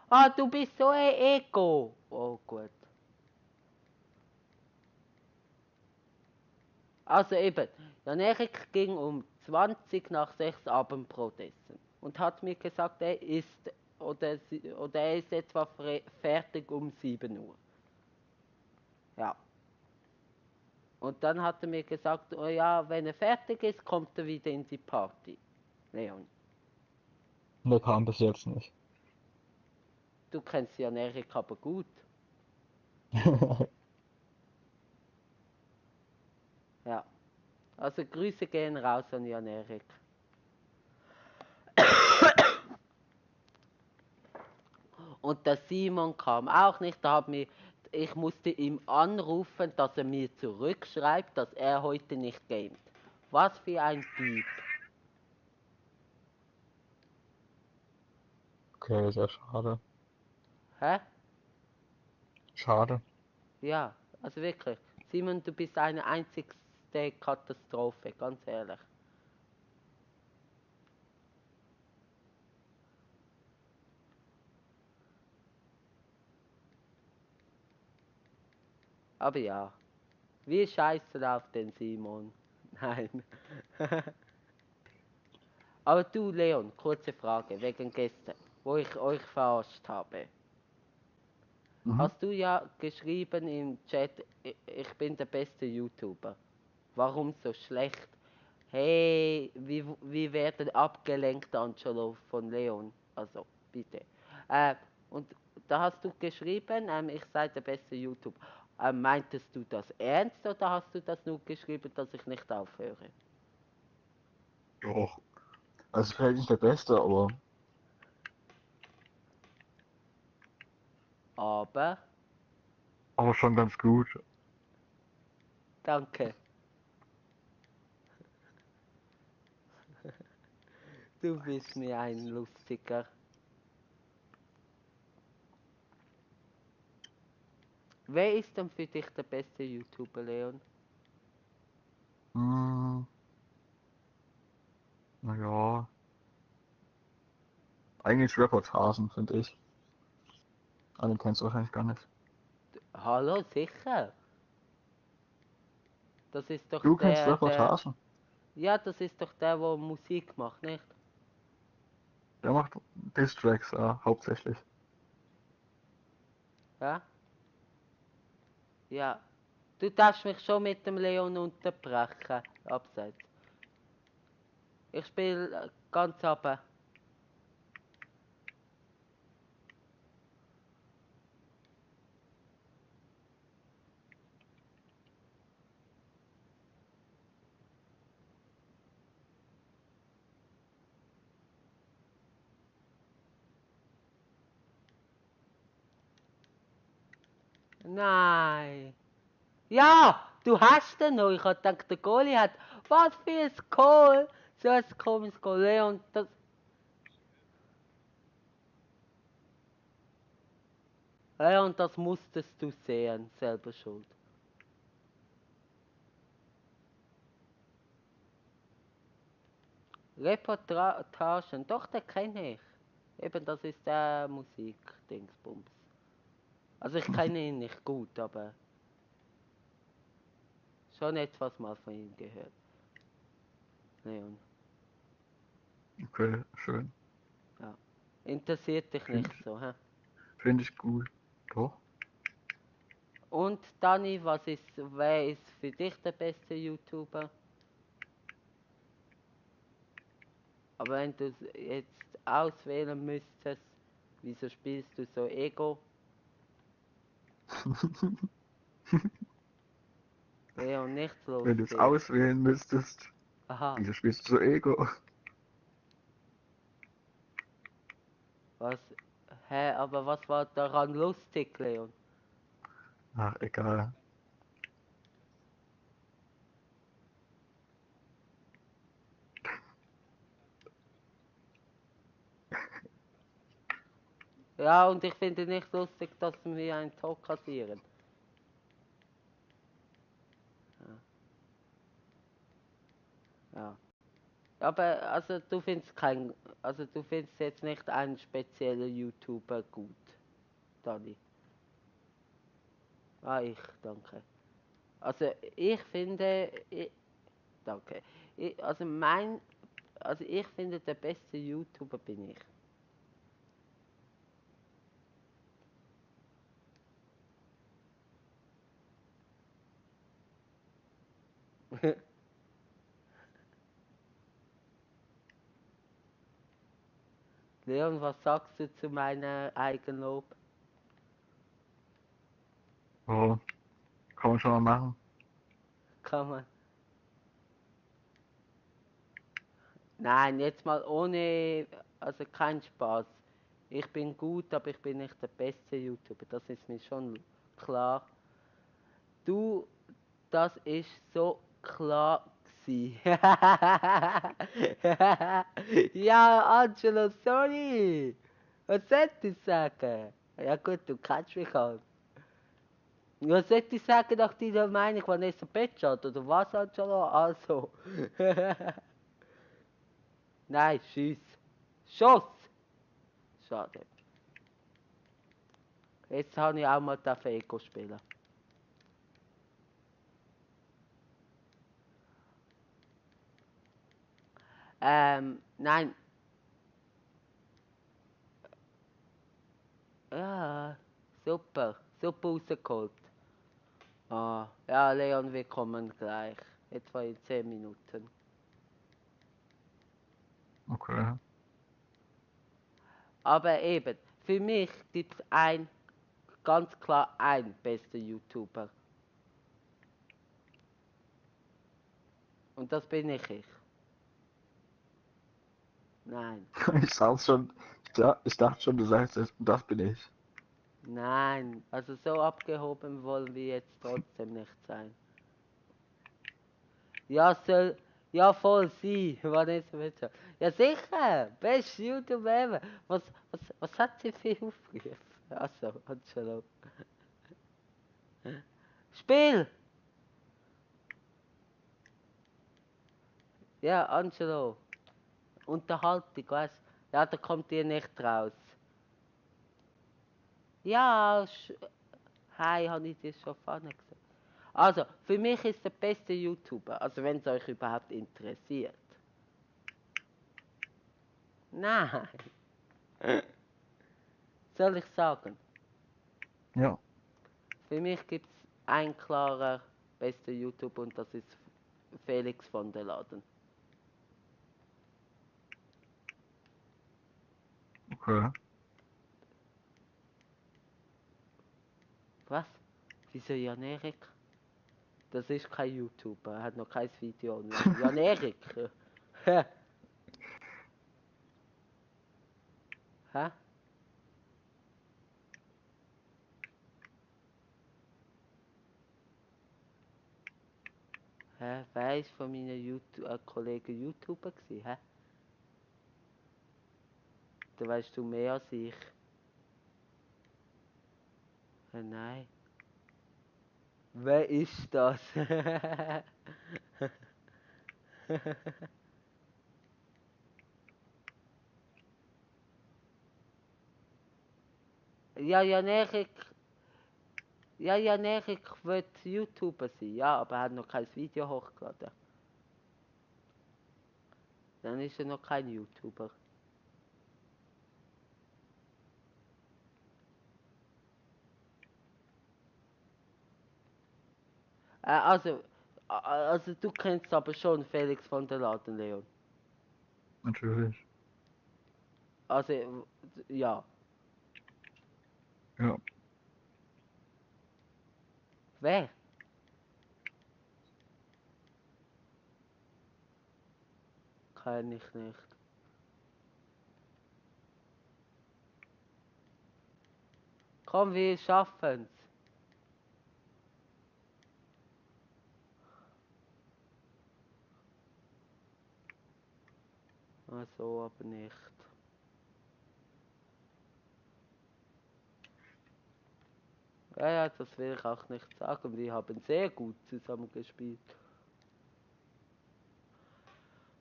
Ah, du bist so ein Ego. Oh, gut. Also eben, Jan Erik ging um 20 nach 6 Abendbrot essen und hat mir gesagt, er ist oder er ist etwa fertig um 7 Uhr. Ja. Und dann hat er mir gesagt, oh ja, wenn er fertig ist, kommt er wieder in die Party. Leon, Der kam bis jetzt nicht. du kennst Jan Erik aber gut. Ja. Also Grüße gehen raus an Jan Erik. Und der Simon kam auch nicht. Ich musste ihm anrufen, dass er mir zurückschreibt, dass er heute nicht gamet. Was für ein Typ. Okay, sehr schade. Hä? Schade. Ja, also wirklich. Simon, du bist eine einzigste Katastrophe, ganz ehrlich. Aber ja, wir scheißen auf den Simon. Nein. Aber du, Leon, kurze Frage wegen gestern, wo ich euch verarscht habe. Mhm. Hast du ja geschrieben im Chat, ich bin der beste YouTuber. Warum so schlecht? Hey, wir werden abgelenkt, Angelo, von Leon. Also, bitte. Äh, und da hast du geschrieben, ich sei der beste YouTuber. Meintest du das ernst oder hast du das nur geschrieben, dass ich nicht aufhöre? Doch. Also vielleicht nicht der Beste, Aber, aber schon ganz gut. danke. Du bist mir ein lustiger. Wer ist denn für dich der beste YouTuber, Leon? Hm, naja, eigentlich Reportagen, finde ich. Aber den kennst du wahrscheinlich gar nicht. Hallo, sicher. Das ist doch Du kennst der. Reportagen. Ja, das ist doch der, wo Musik macht, nicht? Der macht Diss-Tracks, hauptsächlich. Ja? Ja. Du darfst mich schon mit dem Leon unterbrechen. Abseits. Ich spiele ganz runter. Nein. Ja, du hast den noch. Ich hab gedacht, der Goalie hat. Was für ein Goal! So ein komisches Goal. Leon, das. Leon, das musstest du sehen. Selber schuld. Reportagen, doch, den kenne ich. Eben, das ist der Musik-Dingsbums. Also ich kenne ihn nicht gut, aber schon etwas mal von ihm gehört. Leon, Okay, schön. ja. Interessiert dich nicht Finde so, hä? find ich gut. Doch. Und Dani, wer ist für dich der beste YouTuber? Aber wenn du jetzt auswählen müsstest, wieso spielst du so Ego? Leon, nicht Wenn du es lustig. auswählen müsstest, Aha, wieso spielst du so Ego? was? Hä, aber was war daran lustig, Leon? Ach, egal. Ja, und ich finde nicht lustig, dass wir einen Talk kassieren. Ja. Ja. Aber also du findest jetzt nicht einen speziellen YouTuber gut, Dani. Ah, danke. Also ich finde, danke. Ich finde der beste YouTuber bin ich. Leon, was sagst du zu meiner Eigenlob? Oh, kann man schon mal machen. Kann man. Nein, jetzt mal ohne, also kein Spaß. Ich bin gut, aber ich bin nicht der beste YouTuber, das ist mir schon klar. Du, das ist so klar gsi. Ja, Angelo, sorry. Was soll ich sagen? Ja gut, du kennst mich halt. Was soll ich sagen nach deiner Meinung, Vanessa Petschat oder was, Angelo? Also. Nein, schieß. Schuss! Schade. Jetzt habe ich auch mal Ego spielen. Nein. Ja, super. Super rausgeholt. Ah, ja, Leon, wir kommen gleich. Etwa in 10 Minuten. Okay. Aber eben, für mich gibt es ganz klar einen besten YouTuber. Und das bin ich. Nein. Ich sag's schon. Ja, ich dachte schon, du sagst es. Das bin ich. Nein. Also so abgehoben wollen wir jetzt trotzdem nicht sein. Ja, voll, sie, Vanessa Mitchell. Ja, sicher, best YouTuber ever. Was hat sie für Aufrufe? Achso, Angelo. Spiel! Ja, Angelo. Unterhaltung, weißt du? Ja, da kommt ihr nicht raus. Ja, hi, habe ich dir schon vorne gesagt. Also, für mich ist der beste YouTuber, also wenn es euch überhaupt interessiert. Nein. Soll ich sagen? Ja. Für mich gibt es einen klarer bester YouTuber und das ist Felix von der Laden. Okay. Was? Wieso Jan Erik? Das ist kein YouTuber, er hat noch kein Video online. Jan Erik? Hä? Hä? Hä? Wer ist von meinen Kollegen YouTuber gewesen? Hä? Da weißt du mehr als ich. Nein. Wer ist das? Ja, Jan Erik. Ja, Jan Erik wird YouTuber sein, ja, aber er hat noch kein Video hochgeladen. Dann ist er noch kein YouTuber. Also du kennst aber schon Felix von der Laden, Leon. Natürlich. Also, ja. Ja. Wer? Kenn ich nicht. Komm, wir schaffen's. Ach so, aber nicht. Ja, das will ich auch nicht sagen. Wir haben sehr gut zusammen gespielt.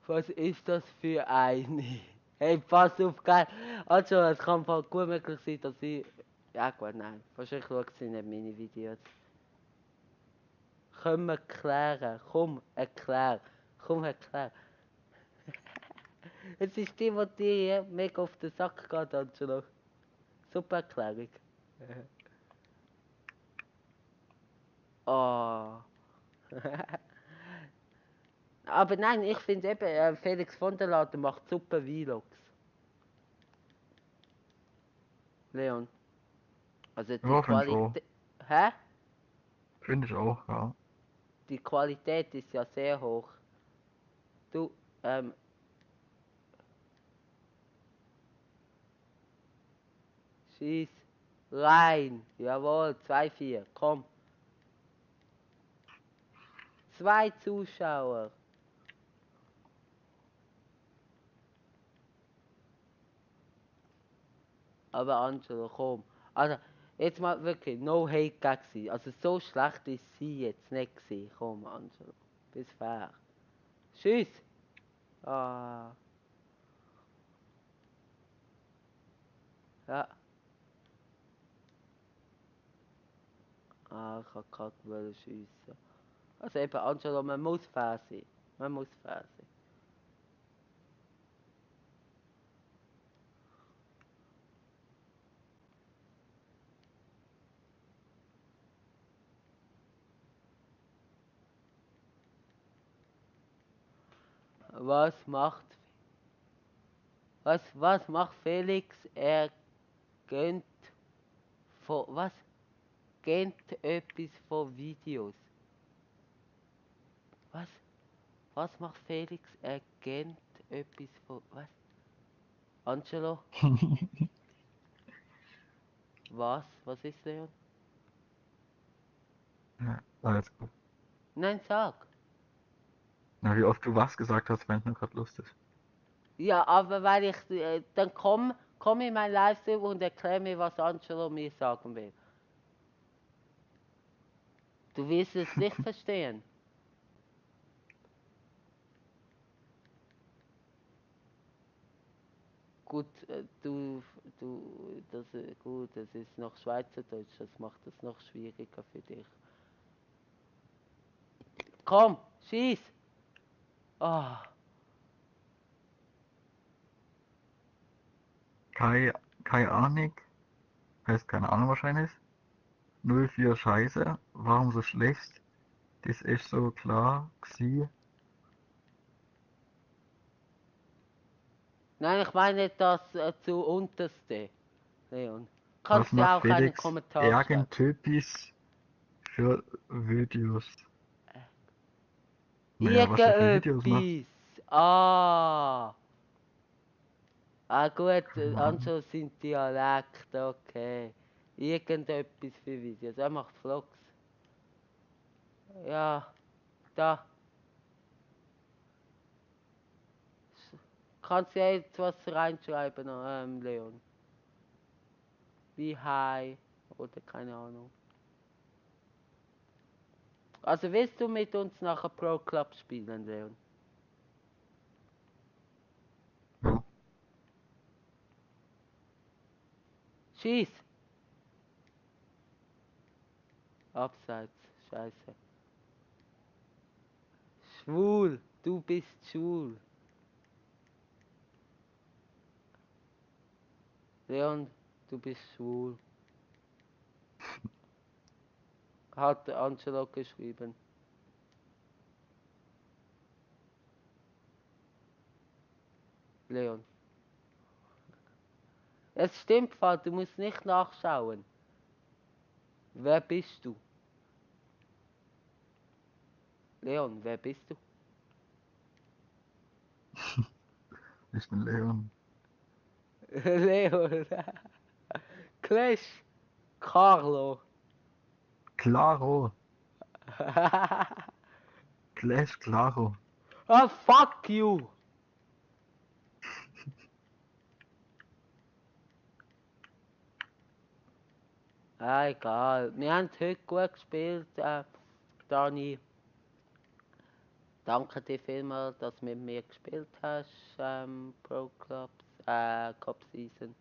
Was ist das für eine? Hey, pass auf, geil. Also, es kann voll gut möglich sein, dass ich... Ja gut, nein. Wahrscheinlich schaut sie nicht meine Videos. Können wir klären? Komm, erklär. Komm, erklär. Es ist die, die dir mega auf den Sack geht, Angelo. Super Erklärung. Oh. Aber nein, ich finde eben, Felix von der Laden macht super Vlogs. Leon. Also die Ja, finde ich auch. Qualität. Hä? Finde ich auch, ja. Die Qualität ist ja sehr hoch. Du, schieß rein. Jawohl, 2-4. Komm. 2 Zuschauer. Aber Angelo, komm. Also, jetzt mal wirklich, no hate gegen sie. Also so schlecht ist sie jetzt nicht gewesen. Komm, Angelo. Bis fair. Tschüss. Ah. Ja. Ah, ich hab gerade schiessen. Also eben, Angelo, man muss fair sein. Man muss fair sein. Was macht... Was macht Felix? Er gönnt... Was? Gönnt etwas von Videos. Was? Was macht Felix? Er kennt etwas von... Was? Angelo? Was? Was ist, Leon? Ja, alles gut. Nein, sag. Na, wie oft du was gesagt hast, fand ich nur gerade lustig. Ja, aber weil ich... dann komm in mein Livestream und erklär mir, was Angelo mir sagen will. Du wirst es nicht verstehen. Gut, gut, das ist noch Schweizerdeutsch, das macht es noch schwieriger für dich. Komm, schieß! Ah, Kai Arnig, heißt keine Ahnung wahrscheinlich. 04 Scheiße, warum so schlecht? Das ist echt so klar gsi. nein, ich meine das zu unterste, Leon. Was Kannst du macht auch einen Felix Kommentar schreiben? Irgendtypisch für Videos? Naja, was er für Videos macht. Irgendetwas. Ah. Ah gut, Keine Ahnung. Anschluss sind Dialekt, okay. Irgendetwas für Videos. Er macht Vlogs. Ja, da. Kannst du ja jetzt was reinschreiben, Leon? Wie Hi oder keine Ahnung. Also willst du mit uns nachher Pro Club spielen, Leon? Ja. Schieß! Abseits, scheiße. Schwul, du bist schwul. Leon, du bist schwul. Hat Angelo geschrieben. Leon. Es stimmt, Vater, du musst nicht nachschauen. Wer bist du? Leon, wer bist du? Ich bin Leon. Leon. Clash. Carlo. Claro. Clash Claro. Ah, fuck you. Ah, egal. Wir haben heute gut gespielt, Dani. Danke dir vielmals, dass du mit mir gespielt hast, Pro Clubs, Cup Season.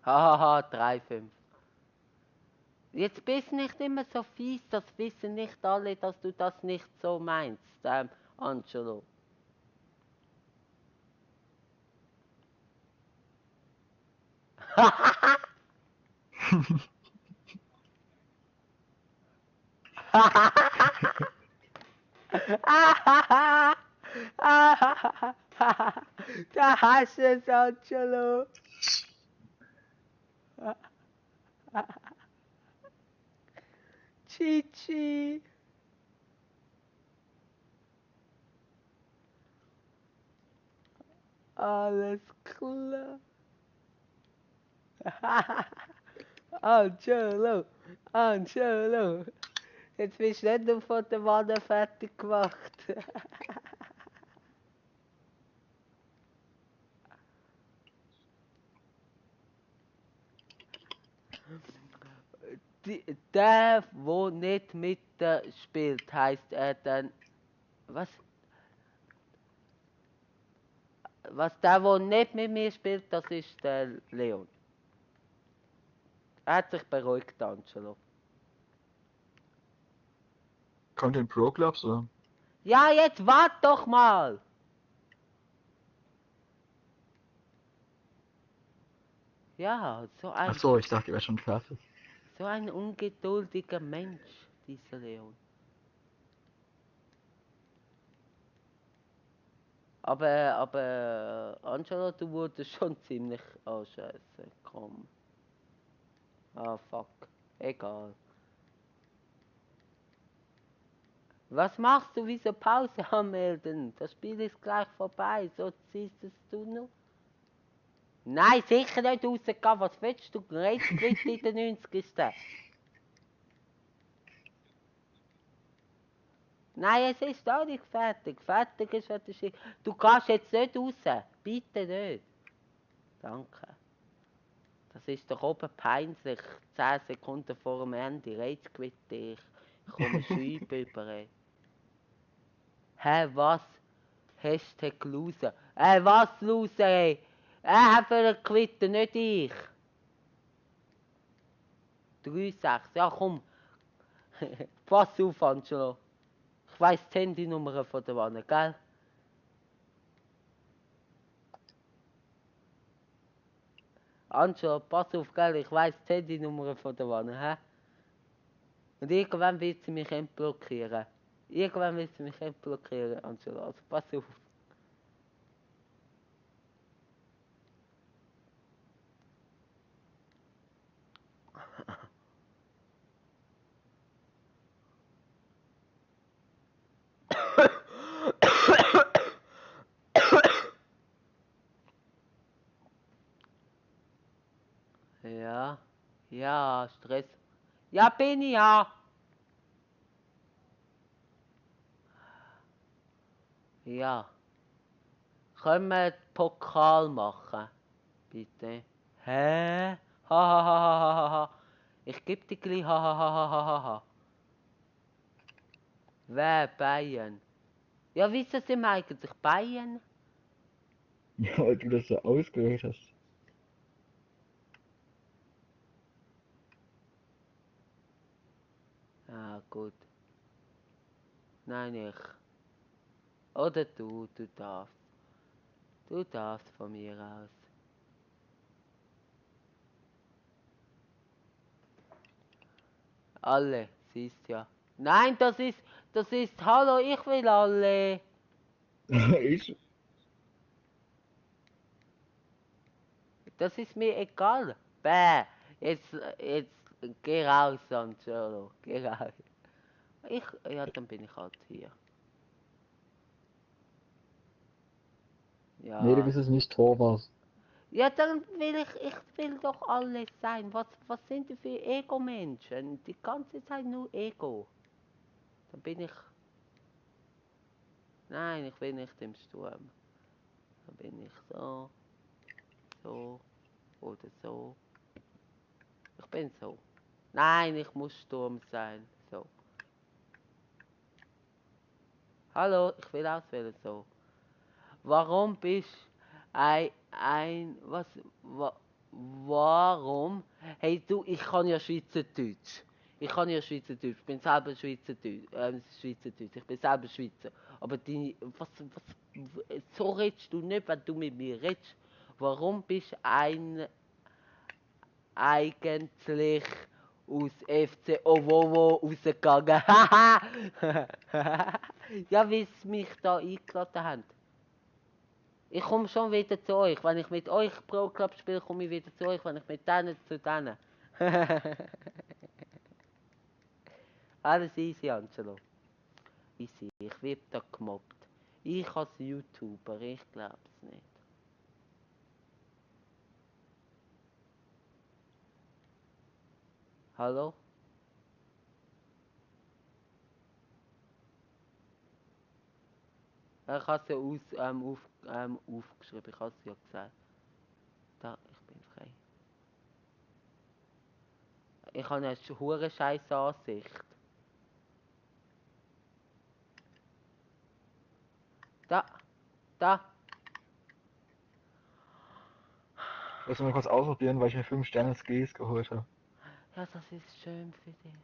Hahaha, 3-5. Jetzt bist nicht immer so fies, das wissen nicht alle, dass du das nicht so meinst, Angelo. Da hast du es, Angelo. Chichi. Alles klar. Angelo, Angelo. Jetzt bist du nicht nur von der Wanne fertig gemacht. Der, wo nicht mit spielt, heißt er dann. Was? Der, wo nicht mit mir spielt, das ist der Leon. Er hat sich beruhigt, Angelo. Kommt in Pro Clubs oder? Ja, jetzt wart doch mal! Ja, Achso, ich dachte, ihr wärt schon fertig. so ein ungeduldiger Mensch, dieser Leon. Aber Angelo, du wurdest schon ziemlich anscheiße. Komm. Ah, fuck. Egal. Was machst du? Wieso Pause anmelden? Das Spiel ist gleich vorbei. So ziehst es du noch? Nein, sicher nicht rausgehen. Was willst du? Rage Quit in den 90. Nein, es ist auch nicht fertig. Fertig ist, wenn du schickst. Du kannst jetzt nicht raus. Bitte nicht. Danke. Das ist doch oben peinlich. 10 Sekunden vor dem Ende. Rage Quit dich. Ich komme Scheibe über. Hä, was? Hashtag Loser. Was Loser, ey? Er hat für quitten, nicht ich. 3-6. Ja, komm. Pass auf, Angelo. Ich weiss die Handynummer von der Wanne, gell? Angelo, pass auf, gell? Ich weiss die Handynummer von der Wanne, hä? Und irgendwann wird sie mich entblockieren. Irgendwann wird sie mich entblockieren, Angelo. Also pass auf. Ja. Ja, Stress. Ja, bin ich ja. Ja. Können wir Pokal machen? Bitte. Hä? Ha ha ha ha ha ha. Ich geb dir gleich ha ha ha ha ha ha. Wer? Bayern? Ja, wieso sind wir eigentlich Bayern? Ja, weil du das so ausgehört hast. Ah, gut. Nein, ich. Oder du darfst. Du darfst von mir aus. Alle, siehst ja. Nein, das ist, hallo, ich will alle. Ich? Das ist mir egal. Bäh, jetzt geh raus, Angelo, geh raus. Ja, dann bin ich halt hier. Nee, du Ja. bist es nicht Torwart. Ja, dann ich will doch alles sein. Was sind die für Ego-Menschen? Die ganze Zeit nur Ego. Dann bin ich. Nein, ich will nicht im Sturm. Dann bin ich so. So. Oder so. Ich bin so. Nein, ich muss Sturm sein. So. Hallo, ich will auswählen. So. Warum bist warum? Hey du, ich kann ja Schweizerdeutsch. Ich bin selber Schweizerdeutsch. Ich bin selber Schweizer. Aber so redest du nicht, wenn du mit mir redest. Warum bist eigentlich aus FC Owowo rausgegangen? Ja, wie sie mich da eingeladen haben. Ich komme schon wieder zu euch. Wenn ich mit euch Pro Club spiele, komme ich wieder zu euch. Wenn ich mit denen zu denen. Alles easy, Angelo. Easy. Ich werde da gemobbt. Ich als YouTuber, ich glaub's nicht. Hallo? Ich habe es ja aufgeschrieben. Ich habe es ja gesagt. Da, ich bin frei. Ich habe eine hure scheiß Ansicht. Da. Ich muss mal kurz ausprobieren, weil ich mir 5 Sterne Skis geholt habe. Ja, das ist schön für dich.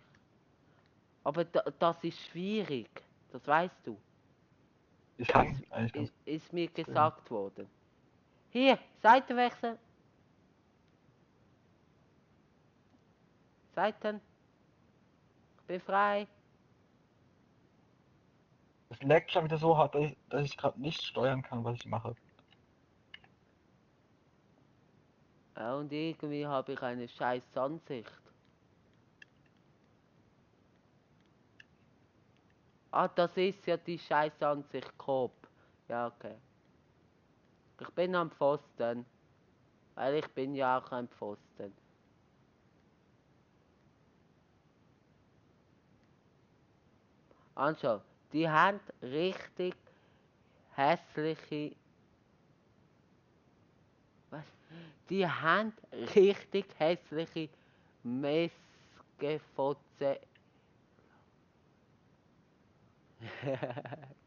Aber das ist schwierig. Das weißt du. Ich kann eigentlich ganz Ist mir spielen. gesagt worden. Hier, Seitenwechsel. Seiten. Ich bin frei. Das leckt schon wieder so hart, dass ich gerade nicht steuern kann, was ich mache. Ja, und irgendwie habe ich eine scheiß Ansicht. Ah, das ist ja die scheiß Ansicht Coop. Ja, okay. Ich bin am Pfosten. Weil ich bin ja auch ein Pfosten. Anschau, die haben richtig hässliche... Was? Die haben richtig hässliche Messgefotze.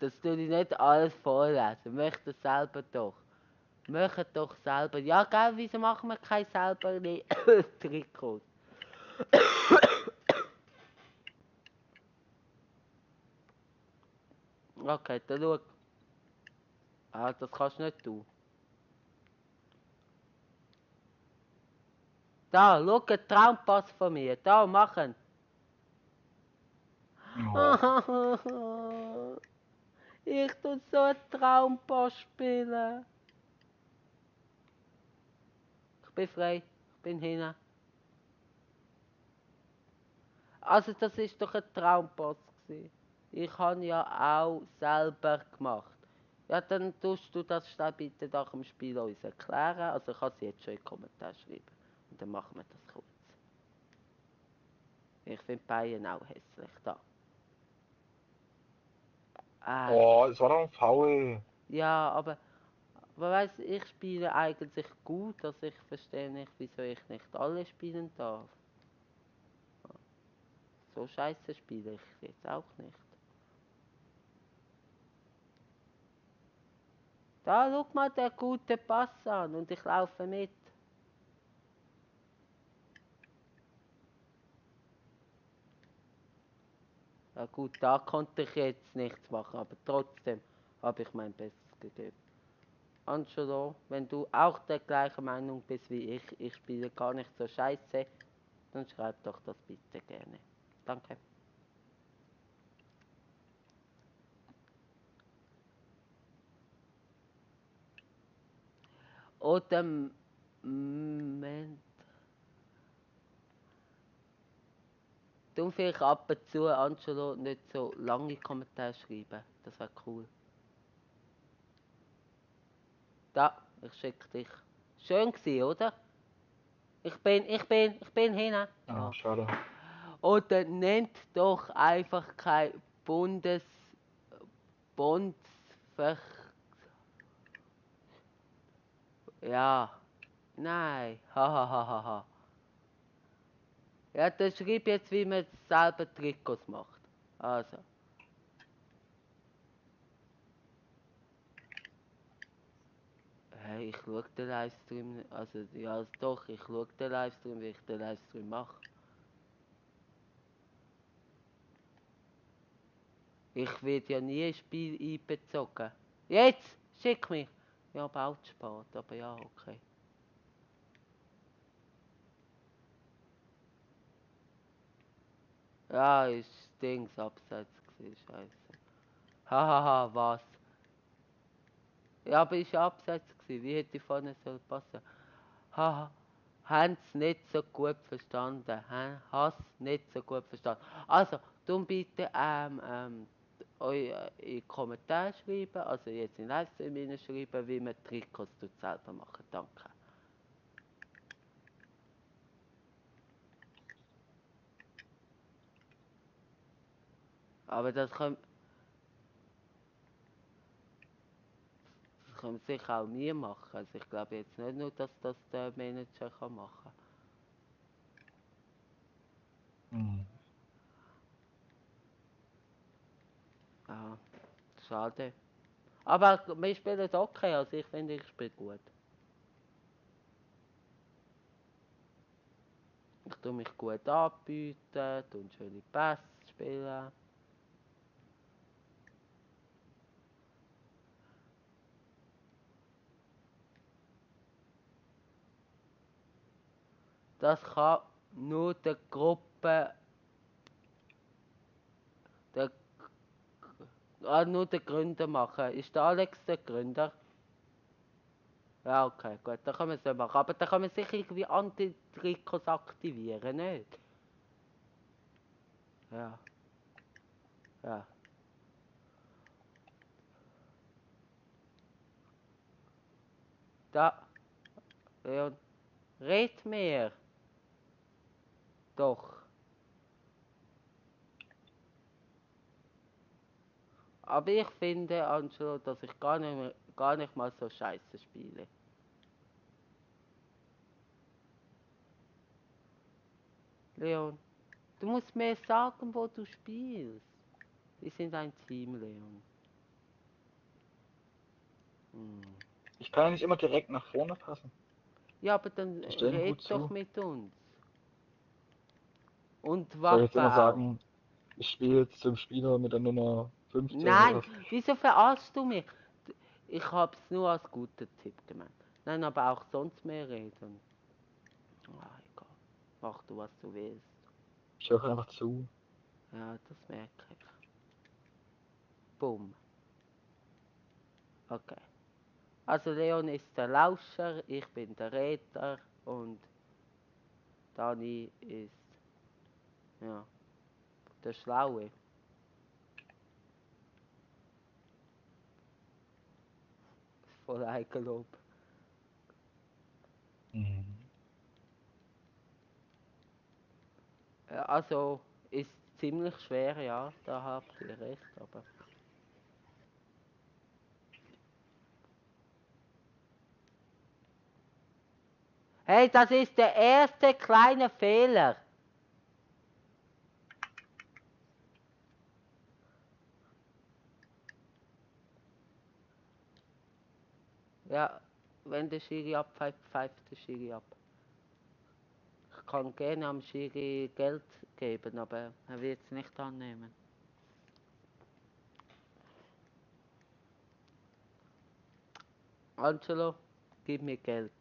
Das tue ich nicht alles vorlesen. Möchte selber doch. Möchte doch selber. Ja, gell, wieso machen wir keine selber Trikots? Okay, dann schau. Ah, das kannst nicht du. Da, schau, ein Traumpass von mir. Da, machen. Oh. Ich tue so einen Traumpass spielen. Ich bin frei. Ich bin hinten. Also, das ist doch ein Traumpass gewesen. Ich habe ja auch selber gemacht. Ja, dann tust du das schnell bitte nach dem Spiel uns erklären. Also, ich kann es jetzt schon in den Kommentaren schreiben. Und dann machen wir das kurz. Ich finde Bayern auch hässlich. Da. Oh, es war doch ein Foul. Ja, aber weißt du, ich spiele eigentlich gut, also ich verstehe nicht, wieso ich nicht alle spielen darf. So scheiße spiele ich jetzt auch nicht. Da, guck mal der gute Pass an und ich laufe mit. Ja gut, da konnte ich jetzt nichts machen, aber trotzdem habe ich mein Bestes gegeben. Angelo, wenn du auch der gleichen Meinung bist wie ich spiele gar nicht so scheiße, dann schreib doch das bitte gerne. Danke. Oder Moment. Du vielleicht ab und zu, Angelo, nicht so lange Kommentare schreiben. Das wäre cool. Da, ich schicke dich. Schön gewesen, oder? Ich bin hinten. Ah, schade. Oder nennt doch einfach kein Bundesver... Ja. Nein. Hahaha. Ja, dann schreib jetzt, wie man selber Trikots macht. Also. Hey, ich schaue den Livestream. Also, ja, doch, ich schaue den Livestream, wie ich den Livestream mache. Ich werde ja nie ins Spiel einbezogen. Jetzt! Schick mich! Ja, bald spät, aber ja, okay. Ja, ist Dings abseits gewesen, scheiße. Hahaha, was? Ja, aber ist abseits gewesen, wie hätte ich vorne soll passen? Haha, haben's nicht so gut verstanden, hast nicht so gut verstanden. Also, dann bitte euch in die Kommentare schreiben, also jetzt in Livestream schreiben, wie man Trikots selber machen. Danke. Aber das können sicher auch nie machen. Also ich glaube jetzt nicht nur, dass das der Manager kann machen. Hm. Ja, schade. Aber wir spielen okay, also ich finde, ich spiele gut. Ich tue mich gut anbieten, tue schöne Pässe spielen. Das kann nur der Gruppe, nur der Gründer machen. Ist der Alex der Gründer? Ja, okay, gut, dann können wir es so machen. Aber dann kann man sich irgendwie Anti-Trikots aktivieren, nicht? Ja, ja. Da, Leon, red mehr. Doch. Aber ich finde, Angelo, dass ich gar nicht mal so scheiße spiele. Leon, du musst mir sagen, wo du spielst. Wir sind ein Team, Leon. Hm. Ich kann ja nicht immer direkt nach vorne passen. Ja, aber dann Die stellen red gut doch zu. mit uns. Und Soll ich jetzt immer Waffe auch. sagen, ich spiele jetzt zum Spieler mit der Nummer 15 Nein, oder was? wieso verarschst du mich? Ich hab's nur als guten Tipp gemeint. Nein, aber auch sonst mehr reden. Ah, egal. Mach du, was du willst. Ich höre einfach zu. Ja, das merke ich. Bumm. Okay. Also Leon ist der Lauscher, ich bin der Redner und Dani ist, ja, der Schlaue. Voll Eigenlob. Mhm. Ja, also ist ziemlich schwer, ja, da habt ihr recht, aber... Hey, das ist der erste kleine Fehler. Ja, wenn der Schiri abpfeift, pfeift der Schiri ab. Ich kann gerne am Schiri Geld geben, aber er wird es nicht annehmen. Angelo, gib mir Geld.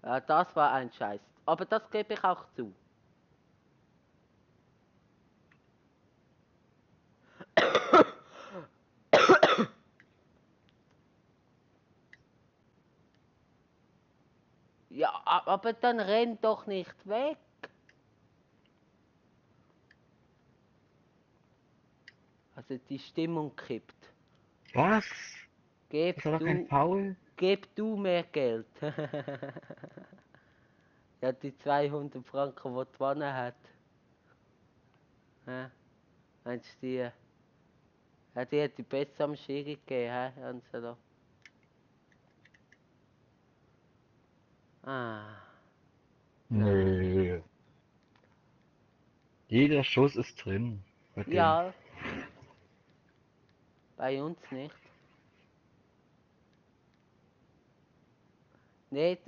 Ja, das war ein Scheiß. Aber das gebe ich auch zu. Ja, aber dann renn doch nicht weg. Also die Stimmung kippt. Was? Gib Das war doch kein du, Foul. gib du mehr Geld. Ja, die 200 Franken, die du gewonnen hat. Hä? Meinst du die? Ja, die hat die besser am Schiri gegeben, hä, Angelo? Ah. Nö. Jeder Schuss ist drin bei denen. Ja, bei uns nicht. Nicht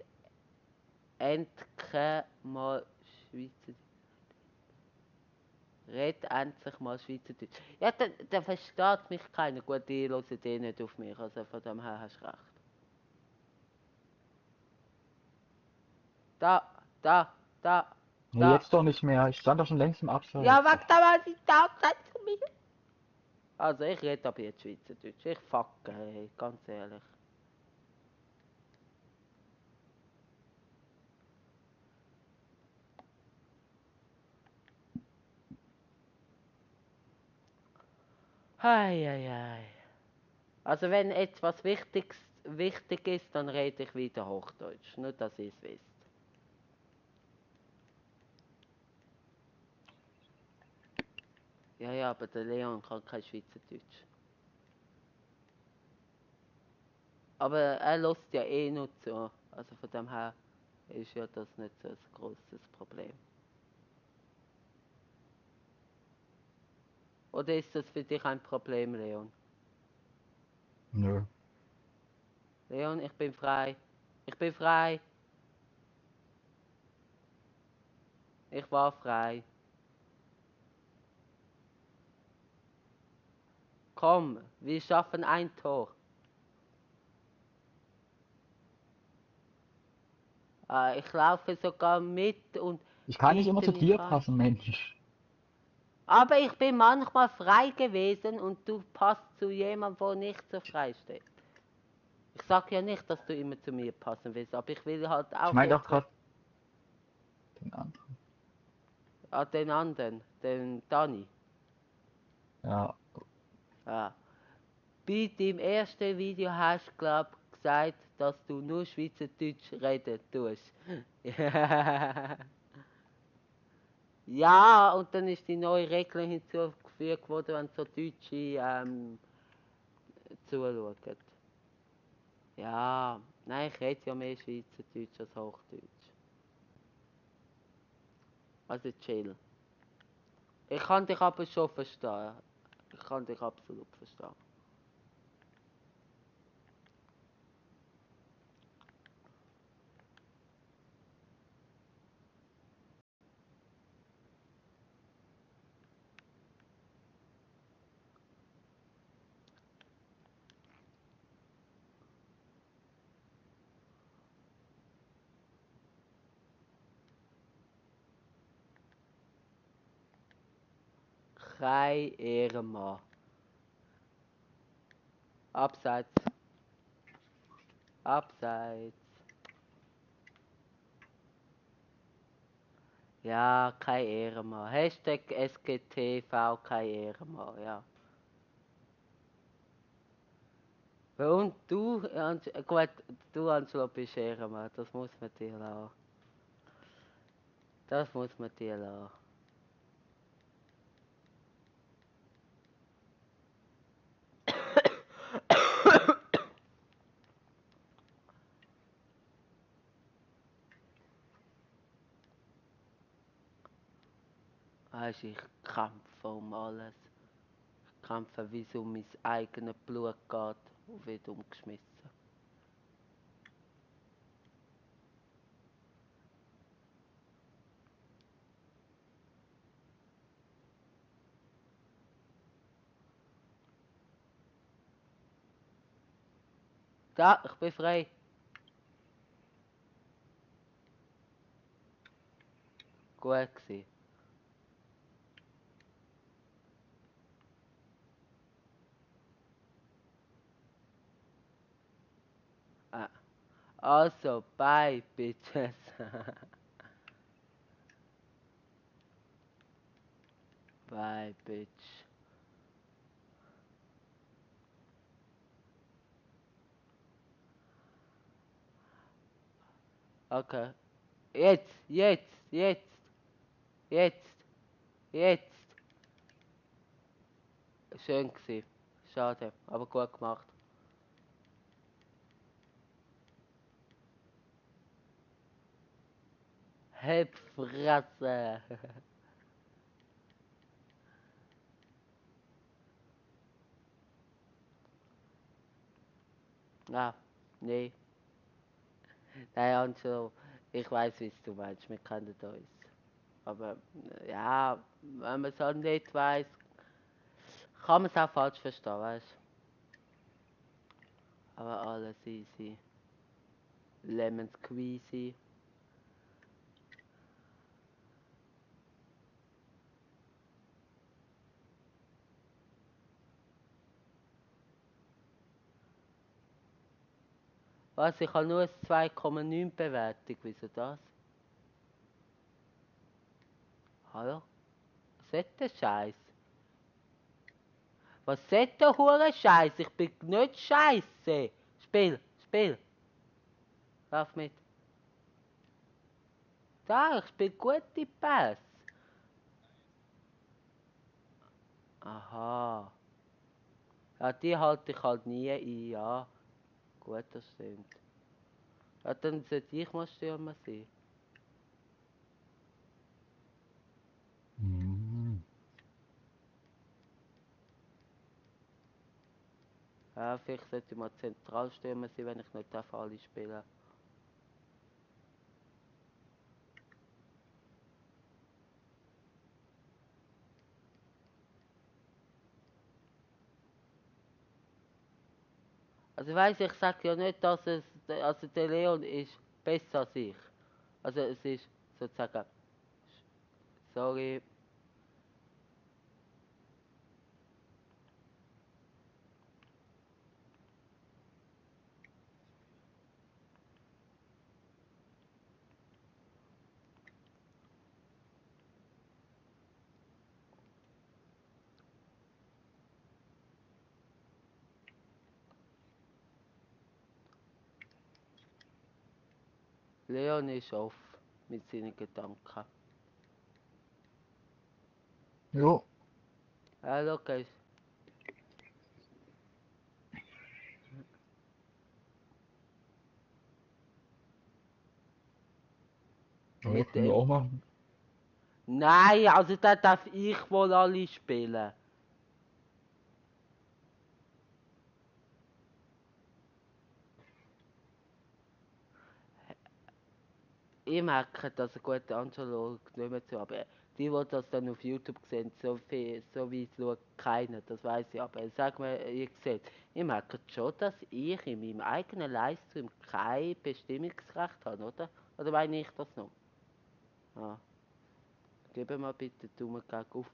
endlich mal Schweizerdeutsch. Red endlich mal Schweizerdeutsch. Ja, da versteht mich keiner. Gut, die hören eh nicht auf mich, also von dem her hast du recht. Da. Nee, jetzt doch nicht mehr. Ich stand doch schon längst im Abseits. Ja, wag da mal die Tagzeit zu mir. Also ich rede aber jetzt Schweizerdeutsch. Ich fucke, hey, ganz ehrlich. Hei. Also wenn etwas wichtig ist, dann rede ich wieder Hochdeutsch. Nur, dass ihr es wisst. Ja, aber der Leon kann kein Schweizerdeutsch. Aber er lässt ja eh nur zu. Also von dem her ist ja das nicht so ein grosses Problem. Oder ist das für dich ein Problem, Leon? Nö. Leon, ich bin frei. Ich bin frei. Ich war frei. Komm, wir schaffen ein Tor. Ich laufe sogar mit und Ich kann nicht immer biete zu mich dir an. passen, Mensch. Aber ich bin manchmal frei gewesen und du passt zu jemandem, der nicht so frei steht. Ich sag ja nicht, dass du immer zu mir passen willst, aber ich will halt Ich auch meine doch jetzt gerade den anderen. den anderen, den Dani. Ja. Ja. Bei deinem ersten Video hast du, glaub gesagt, dass du nur Schweizerdeutsch reden tust. Ja, und dann ist die neue Regel hinzugefügt worden, wenn so Deutsche zuschauen. Ja, nein, ich rede ja mehr Schweizerdeutsch als Hochdeutsch. Also chill. Ich kann dich aber schon verstehen. Ich kann dich absolut verstehen. Kein Ehrenmann. Abseits. Ja, kein Ehrenmann. Hashtag SGTV, kein Ehrenmann, ja. Und du, gut, du Angelo bist Ehrenmann, das muss man dir lassen. Das muss man dir lassen. Weißt, ich kämpfe um alles. Ich kämpfe, wie es um mein eigenes Blut geht und wird umgeschmissen. Da, ich bin frei. Gut gewesen. Also, bye, bitches. Bye, bitch. Okay. Jetzt. Schön gewesen. Schade, aber gut gemacht. Halb Fresse. Ah, nee. Nein, Angelo, ich weiß, wie du meinst, wir kennen uns. Aber ja, wenn man es auch nicht weiß, kann man es auch falsch verstehen, weißt du? Aber alles easy. Lemon squeezy. Was, ich habe nur eine 2,9 Bewertung, wieso das? Hallo? Was ist der Scheiß? Was ist der hure Scheiß? Ich bin nicht scheiße. Spiel. Lauf mit. Da, ich spiele gute Pass. Aha. Ja, die halte ich halt nie ein, ja. Gut, das stimmt. Ja, dann sollte ich mal Stürmer sein. Mhm. Ja, vielleicht sollte ich mal Zentralstürmer sein, wenn ich nicht auf alle spiele. Also weiss ich sage ja nicht, dass es, also der Leon ist besser als ich. Also es ist sozusagen, sorry, Leon ist off mit seinen Gedanken. Jo, Ja, okay. ja, Mit können wir dem? auch machen. Nein, also da darf ich wohl alle spielen. Ich merke, dass ein guter Angelo nicht mehr zu, aber die das dann auf YouTube sehen, so viel, so wie es schaut, keiner, das weiß ich, aber sag mir, ihr seht, ich merke schon, dass ich in meinem eigenen Livestream kein Bestimmungsrecht habe, oder? Oder meine ich das noch? Ja. Gib mir bitte Daumen gegen auf.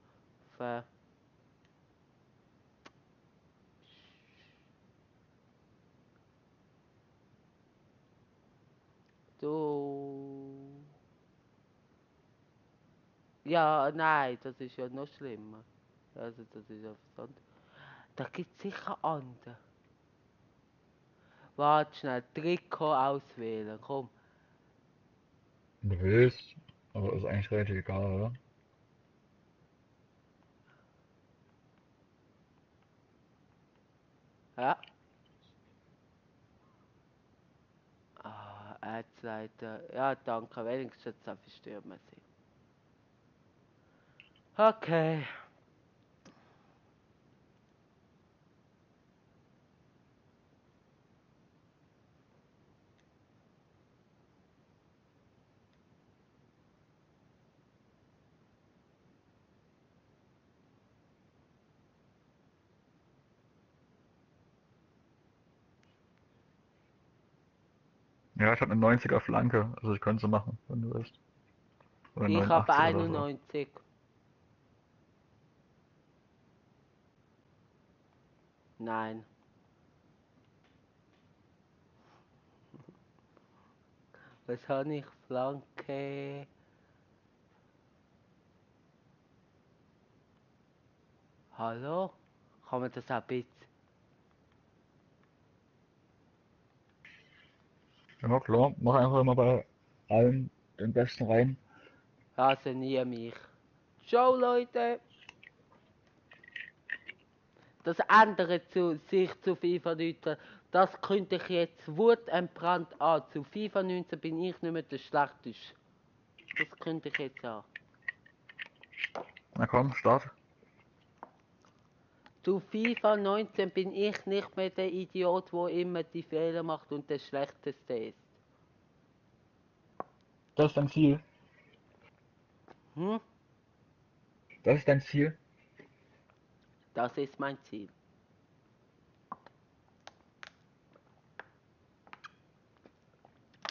Du. Ja, nein, das ist ja noch schlimmer. Also das ist ja verstanden. Da gibt es sicher andere. Warte schnell, Trikot auswählen, komm. Wenn du willst. Aber ist eigentlich relativ egal, oder? Ja. Ah, Adsleiter. Ja, danke, wenigstens darf ich Stürmer sein. Okay. Ja, ich habe eine 90er Flanke, also ich könnte sie machen, wenn du willst. Oder Ich habe 89 oder so. 91. Nein. Was habe ich? Flanke. Hallo? Kann man das auch bitte? Ja, klar, mach einfach immer bei allen den besten rein. Also nie mich. Ciao, Leute. Das ändert sich zu FIFA 19. Das könnte ich jetzt wutentbrannt an. Zu FIFA 19 bin ich nicht mehr der Schlechteste. Das könnte ich jetzt an. Na komm, start. Zu FIFA 19 bin ich nicht mehr der Idiot, der immer die Fehler macht und der Schlechteste ist. Das ist dein Ziel. Hm? Das ist dein Ziel. Das ist mein Ziel.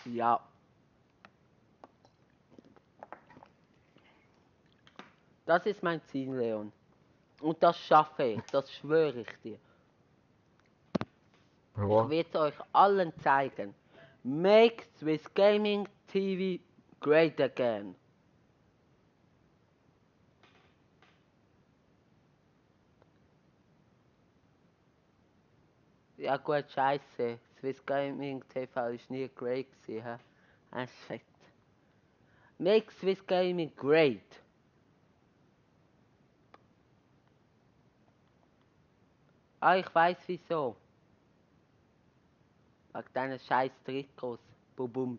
Ja. Das ist mein Ziel, Leon. Und das schaffe ich, das schwöre ich dir. Ich Ja. werde es euch allen zeigen. Make Swiss Gaming TV great again. Ja gut, scheiße. Swiss Gaming TV ist nie great gewesen, hä? Ah, shit. Make Swiss Gaming great. Ah, ich weiß wieso. Wegen deinen scheiß Trikots. Bubum.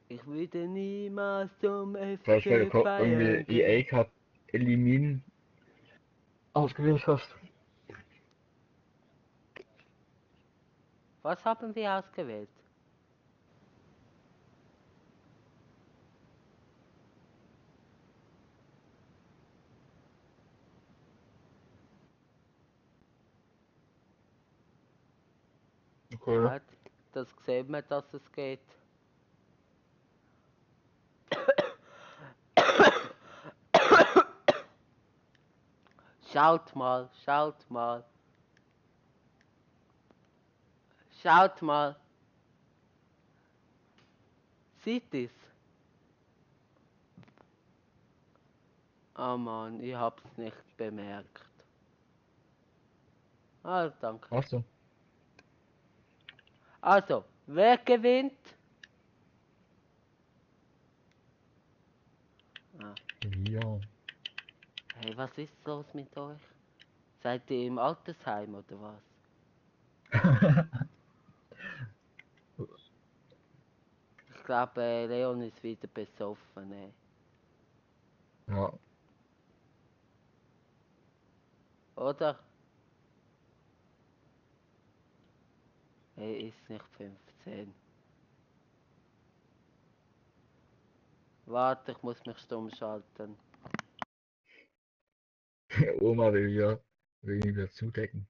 Ich würde niemals zum Vielleicht weil FC du Bayern irgendwie gehen. EA Cup Elimin ausgewählt hast. Was haben wir ausgewählt? Okay. Ja, das sieht man, dass es geht. Schaut mal, schaut mal. Schaut mal. Sieht es? Oh Mann, ich hab's nicht bemerkt. Ah, danke. Hast du? Also, wer gewinnt? Ah. Ja. Hey, was ist los mit euch? Seid ihr im Altersheim oder was? Ich glaube, Leon ist wieder besoffen, ey. Ja. Oder? Er ist nicht 15. Warte, ich muss mich stumm schalten. Oma will ihn wieder zudecken.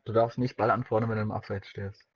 Du darfst nicht Ball antworten, wenn du im Abseits stehst.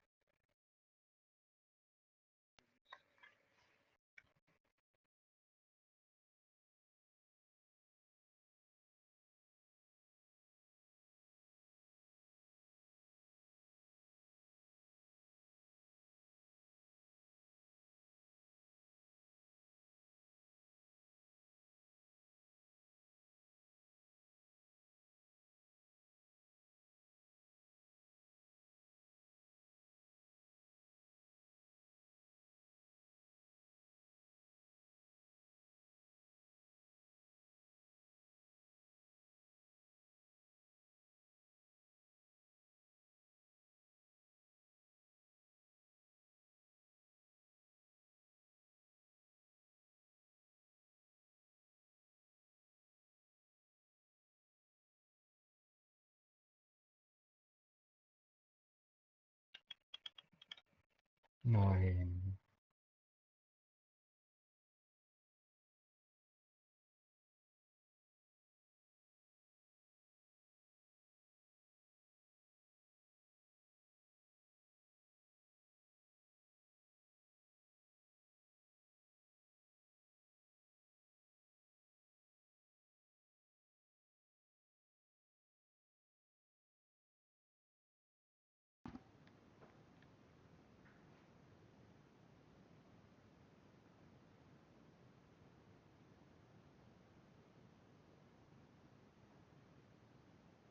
Nein.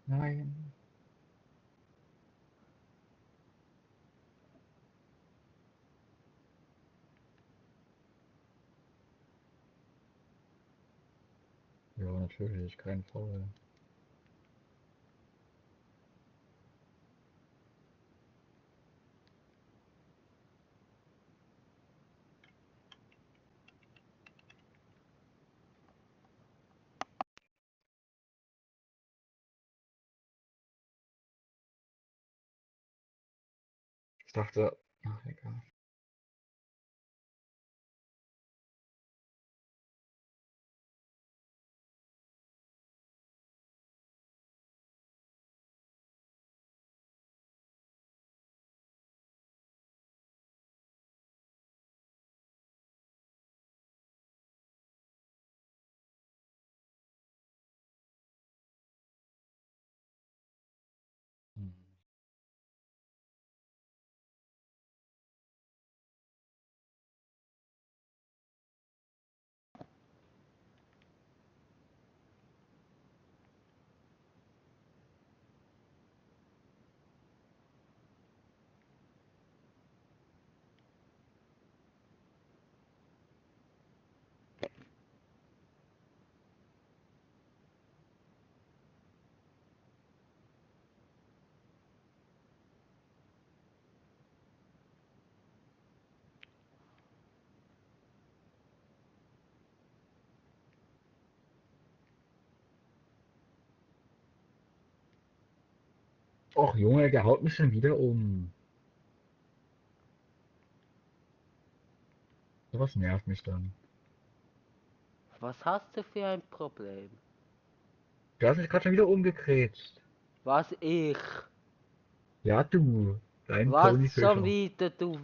Nein. Ja, natürlich, kein Foul. Ich dachte, ach, egal. Hm. Och Junge, der haut mich schon wieder um. Sowas nervt mich dann. Was hast du für ein Problem? Du hast mich gerade schon wieder umgekrätscht. Was ich? Ja, du. Dein Was Tony schon Fischer. wieder, du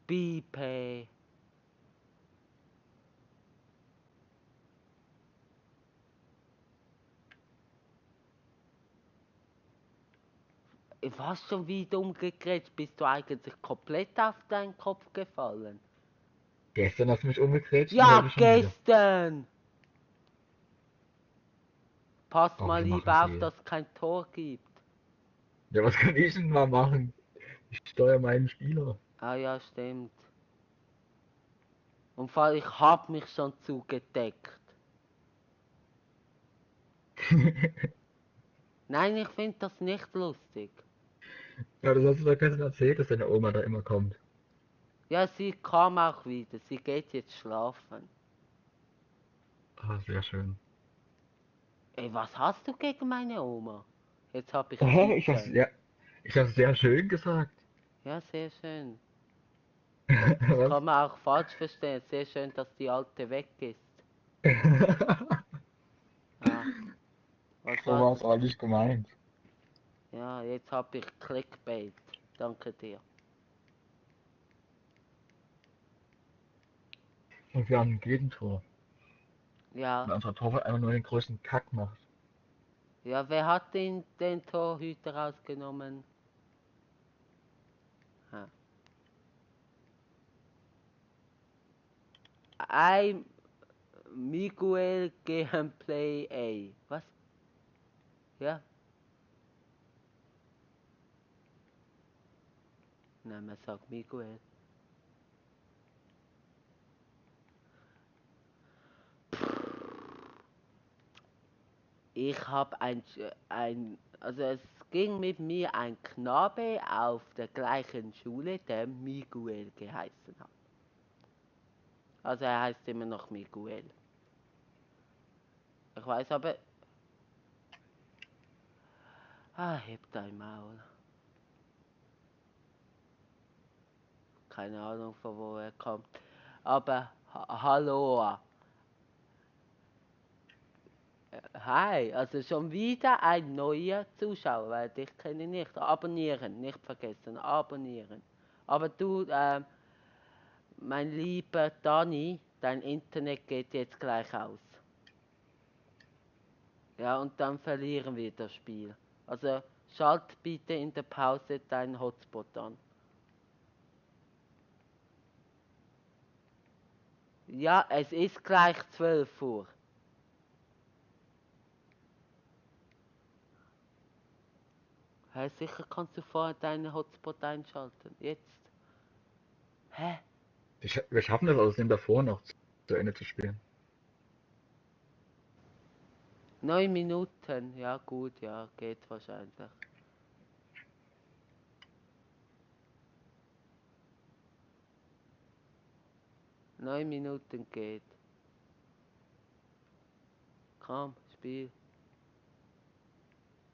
Bipe? Was schon wieder umgekehrt? Bist du eigentlich komplett auf deinen Kopf gefallen? Gestern hast du mich umgekrätscht und heute Ja, schon wieder. gestern! Pass Och, mal ich mache lieber es auf, eh. dass es kein Tor gibt. Ja, was kann ich denn mal machen? Ich steuere meinen Spieler. Ah ja, stimmt. Und vor allem, ich hab mich schon zugedeckt. Nein, ich finde das nicht lustig. Ja, du hast doch gestern erzählt, dass deine Oma da immer kommt. Ja, sie kam auch wieder. Sie geht jetzt schlafen. Ah, sehr schön. Ey, was hast du gegen meine Oma? Jetzt hab ich Ich hab's Zicken. sehr, ich hab's sehr schön gesagt. Ja, sehr schön. Das Was? kann man auch falsch verstehen. Sehr schön, dass die Alte weg ist. Ah, was So war war das? es aber nicht gemeint. Ja, jetzt hab ich Clickbait. Danke dir. Und wir haben ein Gegentor. Ja, Und unser Torwart einfach nur den größten Kack macht. ja, wer hat den Torhüter rausgenommen? Ha. I Miguel Gameplay A. Was? Ja? Nein, man sagt Miguel. Ich habe also es ging mit mir ein Knabe auf der gleichen Schule, der Miguel geheißen hat. Also er heißt immer noch Miguel. Ich weiß aber... Ah, heb dein Maul. Keine Ahnung, von wo er kommt. Aber, hallo. Hi, also schon wieder ein neuer Zuschauer, weil dich kenne ich nicht. Abonnieren, nicht vergessen, abonnieren. Aber du, mein lieber Dani, dein Internet geht jetzt gleich aus. Ja, und dann verlieren wir das Spiel. Also schalt bitte in der Pause deinen Hotspot an. Ja, es ist gleich 12 Uhr. Hä, sicher kannst du vorher deinen Hotspot einschalten. Jetzt. Hä? Wir schaffen das außerdem davor noch zu Ende zu spielen. 9 Minuten. Ja gut, ja, geht wahrscheinlich. Neun Minuten geht. Komm, Spiel.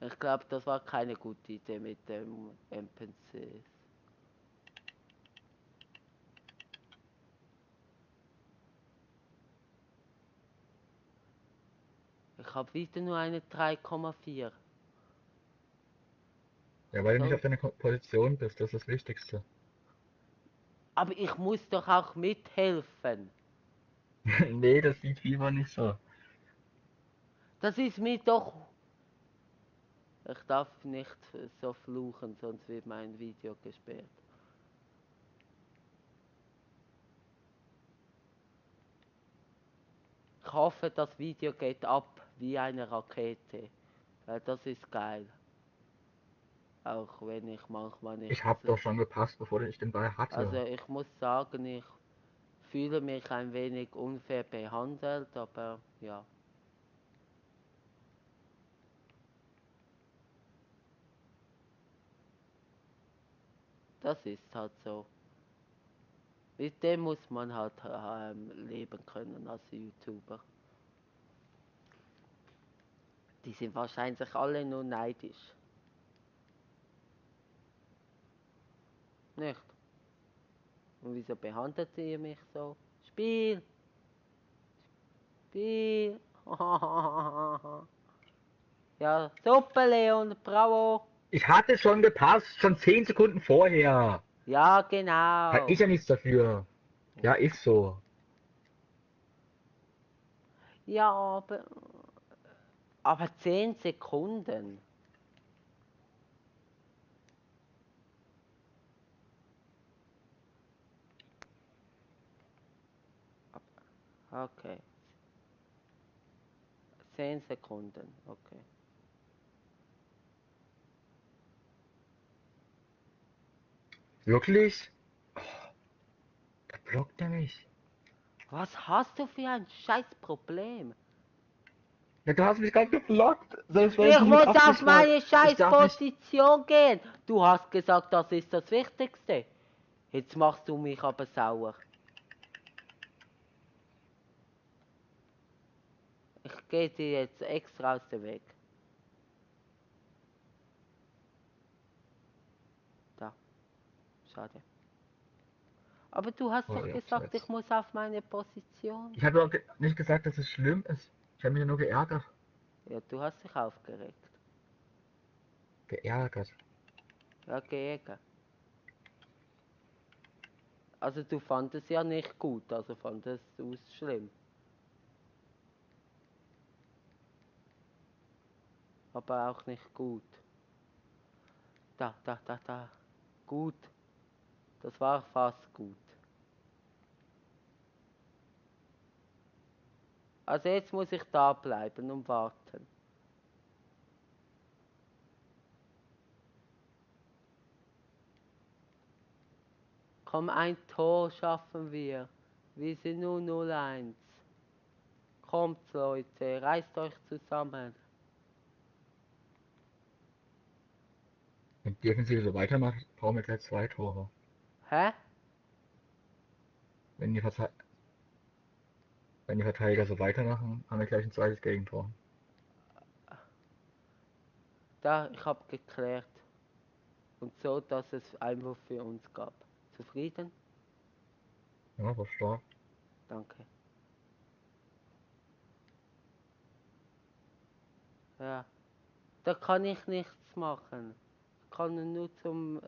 Ich glaube, das war keine gute Idee mit dem NPCs. Ich habe wieder nur eine 3,4. Ja, weil du nicht So. auf deiner Position bist, das ist das Wichtigste. Aber ich muss doch auch mithelfen. Nee, das sieht FIFA nicht so. Das ist mir doch... Ich darf nicht so fluchen, sonst wird mein Video gesperrt. Ich hoffe, das Video geht ab wie eine Rakete. Weil das ist geil. Auch wenn ich manchmal nicht... Ich hab doch schon gepasst, bevor ich den Ball Also hatte. ich muss sagen, ich fühle mich ein wenig unfair behandelt, aber ja. Das ist halt so. Mit dem muss man halt leben können als YouTuber. Die sind wahrscheinlich alle nur neidisch. Nicht? Und wieso behandelt ihr mich so? Spiel! Spiel! Ja, super Leon, bravo! Ich hatte schon gepasst, schon 10 Sekunden vorher. Ja, Kann genau. ich ja nichts dafür. Ja, ist so. Ja, aber 10 Sekunden. Okay. 10 Sekunden, okay. Wirklich? Da blockt er mich. Was hast du für ein Scheißproblem? Ja, du hast mich gerade geblockt. Selbst wenn Ich du mit muss auf Absicht mal. meine Ich darf nicht. Scheißposition gehen. Du hast gesagt, das ist das Wichtigste. Jetzt machst du mich aber sauer. Ich gehe dir jetzt extra aus dem Weg. Da, schade. Aber du hast Oh, doch ja, gesagt, ich muss auf meine Position. ich habe doch nicht gesagt, dass es schlimm ist. Ich habe mich nur geärgert. Ja, du hast dich aufgeregt. Geärgert. Ja, geärgert. Also du fandest ja nicht gut, also fandest du es schlimm. Aber auch nicht gut. Da. Gut. Das war fast gut. Also jetzt muss ich da bleiben und warten. Komm, ein Tor schaffen wir. Wir sind nur 0-1. Kommt Leute, reißt euch zusammen. Wenn die Defensive so weitermacht, brauchen wir gleich 2 Tore. Hä? Wenn die, Verte wenn die Verteidiger so weitermachen, haben wir gleich ein zweites Gegentor. Da, ich hab geklärt. Und so, dass es Einwurf für uns gab. Zufrieden? Ja, war stark. Danke. Ja. Da kann ich nichts machen. Ich kann nur zum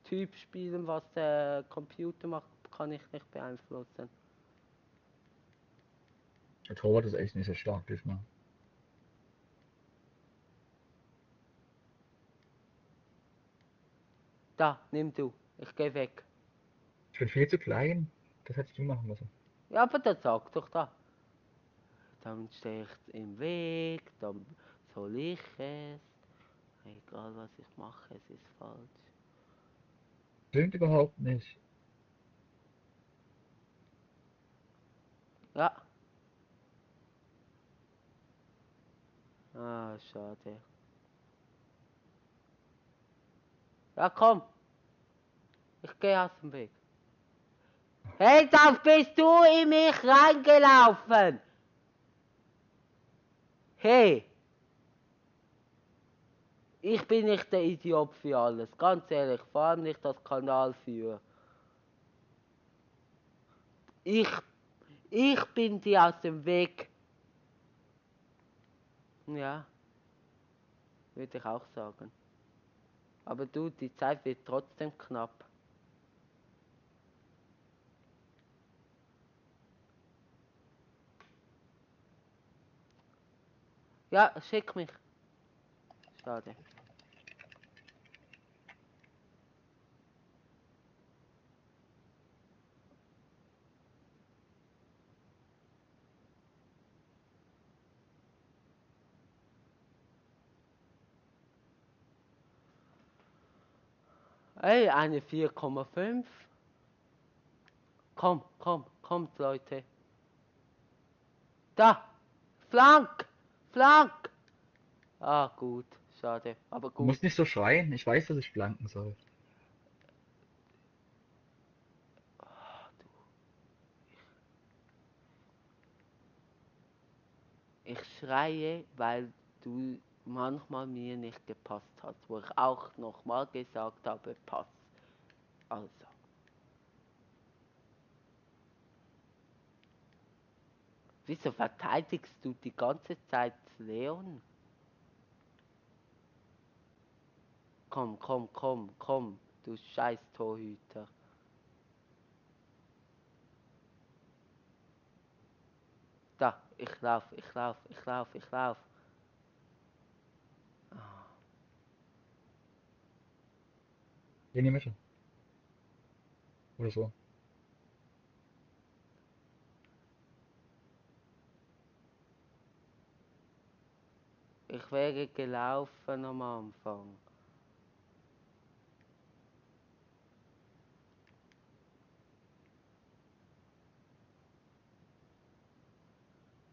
Typ spielen, was der Computer macht, kann ich nicht beeinflussen. Der Torwart ist echt nicht so stark diesmal. Da, nimm du. Ich geh weg. Ich bin viel zu klein. Das hättest du machen müssen. Ja, aber dann sag doch da. Dann stehe ich im Weg, dann soll ich es. Egal was ich mache, es ist falsch. Stimmt überhaupt nicht. Ja. Ah, schade. Ja, komm. Ich gehe aus dem Weg. Hey, da bist du in mich reingelaufen. Hey. Ich bin nicht der Idiot für alles. Ganz ehrlich, vor allem nicht das Kanal für. Ich bin dir aus dem Weg. Ja, würde ich auch sagen. Aber du, die Zeit wird trotzdem knapp. Ja, schick mich. Schade. Ey, eine 4,5. Kommt Leute. Da! Flank! Flank! Ah, gut. Schade. Aber Du gut. musst nicht so schreien, ich weiß, dass ich flanken soll. Ich schreie, weil du manchmal mir nicht gepasst hast, wo ich auch nochmal gesagt habe, pass. Also. Wieso verteidigst du die ganze Zeit Leon? Komm, du scheiß Torhüter. Da, ich lauf. Geh in die Mitte. Oder so. Ich wäre gelaufen am Anfang.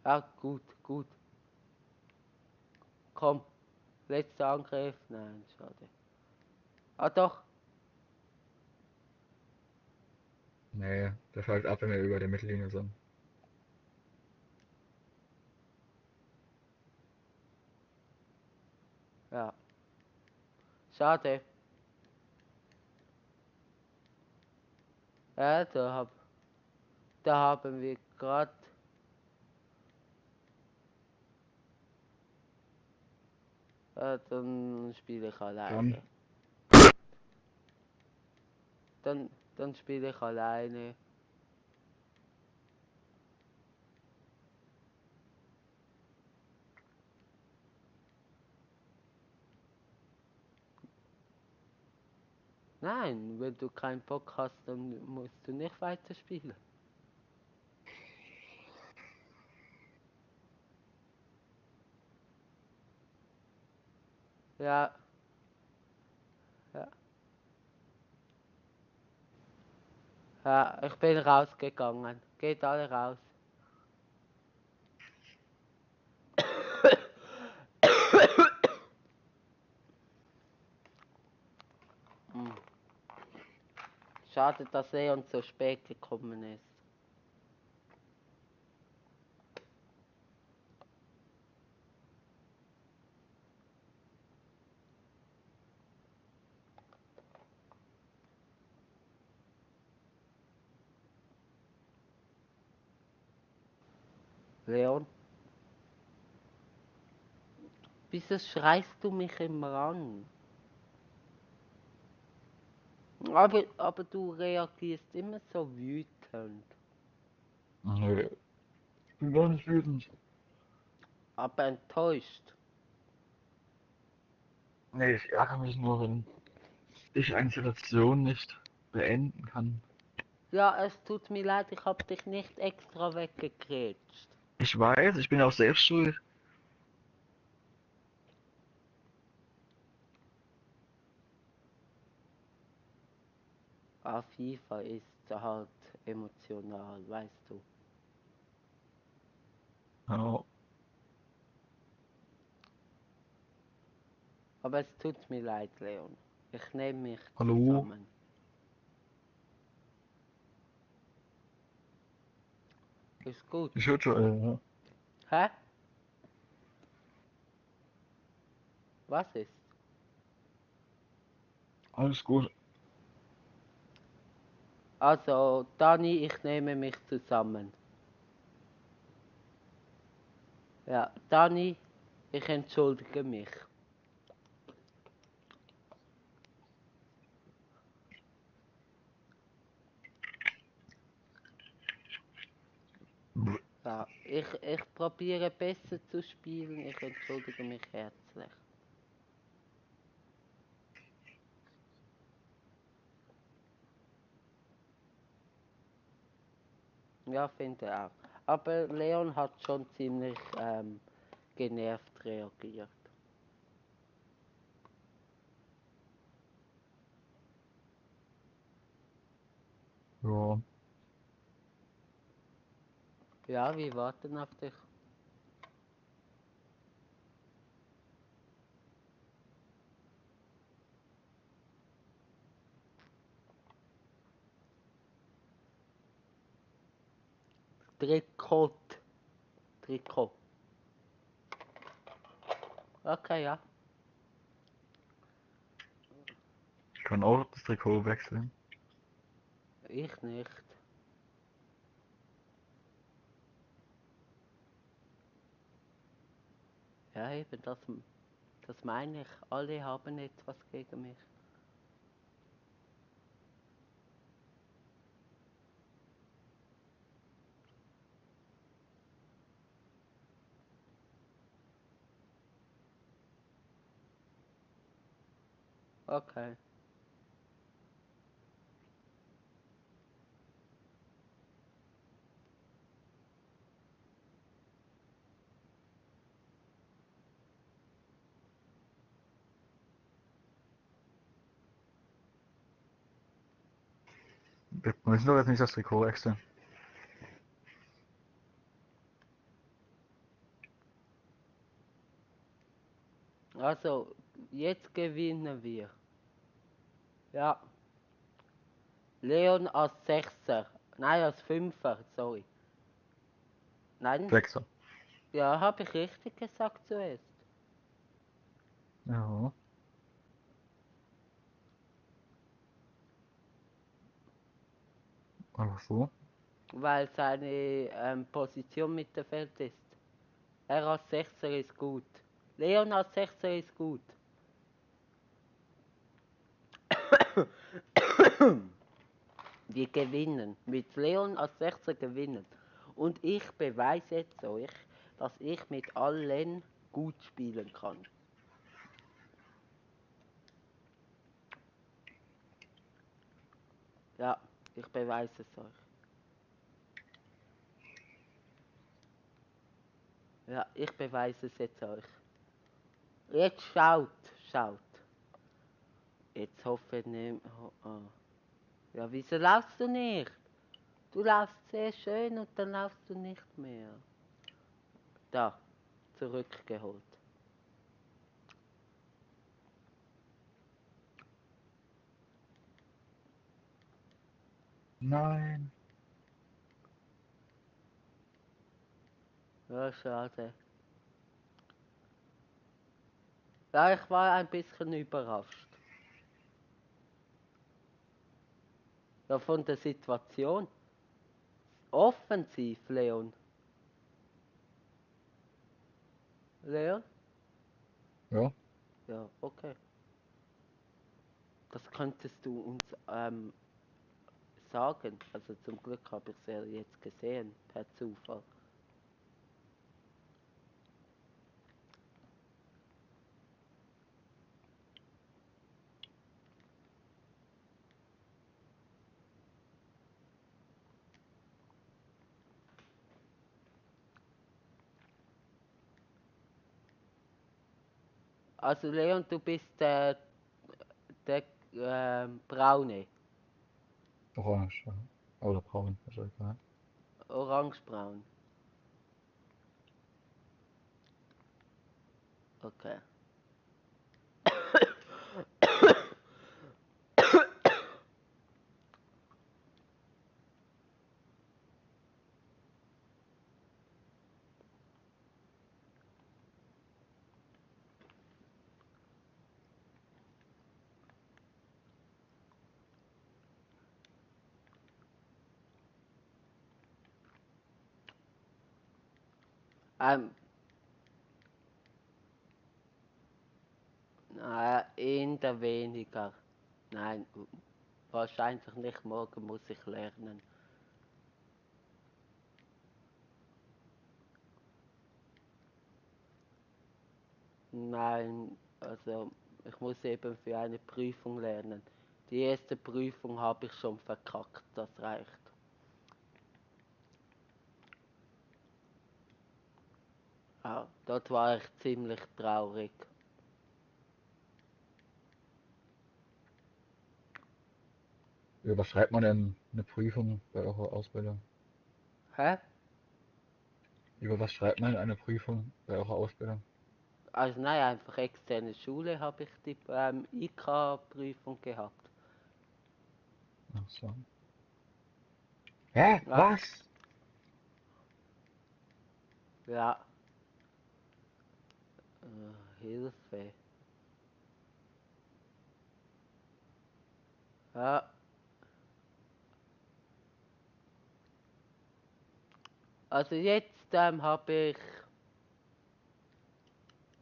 Ja, gut. Komm, letzter Angriff. Nein, schade. Ah doch. Nee, der fällt ab, wenn wir über der Mittellinie sind. Ja. Schade. Ja, da haben wir gerade. Dann spiele ich Schon. alleine. Dann spiele ich alleine. Nein, wenn du keinen Bock hast, dann musst du nicht weiterspielen. Ja, ja. Ja, ich bin rausgegangen. Geht alle raus. Hm. Schade, dass Leon so spät gekommen ist. Leon, wieso schreist du mich immer an? Aber du reagierst immer so wütend. Nee, ich bin gar nicht wütend. Aber enttäuscht. Nee, ich ärgere mich nur, wenn ich eine Situation nicht beenden kann. Ja, es tut mir leid, ich hab dich nicht extra weggekrätscht. Ich weiß, ich bin auch selbst schuld. FIFA ist halt emotional, weißt du. Ja, Aber es tut mir leid, Leon. Ich nehme mich hallo? zusammen. Ist gut. Ich höre schon, Hä? Was ist? alles gut. Also, Dani, ich nehme mich zusammen. Ja, Dani, ich entschuldige mich. Ja, ich probiere besser zu spielen. Ich entschuldige mich herzlich. Ja, finde auch. Aber Leon hat schon ziemlich genervt reagiert. Ja, Ja, wir warten auf dich. Trikot. Trikot. Okay, ja. ich kann auch das Trikot wechseln. Ich nicht. Ja, eben, das meine ich. Alle haben etwas gegen mich. Okay. Wir müssen doch jetzt nicht das Trikot wechseln. Also, jetzt gewinnen wir. Ja. Leon als Sechser. Nein, als Fünfer, sorry. Nein, Sechser. ja, habe ich richtig gesagt zuerst. Ja. Einfach so. Weil seine Position Mittelfeld ist. Er als Sechser ist gut. Leon als Sechser ist gut. Wir gewinnen. Mit Leon als Sechser gewinnen. Und ich beweise jetzt euch, dass ich mit allen gut spielen kann. Ja, ich beweise es euch. Ja, ich beweise es jetzt euch. Jetzt schaut. Jetzt hoffe ich nicht. Oh. Ja, wieso laufst du nicht? Du laufst sehr schön und dann laufst du nicht mehr. Da, zurückgeholt. Nein. Ja, schade. Ja, ich war ein bisschen überrascht. Ja, von der Situation. Offensiv, Leon. Leon? Ja. Ja, okay. Das könntest du uns sagen. Also zum Glück habe ich es ja jetzt gesehen, per Zufall. Also Leon, du bist der Braune. Orange, ja. Oder braun, ist ja egal. Orangebraun. Okay. Ähm, in der weniger. Nein, wahrscheinlich nicht. Morgen muss ich lernen. Nein, also ich muss eben für eine Prüfung lernen. Die erste Prüfung habe ich schon verkackt, das reicht. Ja, dort war ich ziemlich traurig. Wie was schreibt man denn eine Prüfung bei eurer Ausbildung? Hä? Über was schreibt man eine Prüfung bei eurer Ausbildung? Also nein, einfach externe Schule habe ich die IK-Prüfung gehabt. Ach so. Hä? Ja, Was? ja. Hilfe. Ja, also jetzt habe ich,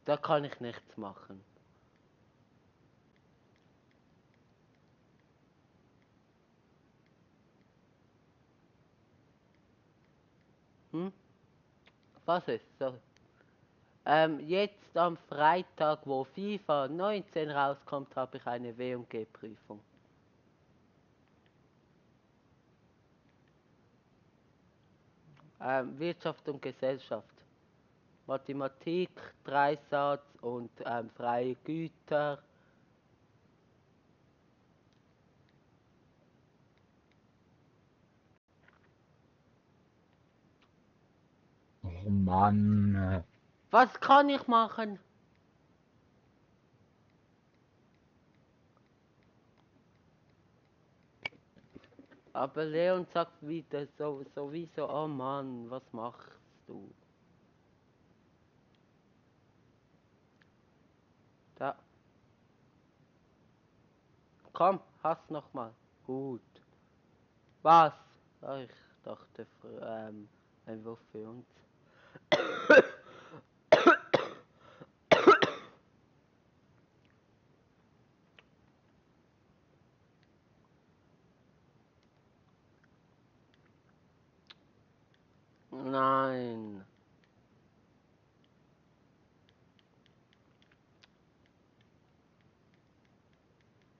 da kann ich nichts machen. Hm? Was ist so? Jetzt am Freitag, wo FIFA 19 rauskommt, habe ich eine W&G-Prüfung. Wirtschaft und Gesellschaft. Mathematik, Dreisatz und freie Güter. Oh Mann. Was kann ich machen? Aber Leon sagt wieder sowieso, oh Mann, was machst du? Da, komm, hast noch mal. Gut. Was? Ah, ich dachte, ein Wurf für uns. Nein.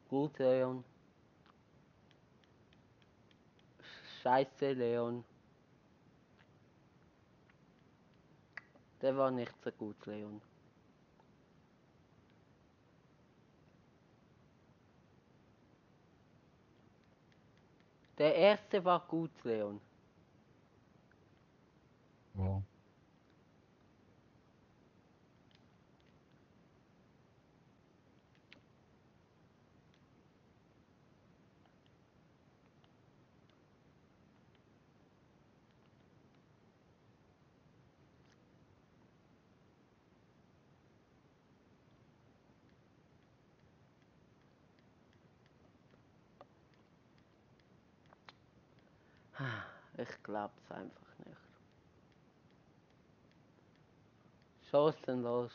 Gut, Leon. Scheiße, Leon. Der war nicht so gut, Leon. Der erste war gut, Leon. Wow. Ich glaub's einfach nicht. Chancenlos.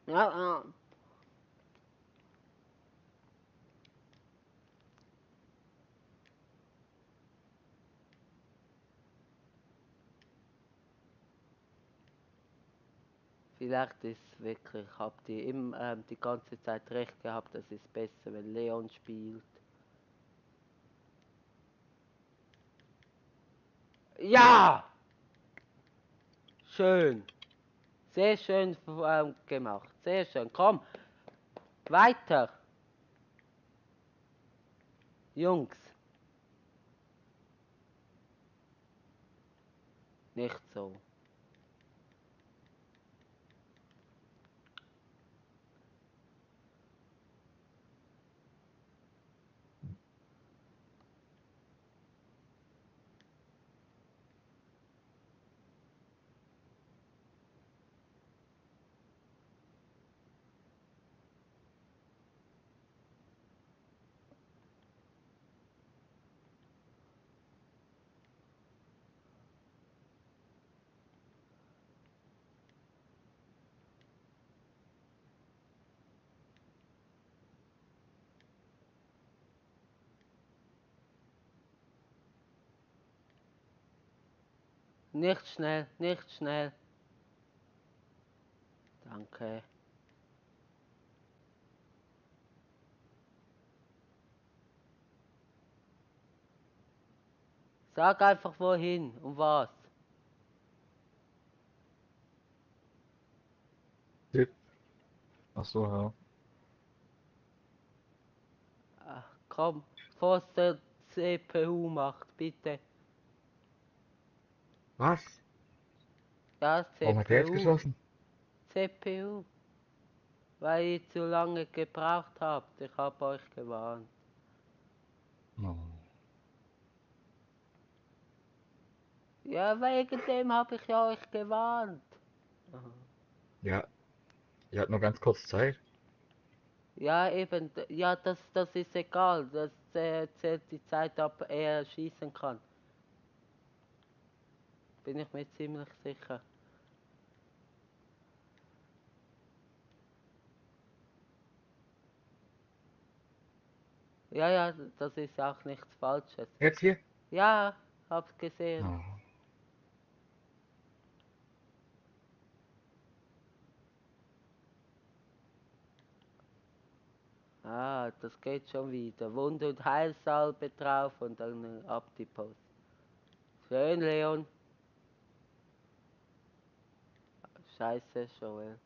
Ja. Vielleicht ist wirklich, habt ihr die ganze Zeit recht gehabt, das ist besser, wenn Leon spielt. Ja! Schön. Sehr schön gemacht. Sehr schön. Komm, weiter. Jungs. Nicht so. Nicht schnell, nicht schnell. Danke. Sag einfach wohin und was. Tipp. Ach so, ja. Ach, komm, bevor es der CPU macht, bitte. Was? Ja, Warum hat der jetzt CPU. geschlossen? CPU. Weil ihr zu lange gebraucht habt. Ich hab euch gewarnt. Oh. Ja, wegen dem hab ich ja euch gewarnt. Ja, ihr habt nur ganz kurz Zeit. Ja, eben, ja, das ist egal. Das zählt die Zeit ab, er schießen kann. Bin ich mir ziemlich sicher. Ja, ja, das ist auch nichts Falsches. Jetzt hier? Ja, hab's gesehen. Oh. Ah, das geht schon wieder. Wund- und Heilsalbe drauf und dann ab die Post. Schön, Leon. Scheiße, Joel.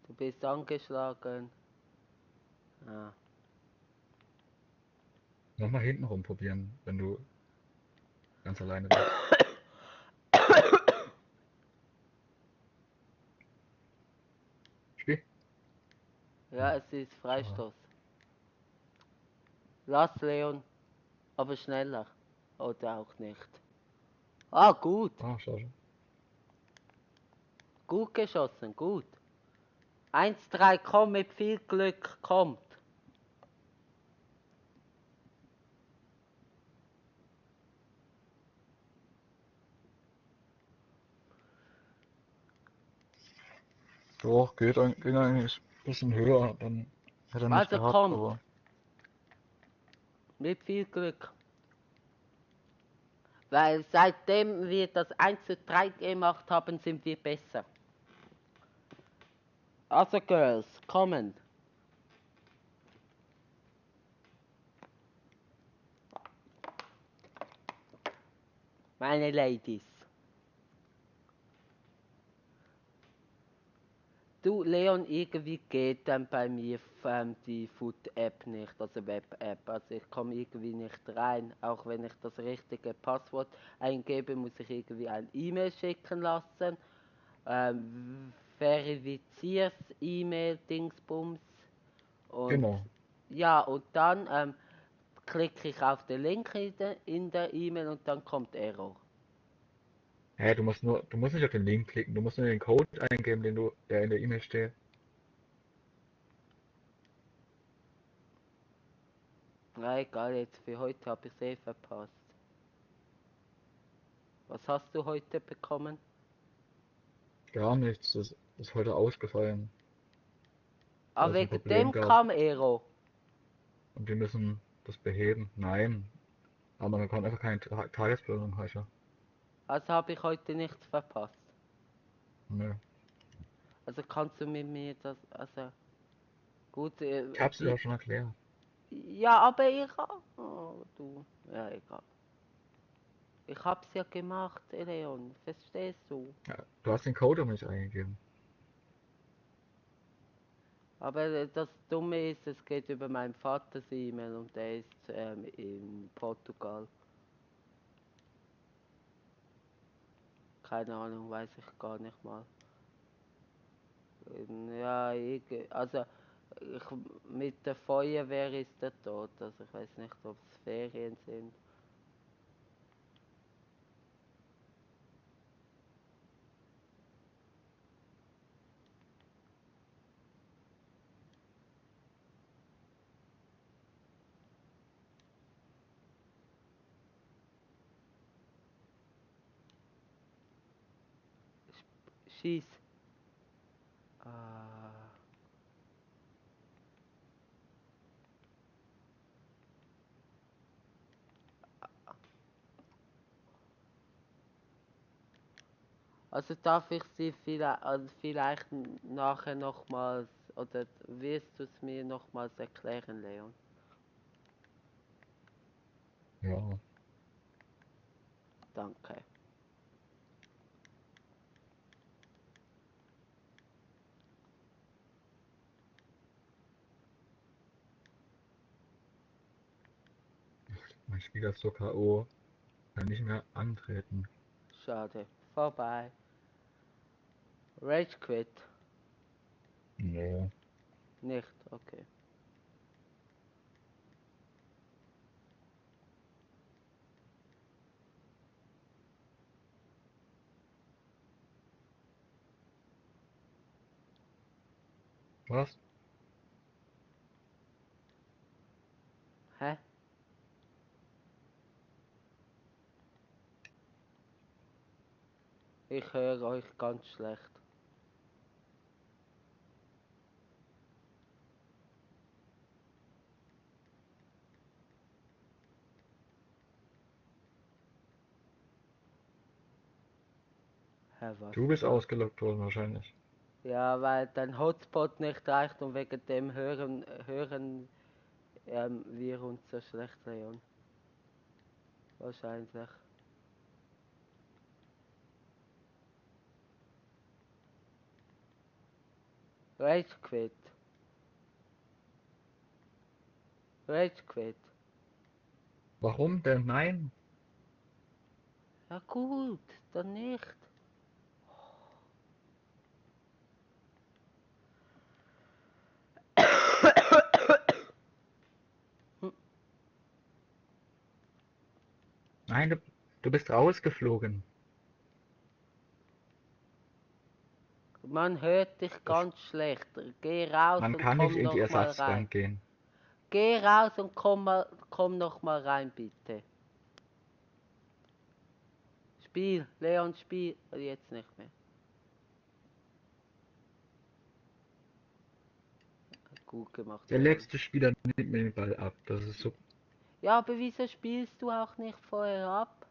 Du bist angeschlagen. Ah. Nochmal hinten rum probieren, wenn du ganz alleine bist. Spiel. Ja, es ist Schade. Freistoß. Lass, Leon. Aber schneller. Oder auch nicht. Ah, gut. Ah, schade. Gut geschossen, gut. 1-3, komm, mit viel Glück, kommt. Doch, ging eigentlich ein bisschen höher, dann hätte er nicht Also gehabt, kommt, aber mit viel Glück. Weil seitdem wir das 1-3 gemacht haben, sind wir besser. Also Girls, kommen. Meine Ladies. Du, Leon, irgendwie geht dann bei mir die Food-App nicht, also Web-App. Also ich komme irgendwie nicht rein. Auch wenn ich das richtige Passwort eingebe, muss ich irgendwie ein E-Mail schicken lassen. Verifizier's E-Mail, Dingsbums. Und genau. ja, und dann klicke ich auf den Link in der E-Mail und dann kommt Error. Hä, du musst nicht auf den Link klicken, du musst nur den Code eingeben, der in der E-Mail steht. Na egal, jetzt für heute habe ich es eh verpasst. Was hast du heute bekommen? Gar nichts, das ist heute ausgefallen, Ah, weil es ein wegen Problem dem gab kam Error. und wir müssen das beheben. Nein, aber man kann einfach keine Tagesbelohnung heißen. Also habe ich heute nichts verpasst. Nö. Also kannst du mit mir das, also gut, Ich hab's dir doch schon erklärt. ja, aber ich, oh, du, ja egal. Ich hab's ja gemacht, Leon, verstehst du? Ja, du hast den Code aber nicht eingegeben. Aber das Dumme ist, es geht über meinen Vaters E-Mail und der ist in Portugal. Keine Ahnung, weiß ich gar nicht mal. Ja, also ich, mit der Feuerwehr ist er tot, also ich weiß nicht, ob es Ferien sind. Schieß. Ah. Also darf ich sie vielleicht nachher nochmals, oder wirst du es mir nochmals erklären, Leon? Ja, Danke. mein Spieler ist so K.O. Kann nicht mehr antreten. Schade. Vorbei. Rage Quit. Nee. Nicht, okay. Was? Hä? Ich höre euch ganz schlecht. Hä, was Du bist da? ausgelockt worden wahrscheinlich. Ja, weil dein Hotspot nicht reicht und wegen dem hören wir uns so schlecht, Leon. Wahrscheinlich. Rage Quit. Rage Quit. Warum denn? Nein. Ja gut, dann nicht. Nein, du bist rausgeflogen. Man hört dich Das, ganz schlecht. Geh raus man und kann nicht komm in die noch mal rein. Ersatzbank gehen. Geh raus und komm noch mal rein, bitte. Spiel, Leon, spiel. Jetzt nicht mehr. Gut gemacht, Der Leon. letzte Spieler nimmt mir den Ball ab. Das ist so. Ja, aber wieso spielst du auch nicht vorher ab?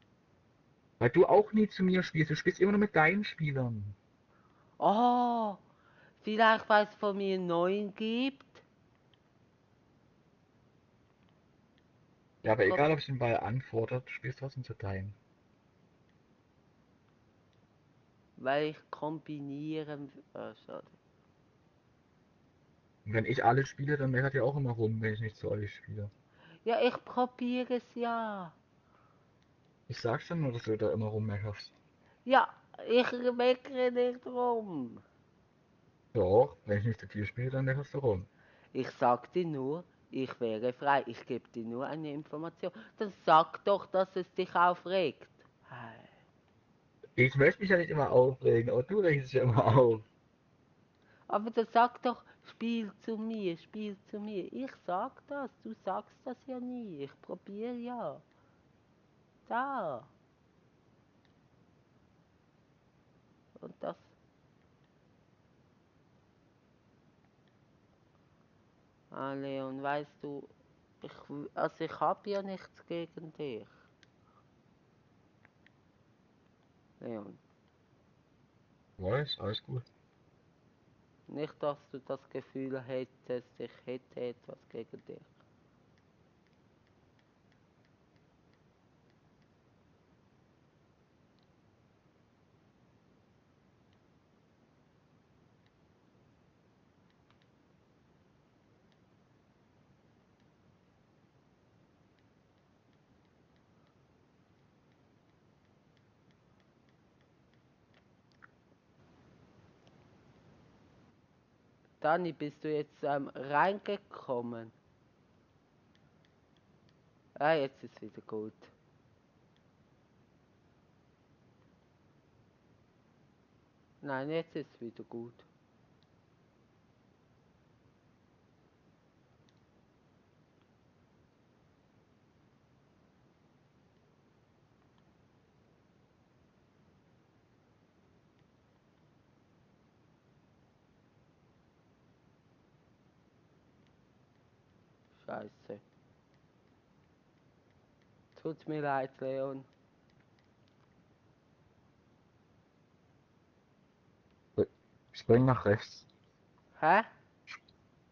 Weil du auch nie zu mir spielst. Du spielst immer nur mit deinen Spielern. Oh, vielleicht weil es von mir 9 gibt. Ja, Ich aber prob egal, ob ich den Ball anfordert, du spielst trotzdem zu deinen. weil ich kombinieren. Ah, schade. Und wenn ich alle spiele, dann meckert ihr auch immer rum, wenn ich nicht zu euch spiele. Ja, ich probiere es ja. Ich sag's dann nur, dass du da immer rummeckerst. Ja, ich meckere nicht rum. Doch, wenn ich nicht zu dir spiele, dann meckerst du rum. Ich sag dir nur, ich wäre frei. Ich gebe dir nur eine Information. Dann sag doch, dass es dich aufregt. Hey. Ich möchte mich ja nicht immer aufregen, aber du regst dich ja immer auf. Aber dann sag doch, spiel zu mir, spiel zu mir. Ich sag das, du sagst das ja nie. Ich probiere ja. Da. Und das. Ah, Leon, weißt du, ich hab ja nichts gegen dich. Leon, Weiß, alles gut. nicht, dass du das Gefühl hättest, ich hätte etwas gegen dich. Dani, bist du jetzt reingekommen? Ah, jetzt ist wieder gut. Nein, jetzt ist wieder gut. Scheiße. Tut mir leid, Leon. Spring nach rechts. Hä?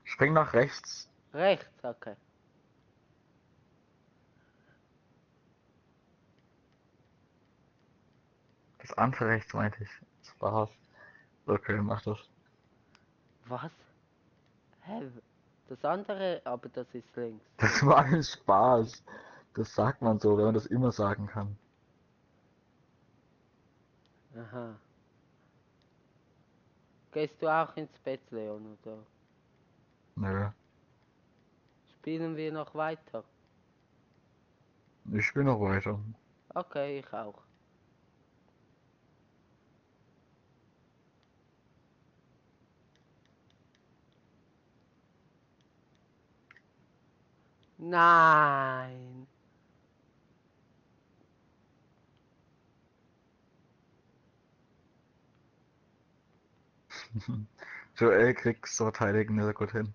Spring nach rechts. Rechts, okay. Das andere rechts meinte ich. Spaß. Okay, mach das. Was? Hä? Das andere, aber das ist links. Das war ein Spaß. Das sagt man so, wenn man das immer sagen kann. Aha. Gehst du auch ins Bett, Leon, oder? Nö. Spielen wir noch weiter? Ich spiele noch weiter. Okay, ich auch. Nein. Joel kriegt's zu verteidigen sehr gut hin.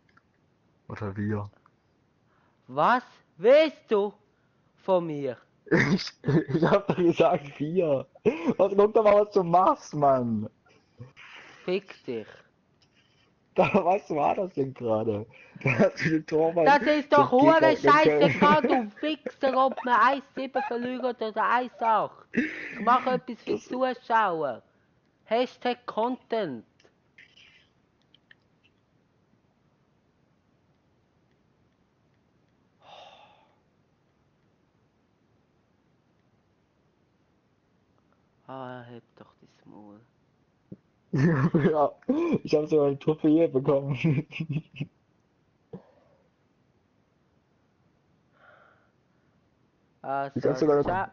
Oder wir. Was willst du von mir? Ich hab doch gesagt wir. Guck doch mal, was du machst, Mann. Fick dich. Was war das denn gerade? Da hast du den Torwart. Das ist doch den hure Gegner- scheißegal, du Fixer, ob man 1,7 verliert oder 1,8. Ich mache etwas für die Zuschauer. Hashtag Content. Ah, heb doch das Maul. Ja, ich habe sogar eine Trophäe bekommen. Ich Also, hab sogar ciao.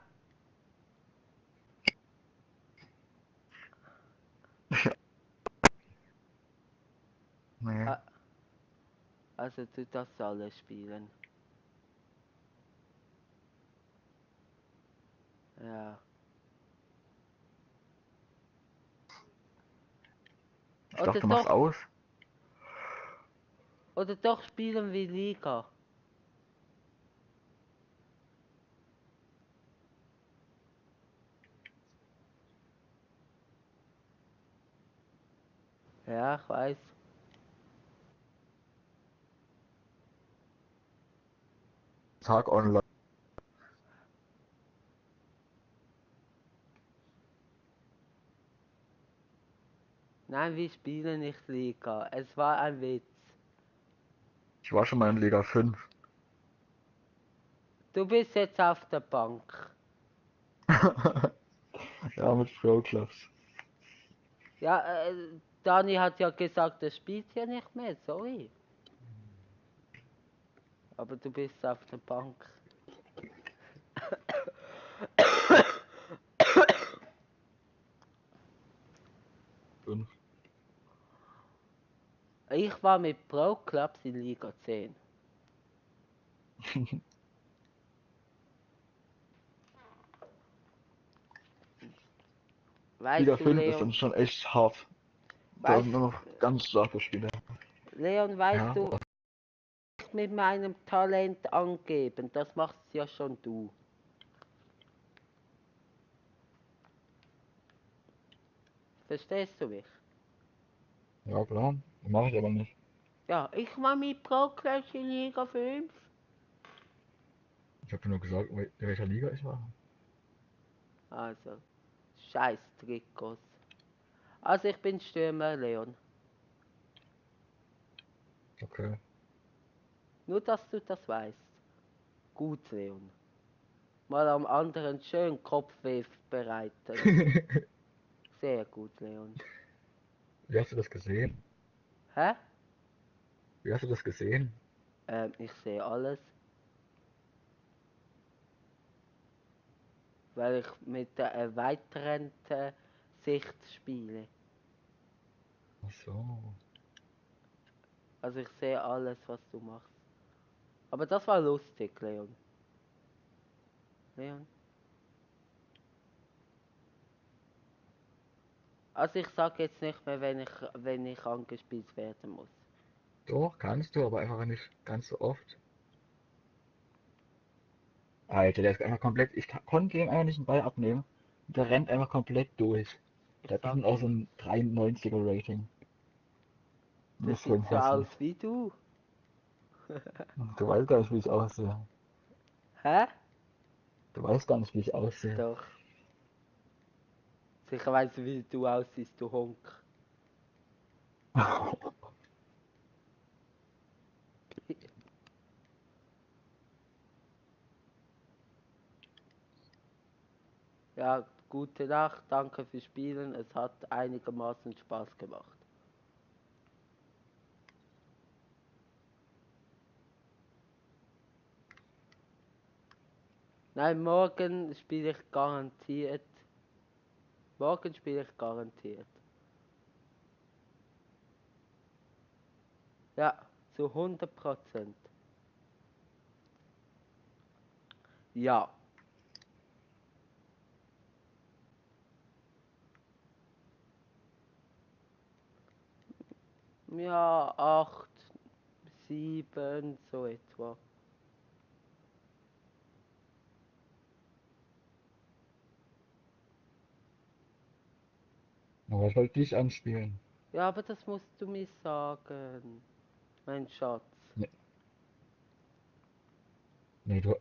Nee. Ah, also, du darfst alle spielen. Ja. Ich dachte, du machst aus. Oder doch spielen wir Liga. Ja, ich weiß. Tag online. Nein, wir spielen nicht Liga. Es war ein Witz. Ich war schon mal in Liga 5. Du bist jetzt auf der Bank. Ja, mit Pro Clubs. Ja, Dani hat ja gesagt, er spielt ja nicht mehr, sorry. Aber du bist auf der Bank. Fünf. Ich war mit Pro Clubs in Liga 10. Weißt Liga du, 5 ist Leon, dann schon echt hart. Da weißt, sind nur noch ganz starke Spieler. Leon, weißt Ja, du, ich mit meinem Talent angeben, das machst ja schon du. Verstehst du mich? ja klar. Mache ich aber nicht. Ja, ich war mit Pro Clubs in Liga 5. Ich habe nur gesagt, in welcher Liga ich war. Also, scheiß Trikots. Also ich bin Stürmer, Leon. Okay. Nur, dass du das weißt. Gut, Leon. Mal am anderen schön Kopfweh bereiten. Sehr gut, Leon. Wie hast du das gesehen? Hä? Wie hast du das gesehen? Ich sehe alles, weil ich mit der erweiterten Sicht spiele. Ach so. Also ich sehe alles, was du machst. Aber das war lustig, Leon. Leon? Also ich sage jetzt nicht mehr, wenn ich angespielt werden muss. Doch, kannst du, aber einfach nicht ganz so oft. Alter, der ist einfach komplett. Konnte ihm einfach nicht einen Ball abnehmen. Der rennt einfach komplett durch. Ich Der hat bestimmt sag auch so ihm, ein 93er Rating. Das das ist so sieht ein so aus Hessi. wie du. Du weißt gar nicht, wie ich aussehe. Hä? Du weißt gar nicht, wie ich aussehe. Doch. Sicher weißt du, wie du aussiehst, du Honk. Ja, gute Nacht, danke fürs Spielen. Es hat einigermaßen Spaß gemacht. Nein, morgen spiele ich garantiert. Morgen spiele ich garantiert. Ja, zu 100%. Ja. Ja, 8, 7, so etwa. Aber ich wollte dich anspielen. Ja, aber das musst du mir sagen, mein Schatz. Nee, nee, du.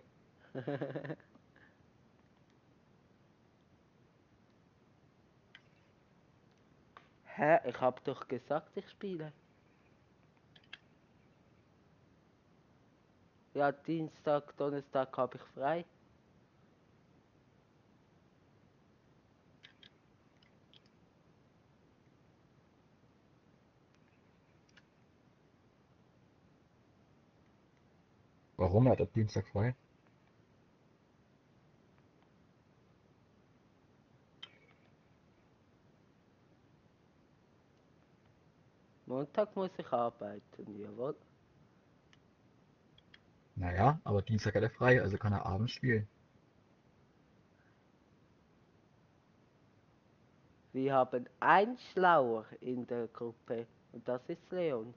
Hä? Ich hab doch gesagt, ich spiele. Ja, Dienstag, Donnerstag habe ich frei. Warum hat er Dienstag frei? Montag muss ich arbeiten, jawohl. Naja, aber Dienstag hat er frei, also kann er abends spielen. Wir haben ein Schlauer in der Gruppe und das ist Leon.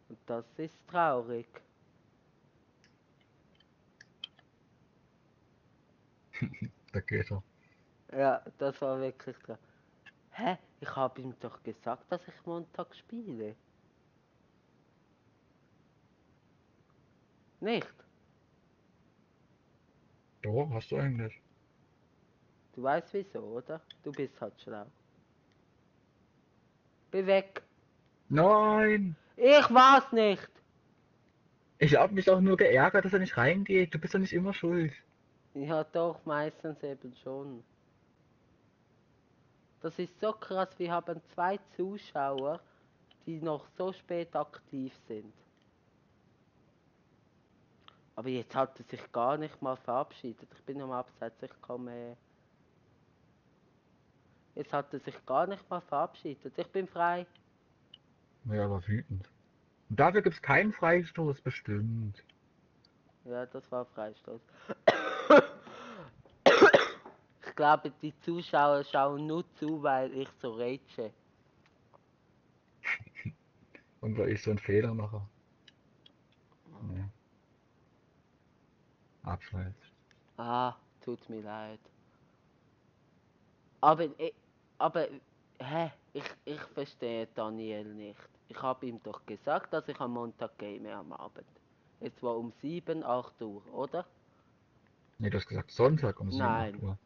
Und das ist traurig. Da geht er. Ja, das war wirklich traurig. Hä? Ich habe ihm doch gesagt, dass ich Montag spiele. Nicht? Doch, hast du eigentlich. Du weißt wieso, oder? Du bist halt schlau. Geh weg. Nein! Ich war's nicht. Ich hab mich auch nur geärgert, dass er nicht reingeht. Du bist doch nicht immer schuld. Ja, doch, meistens eben schon. Das ist so krass, wir haben 2 Zuschauer, die noch so spät aktiv sind. Aber jetzt hat er sich gar nicht mal verabschiedet. Ich bin am Abseits, ich komme. Jetzt hat er sich gar nicht mal verabschiedet. Ich bin frei. Ja, aber wütend. Und dafür gibt's keinen Freistoß, bestimmt. Ja, das war Freistoß. Ich glaube, die Zuschauer schauen nur zu, weil ich so rage. Und weil ich so einen Fehler mache. Nee, abseits. Ah, tut mir leid. Aber, aber, ich verstehe Daniel nicht. Ich habe ihm doch gesagt, dass ich am Montag game am Abend. Es war um 7, 8 Uhr, oder? Nee, du hast gesagt Sonntag um 7, 8 Nein, Uhr.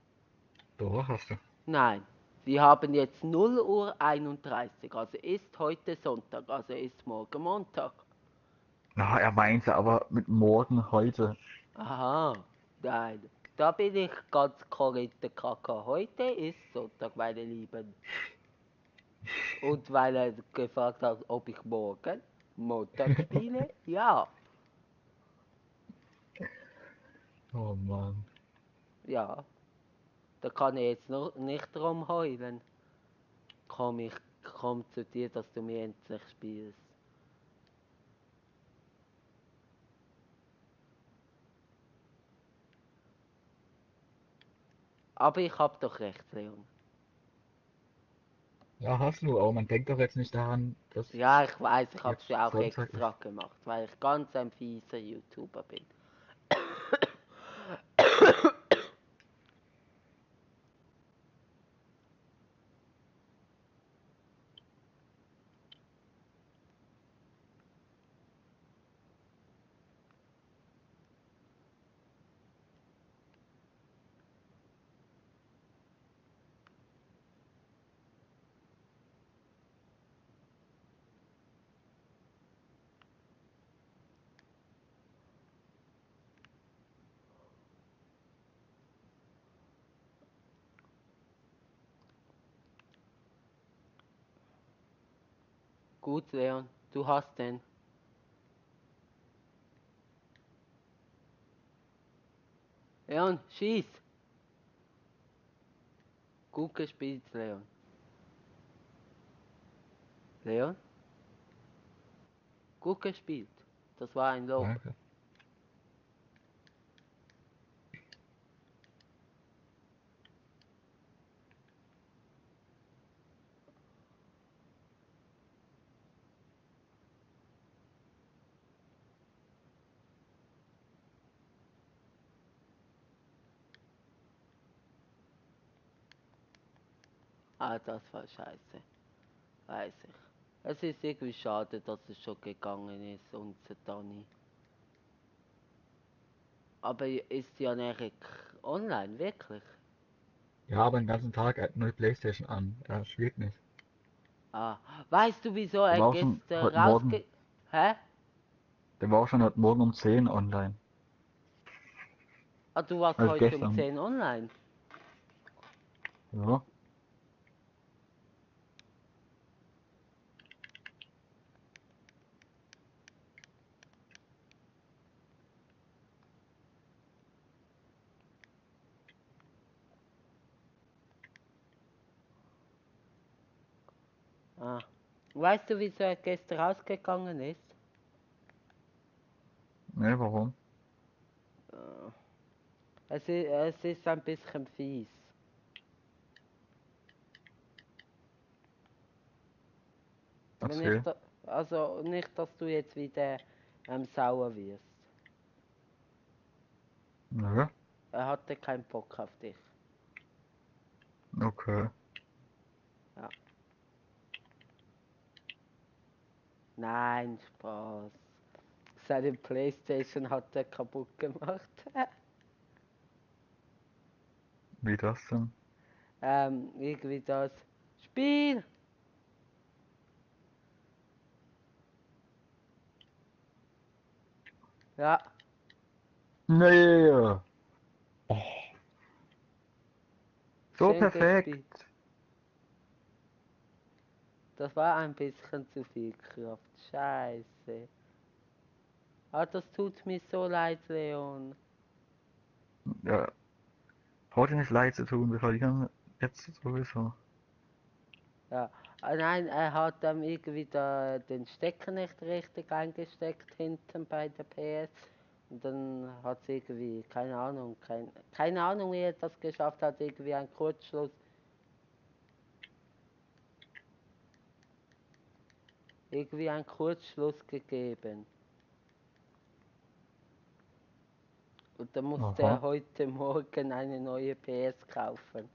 Doch, hast du. nein. Wir haben jetzt 0 Uhr 31, also ist heute Sonntag, also ist morgen Montag. Na, er meinte aber mit morgen heute. Aha, nein. Da bin ich ganz korrekt, der Kaka. Heute ist Sonntag, meine Lieben. Und weil er gefragt hat, ob ich morgen. Montagsspiele? Ja. Oh Mann. Ja. Da kann ich jetzt noch nicht drum heulen. Komm zu dir, dass du mir endlich spielst. Aber ich hab doch recht, Leon. Ja, hast du, aber man denkt doch jetzt nicht daran, dass Ja, ich weiß, ich hab's jetzt ja auch Sonntag extra ist. gemacht, weil ich ganz ein fieser YouTuber bin. Gut, Leon, du hast den. Leon, schieß! Gut gespielt, Leon. Leon? Gut gespielt. Das war ein Lob. Danke. Ah, das war scheiße. Weiß ich. Es ist irgendwie schade, dass es schon gegangen ist, unser Donny. Aber ist ja nicht online, wirklich? Ja, aber den ganzen Tag er hat nur die Playstation an. Er spielt nicht. Ah, weißt du, wieso Der er war auch schon gestern heute Morgen, Hä? der war auch schon heute Morgen um 10 online. Ah, du warst Also heute um gestern. 10 online? Ja. Ah. Weißt du, wieso er gestern rausgegangen ist? Ne, warum? Äh, es ist ein bisschen fies. Wenn ich Erzähl. da, also nicht, dass du jetzt wieder sauer wirst. Nö. Er hatte keinen Bock auf dich. Okay. Ja. Nein, Spaß. Seine Playstation hat er kaputt gemacht. Wie das denn? Irgendwie das Spiel. Ja, Nee. Oh, so schön perfekt. gespielt. Das war ein bisschen zu viel Kraft. Scheiße. Ah, das tut mir so leid, Leon. Ja, heute nicht leid zu tun, wir verlieren jetzt sowieso. Ja. Ah, nein, er hat irgendwie da den Stecker nicht richtig eingesteckt hinten bei der PS. Und dann hat es irgendwie, keine Ahnung, wie er das geschafft hat, irgendwie einen Kurzschluss. Irgendwie einen Kurzschluss gegeben. Und dann musste er Aha. heute Morgen eine neue PS kaufen.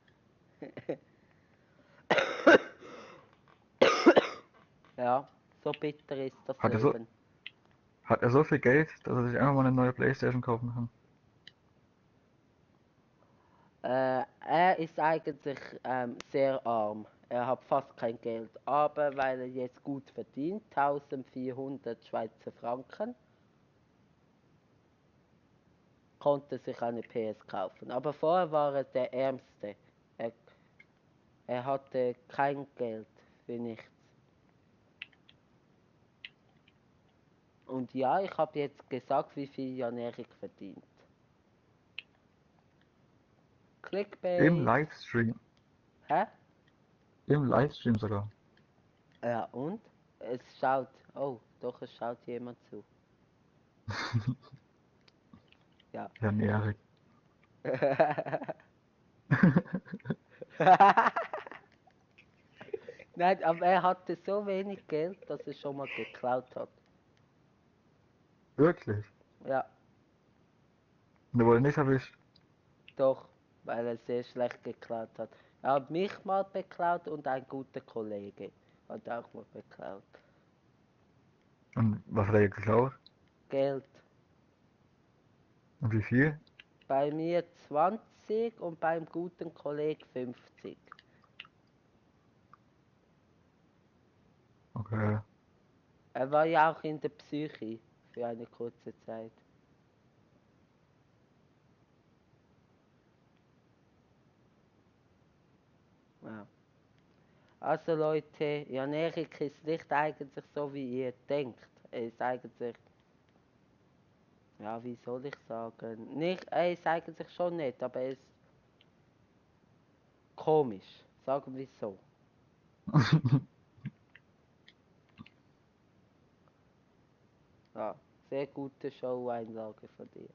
Ja, so bitter ist das Hat er so, Leben. hat er so viel Geld, dass er sich einfach mal eine neue Playstation kaufen kann? Er ist eigentlich sehr arm. Er hat fast kein Geld, aber weil er jetzt gut verdient, 1400 Schweizer Franken, konnte sich eine PS kaufen. Aber vorher war er der Ärmste. Er, er hatte kein Geld für nichts. Und ja, ich habe jetzt gesagt, wie viel Jan Erik verdient. Im Clickbait. Livestream. Hä? Im Livestream sogar. Ja, und? Es schaut. Oh, doch, es schaut jemand zu. Ja. Jan Erik. Nein, aber er hatte so wenig Geld, dass er schon mal geklaut hat. Wirklich? Ja, Und er wurde nicht erwischt. doch, weil er sehr schlecht geklaut hat. Er hat mich mal beklaut und ein guter Kollege hat auch mal beklaut. Und was hat er geklaut? Geld. Und wie viel? Bei mir 20 und beim guten Kollegen 50. Okay. Er war ja auch in der Psyche für eine kurze Zeit. Ja. Also Leute, Jan Erik ist nicht eigentlich so, wie ihr denkt. Er ist eigentlich, ja, wie soll ich sagen, nicht, er ist eigentlich schon nett, aber er ist komisch, sagen wir so. Ja, sehr gute Show-Einlage von dir.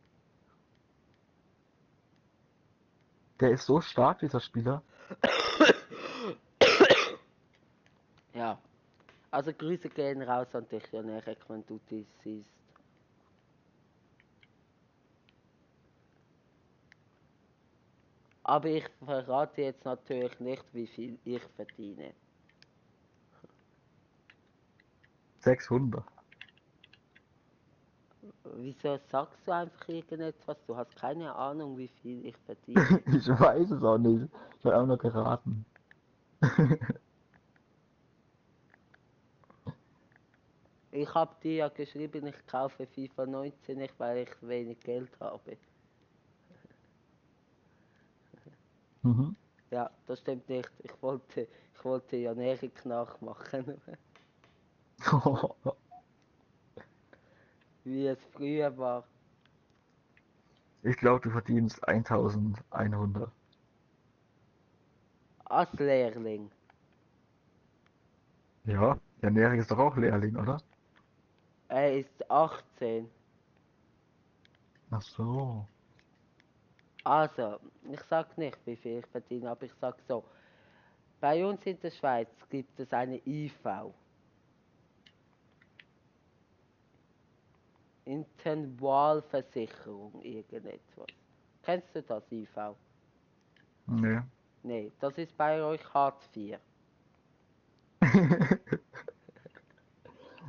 Der ist so stark, dieser Spieler. Ja, also Grüße gehen raus an dich, Jan Erik, wenn du dies siehst. Aber ich verrate jetzt natürlich nicht, wie viel ich verdiene. 600. Wieso sagst du einfach irgendetwas? Du hast keine Ahnung, wie viel ich verdiene. Ich weiß es auch nicht. Ich habe auch nur geraten. Ich habe dir ja geschrieben, ich kaufe FIFA 19 nicht, weil ich wenig Geld habe. Mhm. Ja, das stimmt nicht. Ich wollte Jan Erik nachmachen, wie es früher war. Ich glaube, du verdienst 1100. Als Lehrling. Ja, Jan Erik ist doch auch Lehrling, oder? Er ist 18. Ach so. Also, ich sag nicht, wie viel ich verdiene, aber ich sag so. Bei uns in der Schweiz gibt es eine IV. Intensivalversicherung, irgendetwas. Kennst du das, IV? Nee. Nee, das ist bei euch Hartz IV.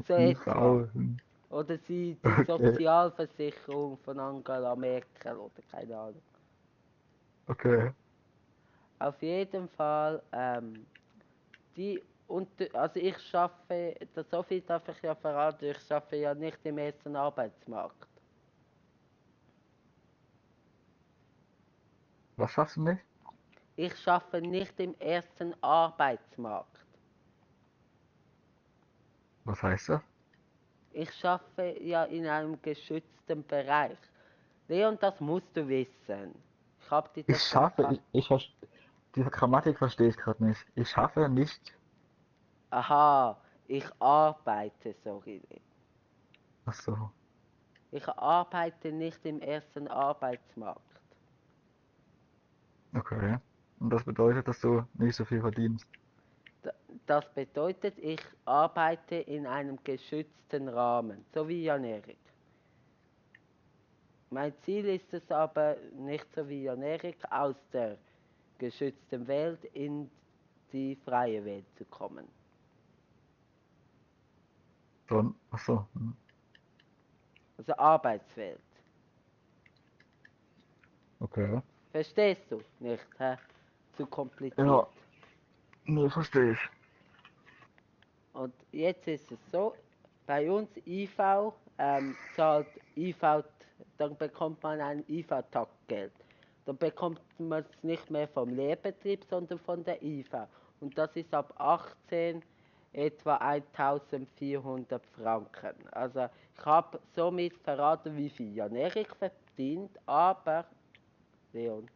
So etwa. IV. Oder die Okay, Sozialversicherung von Angela Merkel oder keine Ahnung. okay. Auf jeden Fall, also ich schaffe, so viel darf ich ja verraten, ich schaffe ja nicht im ersten Arbeitsmarkt. Was schaffst du nicht? Ich schaffe nicht im ersten Arbeitsmarkt. Was heißt das? Ich schaffe ja in einem geschützten Bereich. Leon, das musst du wissen. Ich habe dir Ich das doch schaffe, diese Grammatik verstehe ich gerade nicht. Ich schaffe nicht. Aha, ich arbeite, sorry. Ach so. Ich arbeite nicht im ersten Arbeitsmarkt. Okay. Und das bedeutet, dass du nicht so viel verdienst. Das bedeutet, ich arbeite in einem geschützten Rahmen, so wie Jan Erik. Mein Ziel ist es aber, nicht so wie Jan Erik, aus der geschützten Welt in die freie Welt zu kommen. Ach so. Also Arbeitswelt. Okay. Verstehst du nicht, hä? Zu kompliziert. Ja, nee, verstehe ich. Und jetzt ist es so, bei uns IV zahlt IV, dann bekommt man ein IV-Taggeld. Dann bekommt man es nicht mehr vom Lehrbetrieb, sondern von der IV. Und das ist ab 18 etwa 1400 Franken. Also ich habe somit verraten, wie viel Jan Erik verdient, aber Leon,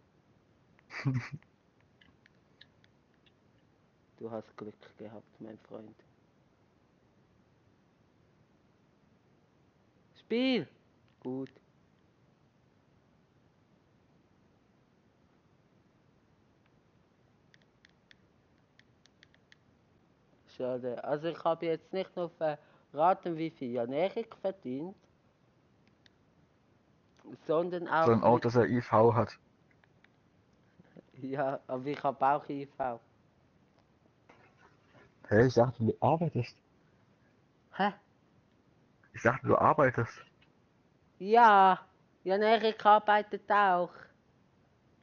du hast Glück gehabt, mein Freund. Spiel! Gut. Schade. Also ich habe jetzt nicht nur verraten, wie viel Jan Erik verdient, sondern auch, Sondern auch, dass er IV hat. ja, aber ich habe auch IV. Hä, ich dachte, du arbeitest. Hä? Ich dachte, du arbeitest. Ja, Jan Erik arbeitet auch.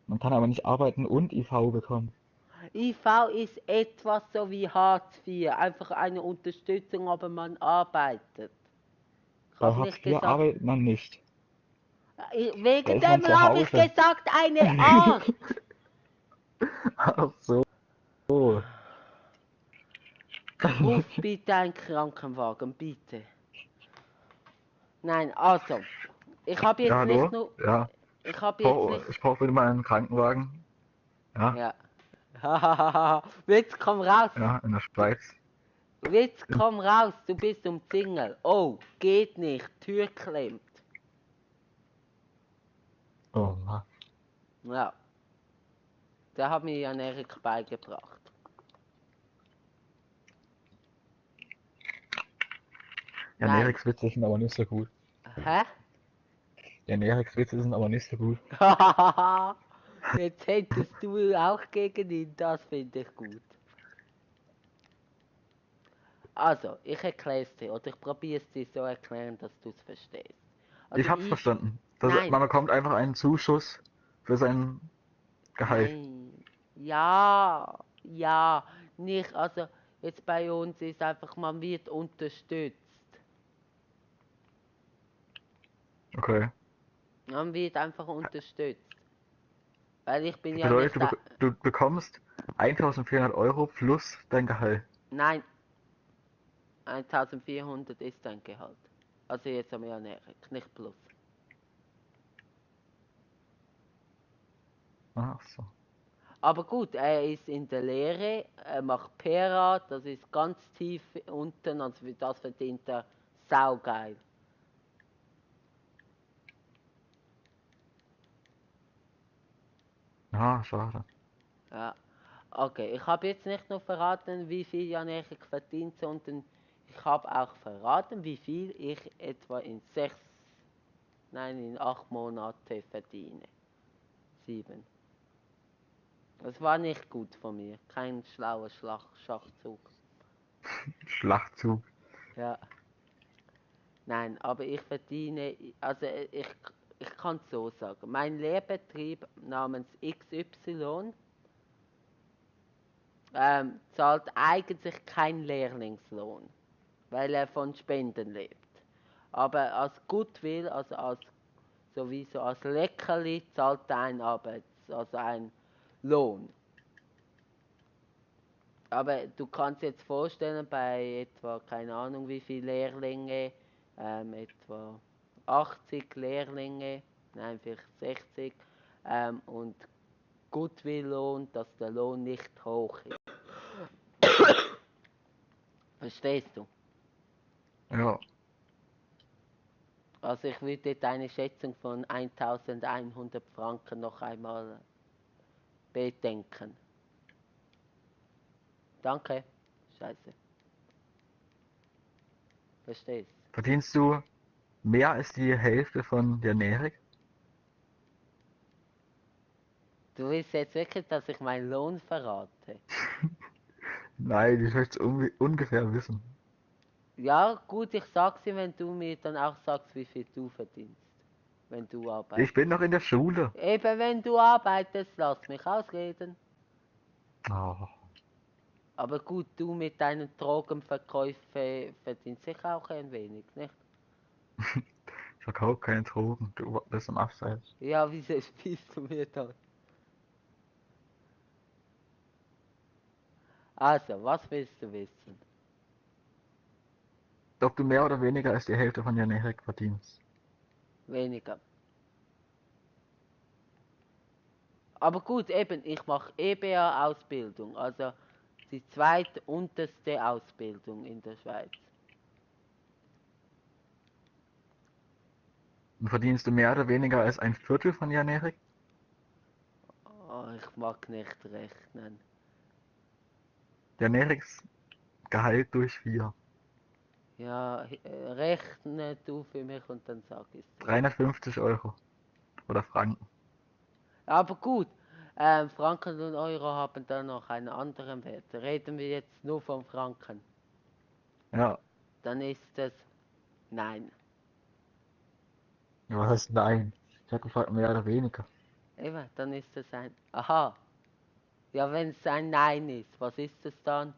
Man kann aber nicht arbeiten und IV bekommen. IV ist etwas so wie Hartz IV, einfach eine Unterstützung, aber man arbeitet. Ich Bei habe Hartz nicht IV gesagt, arbeitet man nicht. Da wegen ist man dem zu habe ich Hause. gesagt, eine Art. Ach so. Ruf bitte einen Krankenwagen, bitte. Nein, also, ich habe Ja, jetzt nicht hallo? nur, Ja. ich habe jetzt nicht, Ich brauche bitte mal einen Krankenwagen. Ja, ja. Witz, komm raus. ja, in der Schweiz. Witz, komm raus, du bist umzingelt. Oh, geht nicht, Tür klemmt. Oh Mann. Ja, der hat mir Jan Erik beigebracht. Jan Nein. Eriks Witze sind aber nicht so gut. Hä? Jan Eriks Witze sind aber nicht so gut. Jetzt hättest du auch gegen ihn, das finde ich gut. Also, ich erkläre es dir, oder ich probiere es dir so erklären, dass du es verstehst. Also Ich hab's verstanden. Nein, Man bekommt einfach einen Zuschuss für sein Gehalt. nein, ja, ja, nicht, also jetzt bei uns ist einfach, man wird unterstützt. Okay. Man wird einfach unterstützt. Weil ich bin ja Bedeutet, nicht da, du bekommst 1400 Euro plus dein Gehalt. nein, 1400 ist dein Gehalt. Also jetzt am Jan Erik, nicht plus. Ach so. Aber gut, er ist in der Lehre, er macht Pera, das ist ganz tief unten, also für das verdient er saugeil. Ja, schade. Ja. Okay, ich habe jetzt nicht nur verraten, wie viel Jan Erik verdient, sondern ich habe auch verraten, wie viel ich etwa in 8 Monate verdiene. 7. Das war nicht gut von mir, kein schlauer Schachzug. Schlachtzug. Ja. Nein, aber ich verdiene, also ich kann es so sagen, mein Lehrbetrieb namens XY zahlt eigentlich keinen Lehrlingslohn, weil er von Spenden lebt. Aber als Goodwill, also als sowieso als Leckerli, zahlt er also ein Lohn. Aber du kannst jetzt vorstellen, bei etwa, keine Ahnung wie viele Lehrlinge, etwa 80 Lehrlinge, nein, vielleicht 60, und Goodwill-Lohn, dass der Lohn nicht hoch ist. Verstehst du? Ja. Also ich würde deine Schätzung von 1100 Franken noch einmal bedenken. Danke. Scheiße. Verstehst? Verdienst du mehr als die Hälfte von der Erik? Du willst jetzt wirklich, dass ich meinen Lohn verrate? Nein, ich möchte es ungefähr wissen. Ja, gut, ich sag's dir, wenn du mir dann auch sagst, wie viel du verdienst. Wenn du Ich bin arbeitest. noch in der Schule. Eben, wenn du arbeitest, lass mich ausreden. Oh, Aber gut, du mit deinen Drogenverkäufen verdienst sicher auch ein wenig, nicht? ich verkaufe keine Drogen. Du bist am Abseits. Ja, wieso spielst du mir dann? Also, was willst du wissen? ob du mehr oder weniger als die Hälfte von Jan Erik verdienst. Weniger. Aber gut, eben, ich mache EBA-Ausbildung, also die zweitunterste Ausbildung in der Schweiz. Und verdienst du mehr oder weniger als ein Viertel von Jan Erik? Oh, ich mag nicht rechnen. Jan Eriks Gehalt durch 4. Ja, rechne du für mich und dann sag ich es. 350 Euro. Oder Franken. Aber gut, Franken und Euro haben dann noch einen anderen Wert. Reden wir jetzt nur von Franken. Ja. Dann ist es nein. Was heißt nein? Ich habe gefragt, mehr oder weniger. Eben, dann ist es ein aha. Ja, wenn es ein Nein ist, was ist es dann?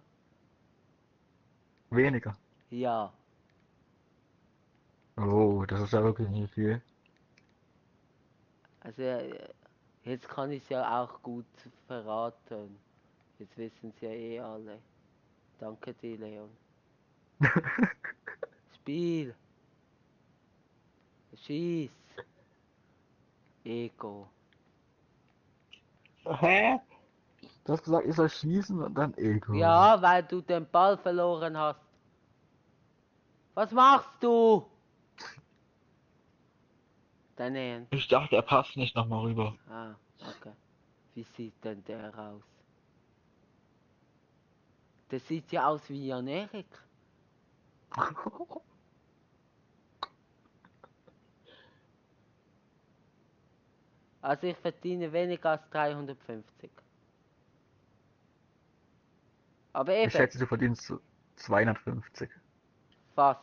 Weniger. Ja. Oh, das ist ja wirklich nicht viel. Also jetzt kann ich es ja auch gut verraten. Jetzt wissen es ja eh alle. Danke dir, Leon. Spiel. Schieß. Ego. Hä? Du hast gesagt, ich soll schießen und dann Ego. Ja, weil du den Ball verloren hast. Was machst du? Dein Ernst? Ich dachte, er passt nicht nochmal rüber. Ah, okay. Wie sieht denn der aus? Der sieht ja aus wie Jan Erik. Also ich verdiene weniger als 350. Aber Ich eben, schätze, du verdienst so 250. fast.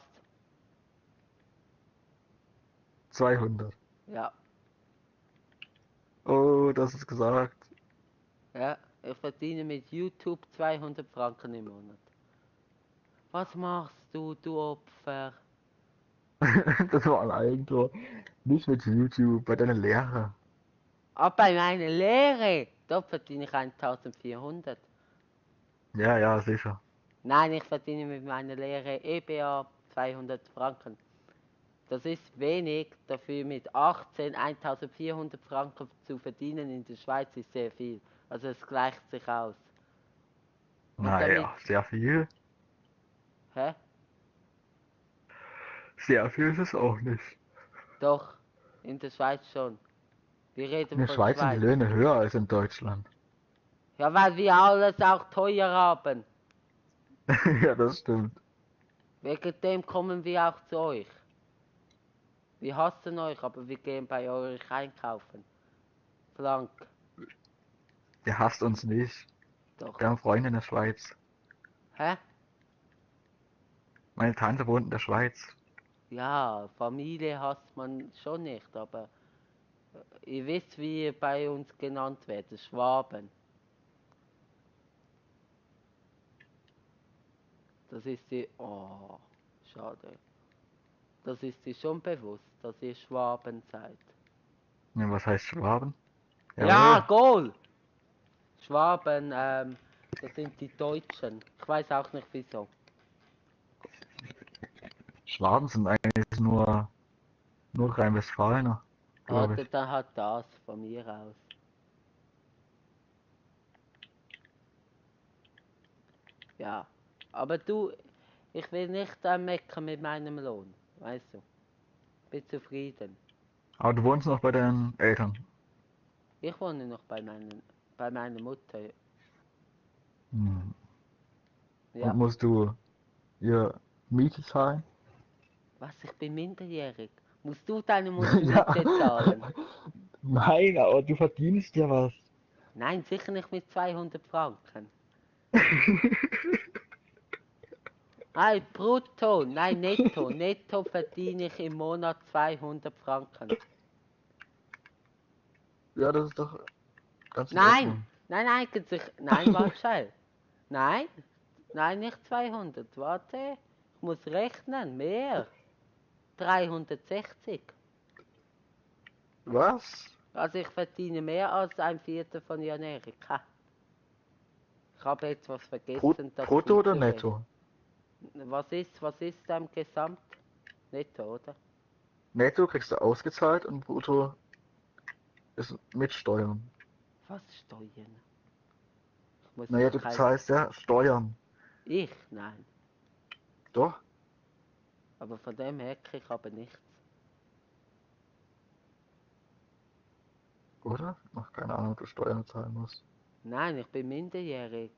200. Ja. Oh, das ist gesagt. Ja, ich verdiene mit YouTube 200 Franken im Monat. Was machst du, du Opfer? Das war ein Eigentor. Nicht mit YouTube, bei deiner Lehre. Ah, bei meiner Lehre, dort verdiene ich 1400. Ja, ja, sicher. Nein, ich verdiene mit meiner Lehre EBA 200 Franken. Das ist wenig, dafür mit 18 1400 Franken zu verdienen in der Schweiz ist sehr viel. Also es gleicht sich aus. Und Naja, sehr viel. hä? Sehr viel ist es auch nicht. Doch, in der Schweiz schon. Wir In reden der von Schweiz sind die Schweiz. Löhne höher als in Deutschland. Ja, weil wir alles auch teuer haben. Ja, das stimmt. Wegen dem kommen wir auch zu euch. Wir hassen euch, aber wir gehen bei euch einkaufen. Flank. Ihr hasst uns nicht. Doch. Wir haben Freunde in der Schweiz. Hä? Meine Tante wohnt in der Schweiz. Ja, Familie hasst man schon nicht, aber ihr wisst, wie ihr bei uns genannt werdet. Schwaben. Das ist die... Oh, schade. Das ist dir schon bewusst, dass ihr Schwaben seid. Ja, was heißt Schwaben? Ja, Jawohl. Goal! Schwaben, das sind die Deutschen. Ich weiß auch nicht wieso. Schwaben sind eigentlich nur Rhein-Westfalener, glaube Oder ich. dann hat das von mir aus. Ja, aber du, ich will nicht meckern mit meinem Lohn, weißt du. Bin zufrieden. Aber du wohnst noch bei deinen Eltern. Ich wohne noch bei meiner Mutter. Hm. Ja. Und musst du ihr Miete zahlen? Was, ich bin minderjährig. Musst du deine Mutter Ja. Miete zahlen? Nein, aber du verdienst ja was. Nein, sicher nicht mit 200 Franken. Nein, brutto, nein, netto. Netto verdiene ich im Monat 200 Franken. Ja, das ist doch ganz in Nein, Ordnung. nein, eigentlich, nein, warte schnell. Nein, nein, nicht 200, warte. Ich muss rechnen, mehr. 360. Was? Also ich verdiene mehr als ein Viertel von Jan Erik. Ha. Ich habe etwas vergessen dazu Brutto oder zu rechnen. netto? Was ist Gesamt? Netto, oder? Netto kriegst du ausgezahlt und brutto ist mit Steuern. Was Steuern? Ich muss Naja, doch du kein... bezahlst ja Steuern. Ich? Nein. Doch, Aber von dem merke ich aber nichts. oder? Ach, keine Ahnung, ob du Steuern zahlen musst. Nein, ich bin minderjährig.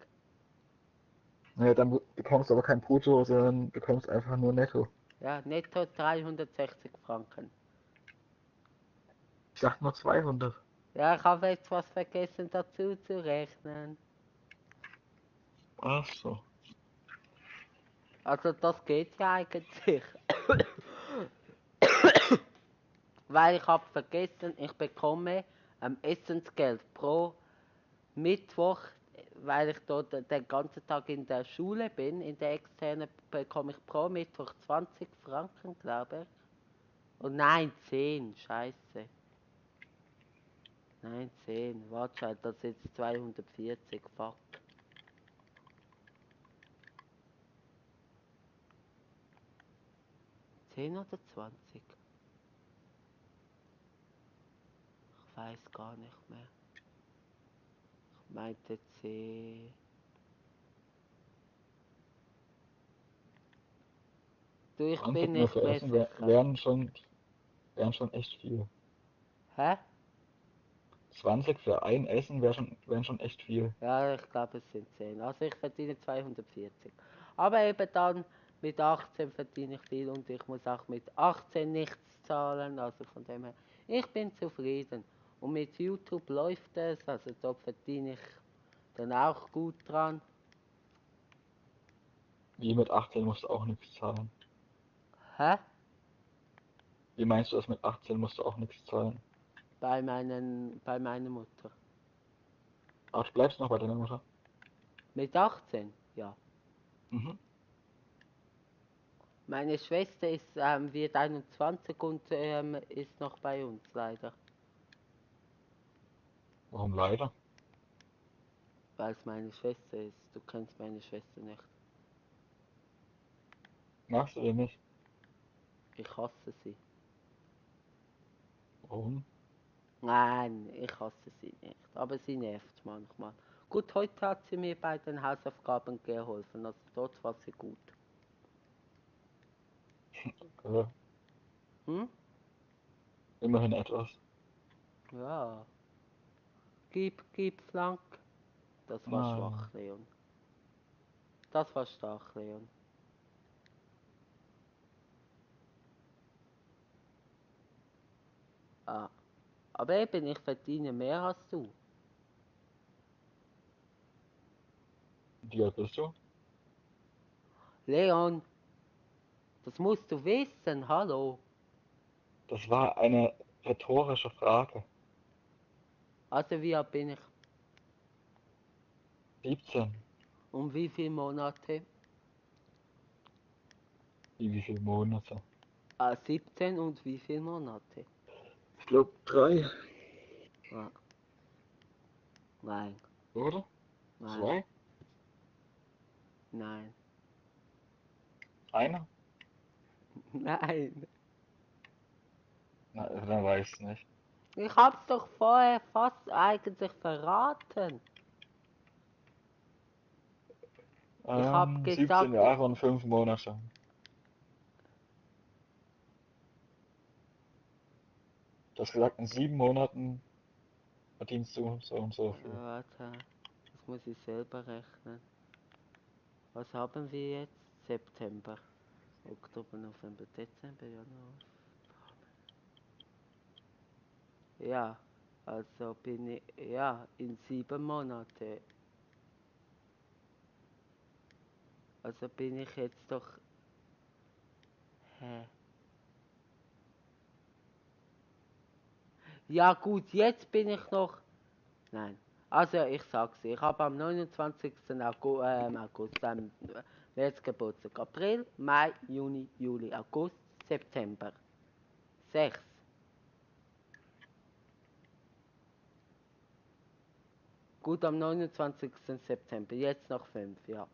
Naja, dann bekommst du aber kein Brutto, sondern bekommst einfach nur Netto. Ja, netto 360 Franken. Ich dachte nur 200. Ja, ich habe jetzt was vergessen dazu zu rechnen. Ach so. Also das geht ja eigentlich. Weil ich habe vergessen, ich bekomme Essensgeld pro Mittwoch, weil ich dort den ganzen Tag in der Schule bin, in der externen, bekomme ich pro Mittwoch 20 Franken, glaube ich. Und nein, 10, scheiße. Nein, 10, warte schon, das ist jetzt 240, fuck. 10 oder 20? Ich weiß gar nicht mehr. Ich meinte 10. Du, ich 20 bin nur nicht für mehr Essen sicher. wären schon echt viel. Hä? 20 für ein Essen wären schon echt viel. Ja, ich glaube es sind 10. Also ich verdiene 240. Aber eben dann mit 18 verdiene ich viel und ich muss auch mit 18 nichts zahlen. Also von dem her, ich bin zufrieden. Und mit YouTube läuft es, also da verdiene ich dann auch gut dran. Wie mit 18 musst du auch nichts zahlen. Hä? Wie meinst du das mit 18 musst du auch nichts zahlen? Bei meiner Mutter. Ach, du bleibst noch bei deiner Mutter. Mit 18? Ja. Mhm. Meine Schwester wird 21 und ist noch bei uns, leider. Warum leider? Weil es meine Schwester ist. Du kennst meine Schwester nicht. Magst du den nicht? Ich hasse sie. Warum? Nein, ich hasse sie nicht. Aber sie nervt manchmal. Gut, heute hat sie mir bei den Hausaufgaben geholfen. Also dort war sie gut. Äh, Hm? immerhin etwas. Ja. Gib, Flank. Das war Nein. schwach, Leon. Das war stark, Leon. Ah. Aber eben, ich verdiene mehr als du. Wie alt bist du? Leon, das musst du wissen. Hallo. Das war eine rhetorische Frage. Also wie alt bin ich? 17. Um wie viele Monate? Wie viele Monate? 17 und wie viele Monate? Ich glaube 3. Ah. Nein, Oder? nein, 2? nein, Einer? nein. Na, dann weiß ich nicht. Ich hab's doch vorher fast eigentlich verraten. Ich hab 17 gesagt, Jahre und 5 Monate. Du hast gesagt, in 7 Monaten verdienst du so und so viel. warte, das muss ich selber rechnen. Was haben wir jetzt? September, Oktober, November, Dezember, Januar. Ja, also bin ich, ja, in 7 Monate. Also bin ich jetzt doch, hä? Ja gut, jetzt bin ich noch, nein. Also ich sag's dir, ich habe am 29. März Geburtstag. April, Mai, Juni, Juli, August, September. 6. Gut, am 29. September. Jetzt noch 5, ja.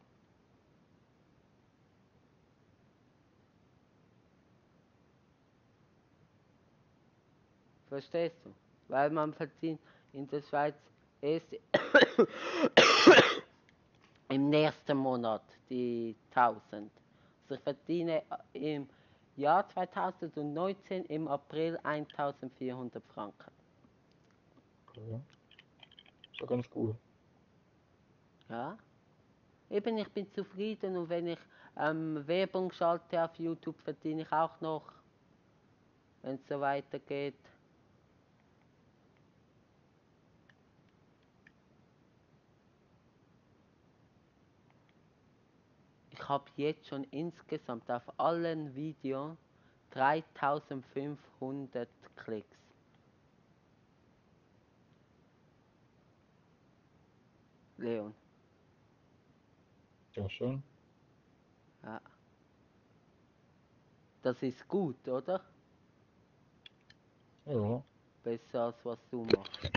Verstehst du? Weil man verdient in der Schweiz erst im nächsten Monat die 1000. Also ich verdiene im Jahr 2019 im April 1400 Franken. Okay. Ist ja ganz gut. Ja? Eben, ich bin zufrieden und wenn ich Werbung schalte auf YouTube, verdiene ich auch noch, wenn es so weitergeht. Ich habe jetzt schon insgesamt auf allen Videos 3500 Klicks. Leon. Ja, schön. Ja. Das ist gut, oder? Ja. Besser als was du machst.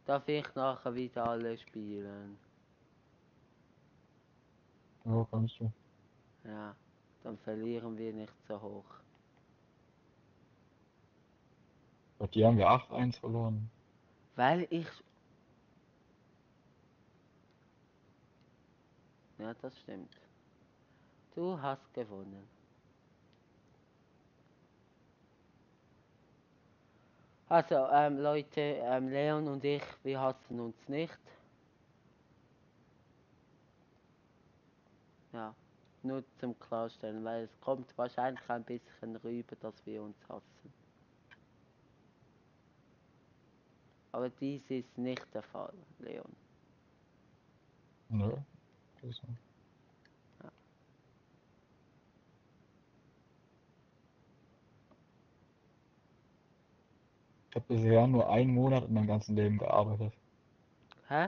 Darf ich nachher wieder alle spielen? Ja, kannst du. Ja, dann verlieren wir nicht so hoch. Bei dir haben wir 8-1 verloren. Weil ich... Ja, das stimmt. Du hast gewonnen. Also, Leute, Leon und ich, wir hassen uns nicht. Ja, nur zum Klarstellen, weil es kommt wahrscheinlich ein bisschen rüber, dass wir uns hassen. Aber dies ist nicht der Fall, Leon. Nö. Das ist Ja. Ich habe bisher nur einen Monat in meinem ganzen Leben gearbeitet. Hä?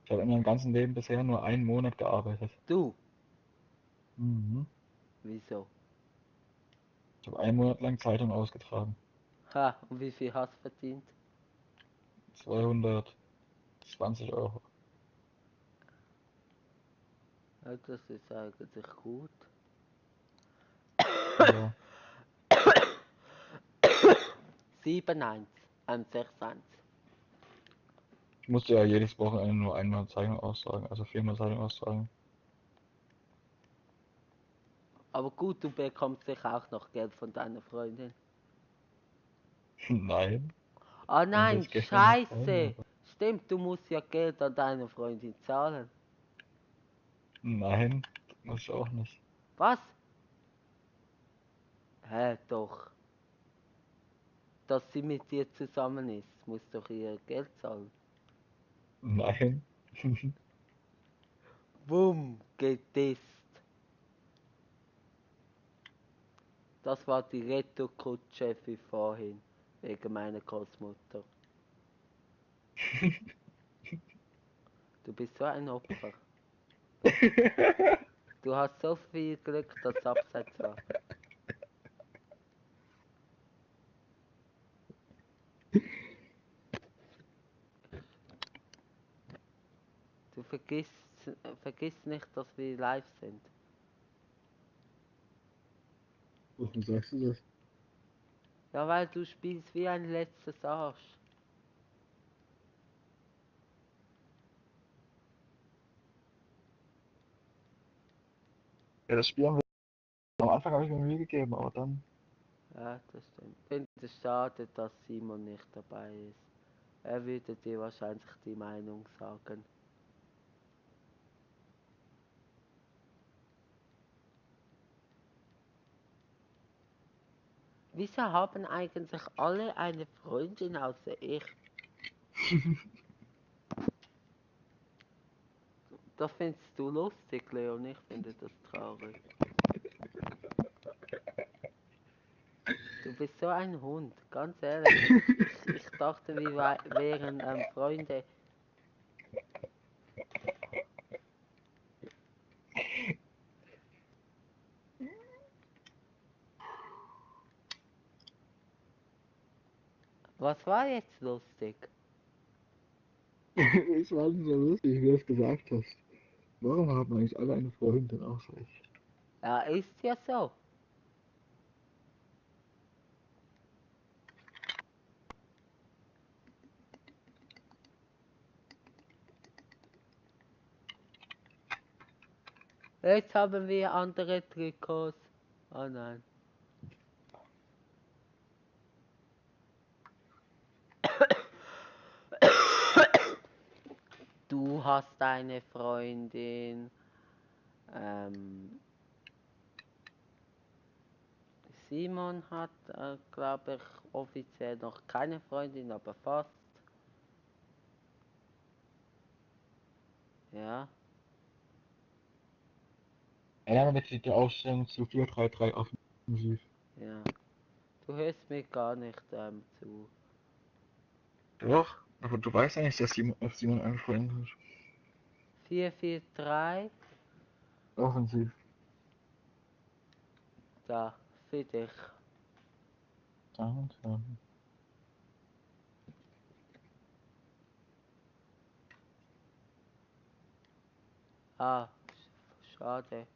Ich habe in meinem ganzen Leben bisher nur einen Monat gearbeitet. Du? Mhm. Wieso? Ich habe einen Monat lang Zeitung ausgetragen. Ha, und wie viel hast du verdient? 220 Euro. Ja, das ist eigentlich gut. Ja. 7-1, 6-1. Ich musste ja jedes Wochenende nur einmal Zeitung austragen, also 4-mal Zeitung austragen. Aber gut, du bekommst sicher auch noch Geld von deiner Freundin. Nein, Oh wir haben nein, jetzt gestern noch scheiße. Stimmt, du musst ja Geld an deine Freundin zahlen. Nein, muss ich auch nicht. Was? Hä, doch. Dass sie mit dir zusammen ist, muss doch ihr Geld zahlen. Nein. Wumm, gedisst. Das war die Retourkutsche wie vorhin, wegen meiner Großmutter. Du bist so ein Opfer. Du hast so viel Glück, dass Abseits war. Du vergiss nicht, dass wir live sind. Warum sagst du das? Ja, weil du spielst wie ein letztes Arsch. Ja, das Spiel haben wir am Anfang habe ich mir Mühe gegeben, aber dann. Ja, das stimmt. Ich finde es schade, dass Simon nicht dabei ist. Er würde dir wahrscheinlich die Meinung sagen. Wieso haben eigentlich alle eine Freundin außer ich? Das findest du lustig, Leon. Ich finde das traurig. Du bist so ein Hund, ganz ehrlich. Ich dachte, wir wären Freunde. Was war jetzt lustig? Es war nicht so lustig, wie du es gesagt hast. Warum haben eigentlich alle eine Freundin außer ich? Ja, ist ja so. Jetzt haben wir andere Trikots. Oh nein. Du hast eine Freundin. Simon hat, glaube ich, offiziell noch keine Freundin, aber fast. Ja. Ja, mit der Ausstellung zu 4-3-3 offensiv. Ja. Du hörst mir gar nicht zu. Doch, aber du weißt ja nicht, dass Simon eine Freundin ist. 4-4-3. Offensiv. Da, für dich. Danke. Ah, schade.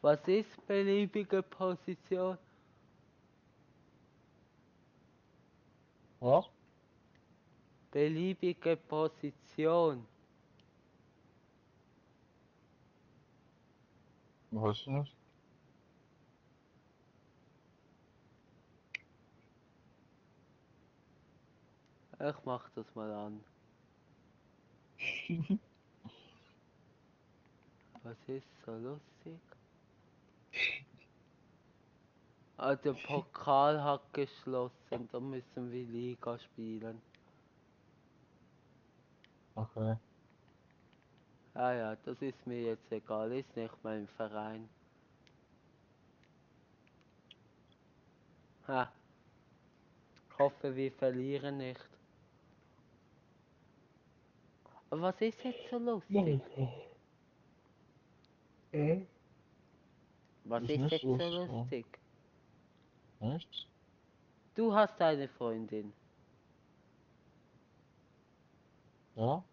Was ist beliebige Position? Was? Beliebige Position. Weißt du nicht? Ich mach das mal an. Was ist so lustig? Ah, der Pokal hat geschlossen, da müssen wir Liga spielen. Okay. Ah ja, das ist mir jetzt egal, ist nicht mein Verein. Ha, ich hoffe, wir verlieren nicht. Aber was ist jetzt so lustig? Was Ist ist nicht jetzt so lustig, ja. lustig? Echt? Du hast eine Freundin. Ja?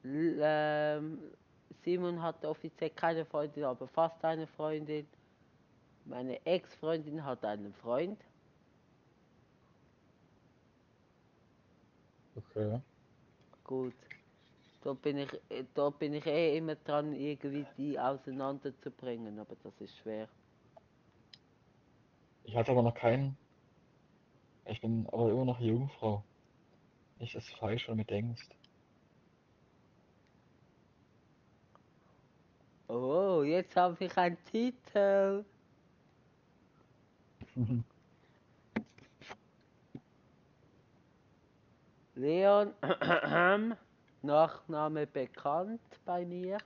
L Simon hat offiziell keine Freundin, aber fast eine Freundin. Meine Ex-Freundin hat einen Freund. Okay. Gut, da bin ich eh immer dran, irgendwie die auseinanderzubringen, aber das ist schwer. Ich hatte aber noch keinen. Ich bin aber immer noch Jungfrau. Nicht, dass du falsch von mir denkst. Oh, jetzt habe ich einen Titel. Leon, Nachname bekannt bei mir,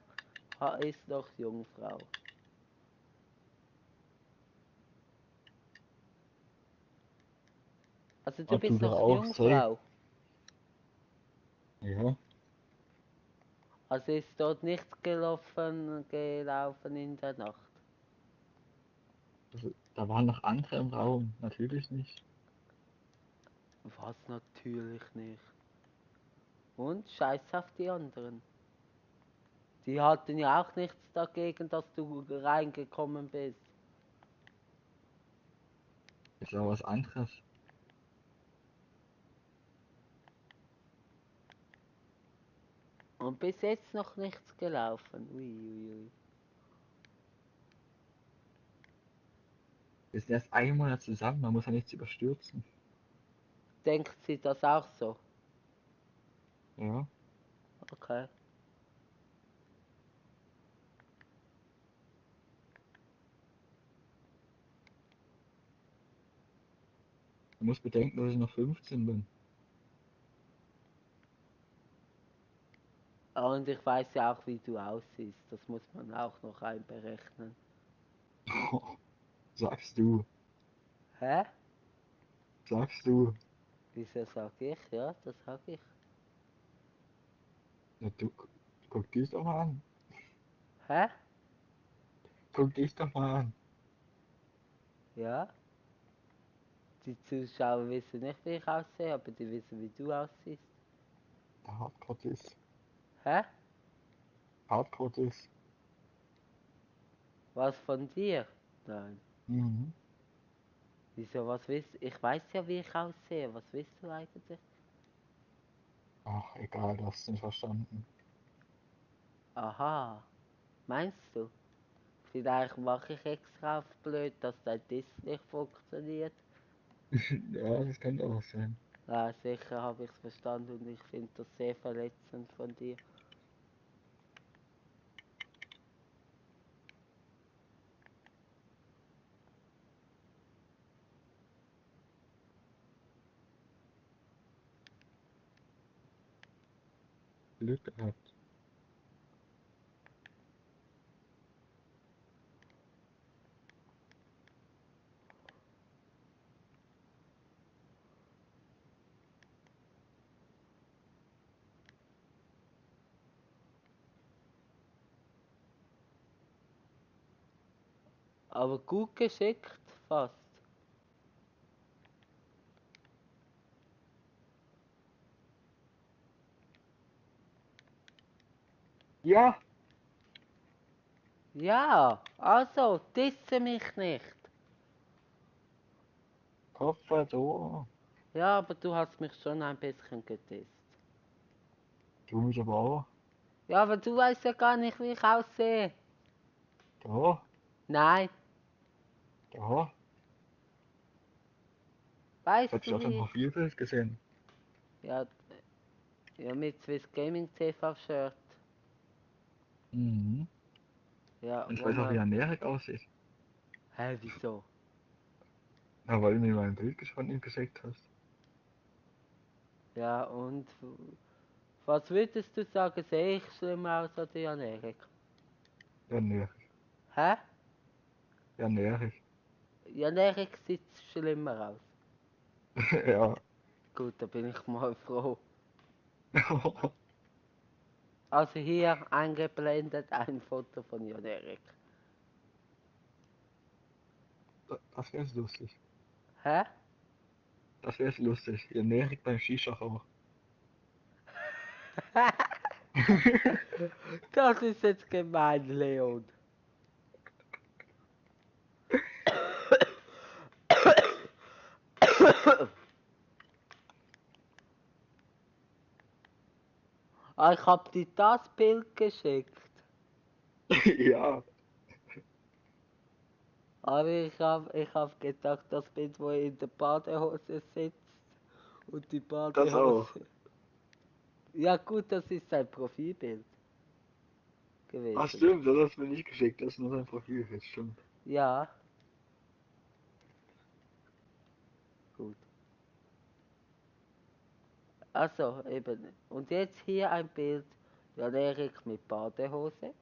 ist noch Jungfrau. Also du Und du bist doch noch auch, safe. Jungfrau. Ja. Also ist dort nichts gelaufen in der Nacht. Also, da waren noch andere im Raum. Natürlich nicht. Was natürlich nicht. Und scheiß auf die anderen. Die hatten ja auch nichts dagegen, dass du reingekommen bist. Ist aber was anderes. Und bis jetzt noch nichts gelaufen. Uiuiui. Wir sind erst einen Monat zusammen, man muss ja nichts überstürzen. Denkt sie das auch so? Ja. Okay. Du musst bedenken, dass ich noch 15 bin. Und ich weiß ja auch, wie du aussiehst. Das muss man auch noch einberechnen. Sagst du. Hä? Sagst du. Wieso sag ich? Ja, das sag ich. Ja, guck dich doch mal an. Hä? Guck dich doch mal an. Ja? Die Zuschauer wissen nicht, wie ich aussehe, aber die wissen, wie du aussiehst. Hardcore ist. Hä? Hardcore ist. Was von dir? Nein. Mhm. Wieso, was willst du? Ich weiß ja, wie ich aussehe. Was willst du eigentlich? Ach, egal, du hast es nicht verstanden. Aha. Meinst du? Vielleicht mache ich extra auf blöd, dass dein Diss nicht funktioniert. Ja, das könnte auch sein. Ja, sicher habe ich es verstanden und ich finde das sehr verletzend von dir. Glück gehabt. Aber gut geschickt, fast. Ja, Ja, also, disse mich nicht. Kopf so. Ja, aber du hast mich schon ein bisschen gedisst. Du mich aber auch. Ja, aber du weißt ja gar nicht, wie ich aussehe. Doch, Nein, doch. Ich weißt hab dich du auf deinem wie? Profilbild gesehen. Ja, ja mit Swiss Gaming TV Shirt. Mhm. Ja, Und ich wo weiß auch, wie man. er Erik aussieht. Hä, wieso? Ja, weil du mir mal ein Bild von ihm geschickt hast. Ja, und was würdest du sagen, sehe ich schlimmer aus als Jan Erik? Ja, Erik. Hä? Ja, Erik. Jan Erik sieht schlimmer aus. Ja. Gut, da bin ich mal froh. Also hier eingeblendet ein Foto von Jan Erik. Das wäre lustig. Hä? Das wäre lustig. Ja, Erik beim Shisha-Rauch. Das ist jetzt gemein, Leon. Ah, ich hab dir das Bild geschickt. Ja. Aber ich hab gedacht, das Bild, wo er in der Badehose sitzt. Und die Das auch. Badehose. Ja gut, das ist sein Profilbild Ach gewesen. stimmt, das hast du mir nicht geschickt. Das ist nur sein Profilbild, stimmt. Ja, gut. Also eben. Und jetzt hier ein Bild. Jan Erik mit Badehose.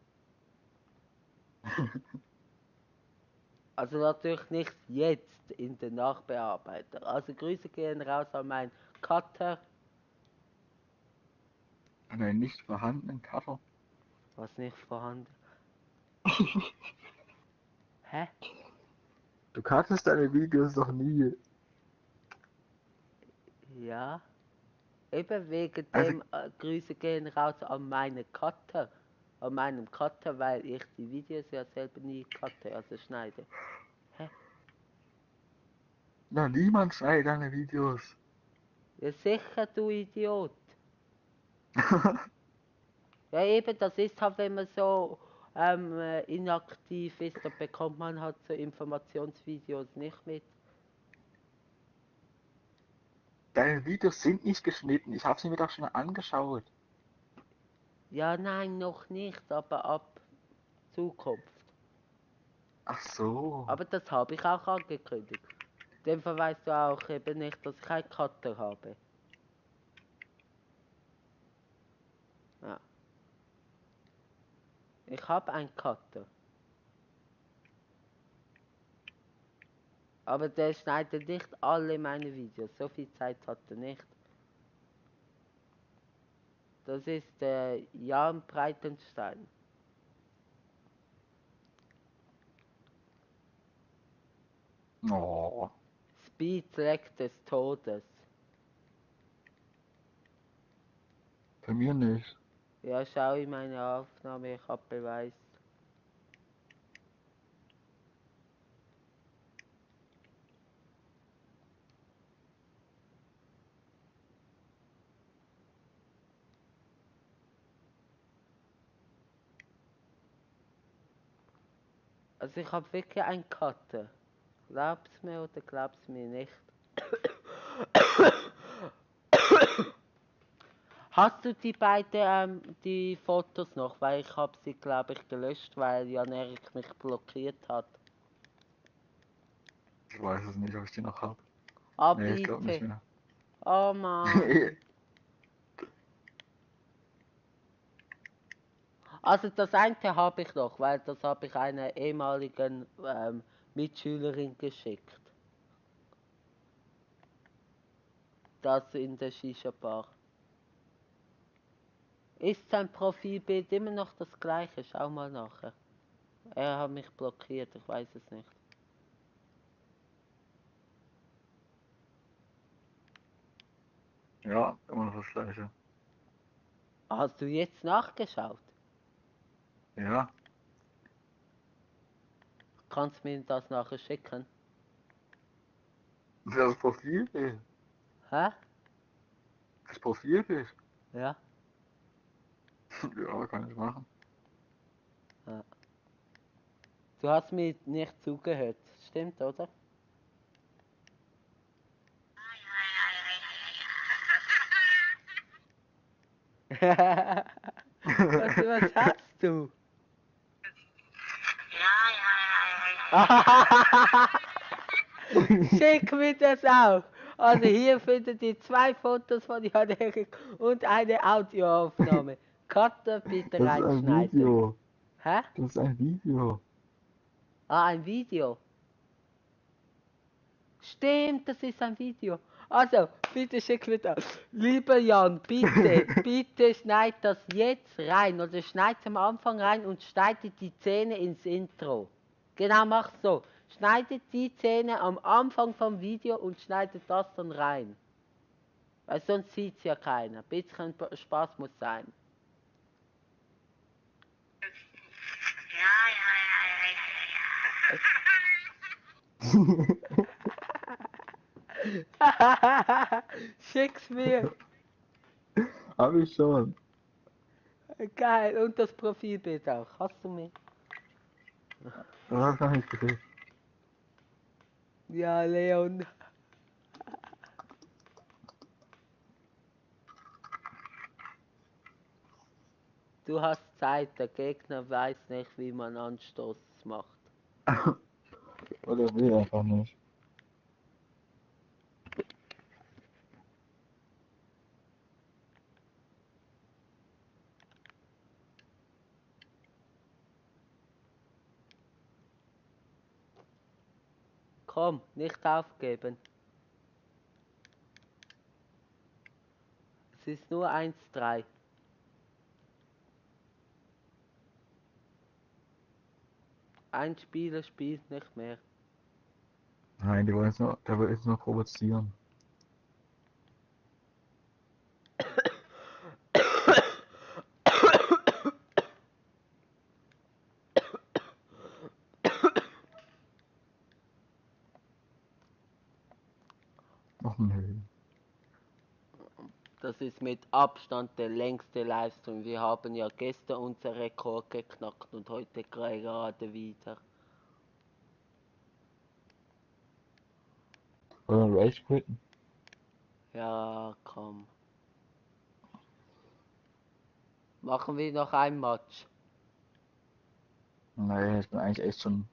Also natürlich nicht jetzt in der Nachbearbeitung. Also Grüße gehen raus an meinen Cutter. An einen nicht vorhandenen Cutter. Was nicht vorhanden. Hä? Du cuttest deine Videos doch nie. Ja. Eben wegen Also, dem Grüße gehen raus an meinen Cutter. An meinem Cutter, weil ich die Videos ja selber nie cutte, also schneide. Hä? na, niemand schneidet deine Videos. Ja sicher, du Idiot. Ja eben, das ist halt, wenn man so inaktiv ist, dann bekommt man halt so Informationsvideos nicht mit. Deine Videos sind nicht geschnitten. Ich habe sie mir doch schon angeschaut. Ja, nein, noch nicht, aber ab Zukunft. Ach so. Aber das habe ich auch angekündigt. In dem Fall weißt du auch eben nicht, dass ich einen Cutter habe. Ja. Ich habe einen Cutter. Aber der schneidet nicht alle meine Videos. So viel Zeit hat er nicht. Das ist der Jan Breitenstein. Oh, Speedtrack des Todes. bei mir nicht. Ja, schau in meine Aufnahme, ich hab Beweis. Also ich habe wirklich einen Cutter. Glaub's mir oder glaub's mir nicht? Hast du die beiden die Fotos noch? Weil ich habe sie, glaube ich, gelöscht, weil Jan Erik mich blockiert hat. Ich weiß es nicht, ob ich die noch habe. Ah, Nee, ich glaube nicht bitte. mehr. Oh Mann. Also das eine habe ich noch, weil das habe ich einer ehemaligen Mitschülerin geschickt. Das in der Shisha-Bar. Ist sein Profilbild immer noch das gleiche? Schau mal nachher. Er hat mich blockiert, ich weiß es nicht. Ja, immer noch das gleiche. Hast du jetzt nachgeschaut? Ja, Kannst du mir das nachher schicken? das Profilbild. Hä? Das Profilbild. Ja? Ja, kann ich machen. Ja. Du hast mir nicht zugehört, stimmt, oder? Was hast du? Schick mir das auch. Also hier findet ihr 2 Fotos von Jan Erik und eine Audioaufnahme. Cutter bitte Das ist ein reinschneiden. Video. Hä? Das ist ein Video. Ah, ein Video. Stimmt, das ist ein Video. Also, bitte schick mir das. Lieber Jan, bitte, bitte schneid das jetzt rein. Oder schneid am Anfang rein und schneidet die Szene ins Intro. Genau, mach so. Schneidet die Szene am Anfang vom Video und schneidet das dann rein. Weil sonst sieht's ja keiner. Ein bisschen Spaß muss sein. Schick's mir. Hab ich schon. Geil. Und das Profilbild auch. Hast du mir? Das hab ich noch nicht gesehen. Ja, Leon. Du hast Zeit, der Gegner weiß nicht, wie man Anstoß macht. Oder will einfach nicht. Komm, nicht aufgeben. Es ist nur 1-3. Ein Spieler spielt nicht mehr. Nein, die wollen jetzt nur, der will jetzt nur provozieren. Och nee. Das ist mit Abstand der längste Livestream. Wir haben ja gestern unser Rekord geknackt und heute gerade wieder. Wollen wir Rage quitten? Ja, komm. Machen wir noch ein Match. Nee, ich bin eigentlich echt schon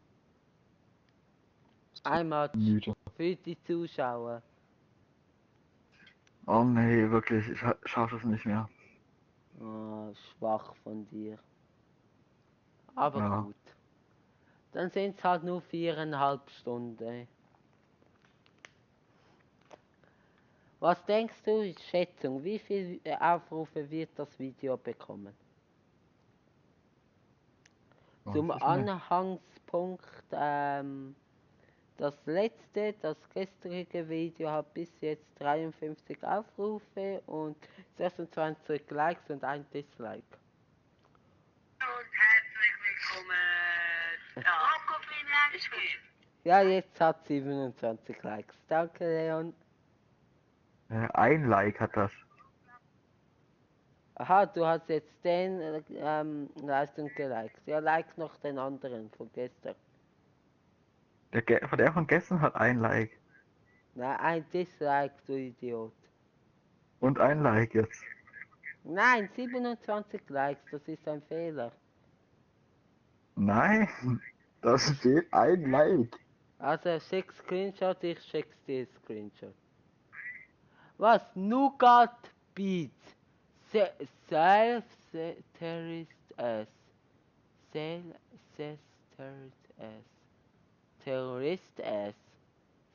Ein Match müde. für die Zuschauer. Oh nee, wirklich, ich schaffe es nicht mehr. Oh, schwach von dir. Aber Ja. gut. Dann sind es halt nur 4,5 Stunden. Was denkst du, Schätzung, wie viele Aufrufe wird das Video bekommen? Zum Weiß ich nicht. Anhangspunkt, das gestrige Video hat bis jetzt 53 Aufrufe und 26 Likes und ein Dislike. Und herzlich willkommen. Ja, ist gut. Ja, jetzt hat 27 Likes. Danke, Leon. Ein Like hat das. Aha, du hast jetzt den Leistung geliked. Ja, like noch den anderen von gestern. Der von gestern hat ein Like. Na, ein Dislike, du Idiot. Und ein Like jetzt. Nein, 27 Likes, das ist ein Fehler. Nein, da steht ein Like. Also schick Screenshot, ich schick's dir Screenshot. Was? Nougat Beats. Self-terrorist S. Self-terrorist S. Terrorist S.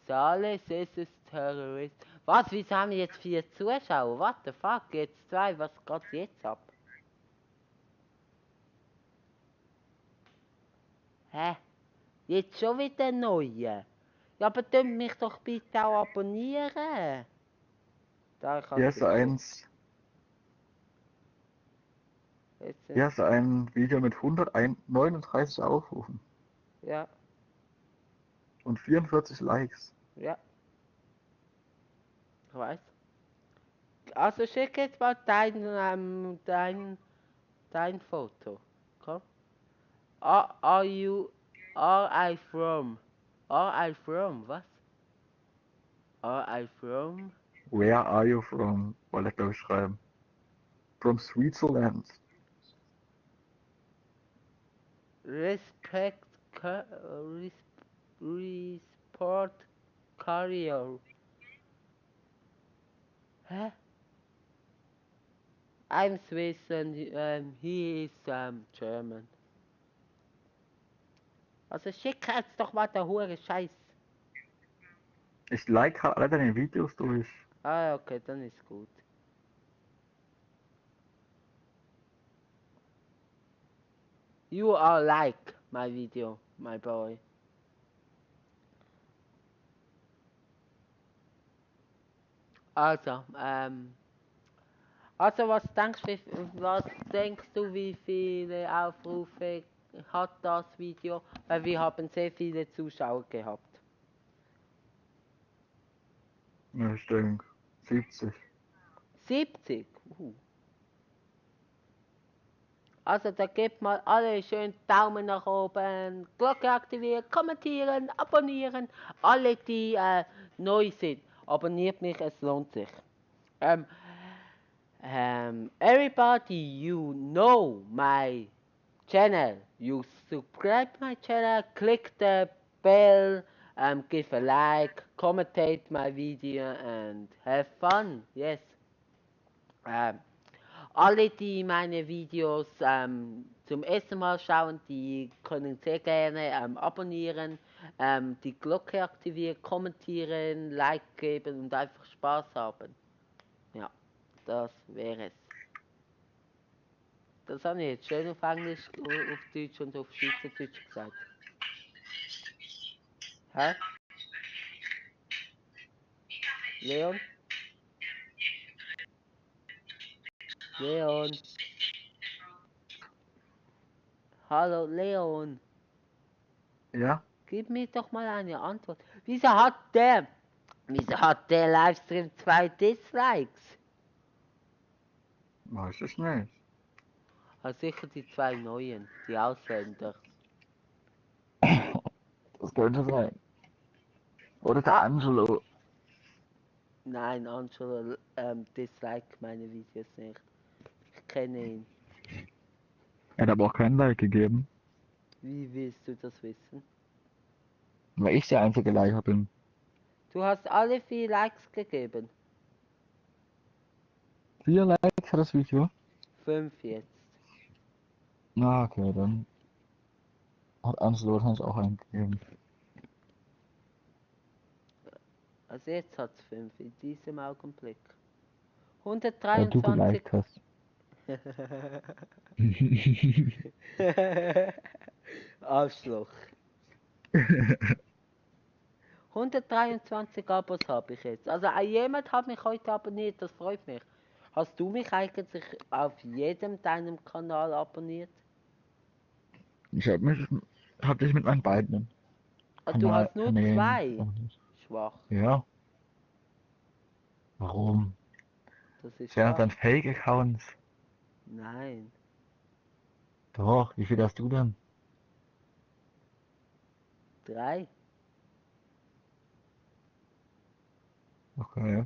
Sales ist Terrorist. Was? Wieso haben wir jetzt 4 Zuschauer? What the fuck? Jetzt 2. Was geht jetzt ab? Hä? Jetzt schon wieder neue? Ja, aber dürft mich doch bitte auch abonnieren. Da ich Hier hast du eins. Hier hast du ein Video mit 139 Aufrufen Ja, und 44 Likes. ja. Ich weiß. Also schick jetzt mal dein Foto. Komm. Are I from? Are I from? Was? Are I from? Where are you from? Wollte ich glaube ich schreiben. From Switzerland. Respect, Resport Career. Hä? I'm Swiss and he is German. Also schick jetzt doch mal der hure Scheiß. Ich like halt alle deine Videos durch. Ah, okay, dann ist gut. You are like my video, my boy. Also, was denkst du, wie viele Aufrufe hat das Video? Weil wir haben sehr viele Zuschauer gehabt. Ja, ich denke 70. 70? Also da gebt mal alle schön Daumen nach oben, Glocke aktivieren, kommentieren, abonnieren. Alle, die neu sind, abonniert mich, es lohnt sich. Everybody you know my channel, you subscribe my channel, click the bell, give a like, commentate my video and have fun, yes. Alle, die meine Videos zum ersten Mal schauen, die können sehr gerne abonnieren, die Glocke aktivieren, kommentieren, Like geben und einfach Spaß haben. Ja, das wäre es. Das habe ich jetzt schön auf Englisch, auf Deutsch und auf Schweizerdeutsch gesagt. Hä? Leon? Leon? Hallo, Leon? Ja? Gib mir doch mal eine Antwort. Wieso hat der Livestream 2 Dislikes? Weiß ich nicht. Also sicher die 2 neuen, die Ausländer. Das könnte sein. Oder der Angelo. Nein, Angelo dislike meine Videos nicht. Ich kenne ihn. Er hat aber auch kein Like gegeben. Wie willst du das wissen? Weil ich der einzige Liker bin. Du hast alle 4 Likes gegeben. 4 Likes hat das Video? 5 jetzt. Na, okay, dann hat Angelo wahrscheinlich auch eingegeben. Also jetzt hat es 5 in diesem Augenblick. Weil du 123. geliked hast. Arschloch. 123 Abos habe ich jetzt. Also jemand hat mich heute abonniert, das freut mich. Hast du mich eigentlich auf jedem deinem Kanal abonniert? Ich hab dich mit meinen beiden Ah, du hast nur Kanälen 2. abonniert. Schwach. Ja, warum? Das ist Das wären schwach. dann Fake-Accounts. Nein. Doch, wie viel hast du denn? 3. Okay.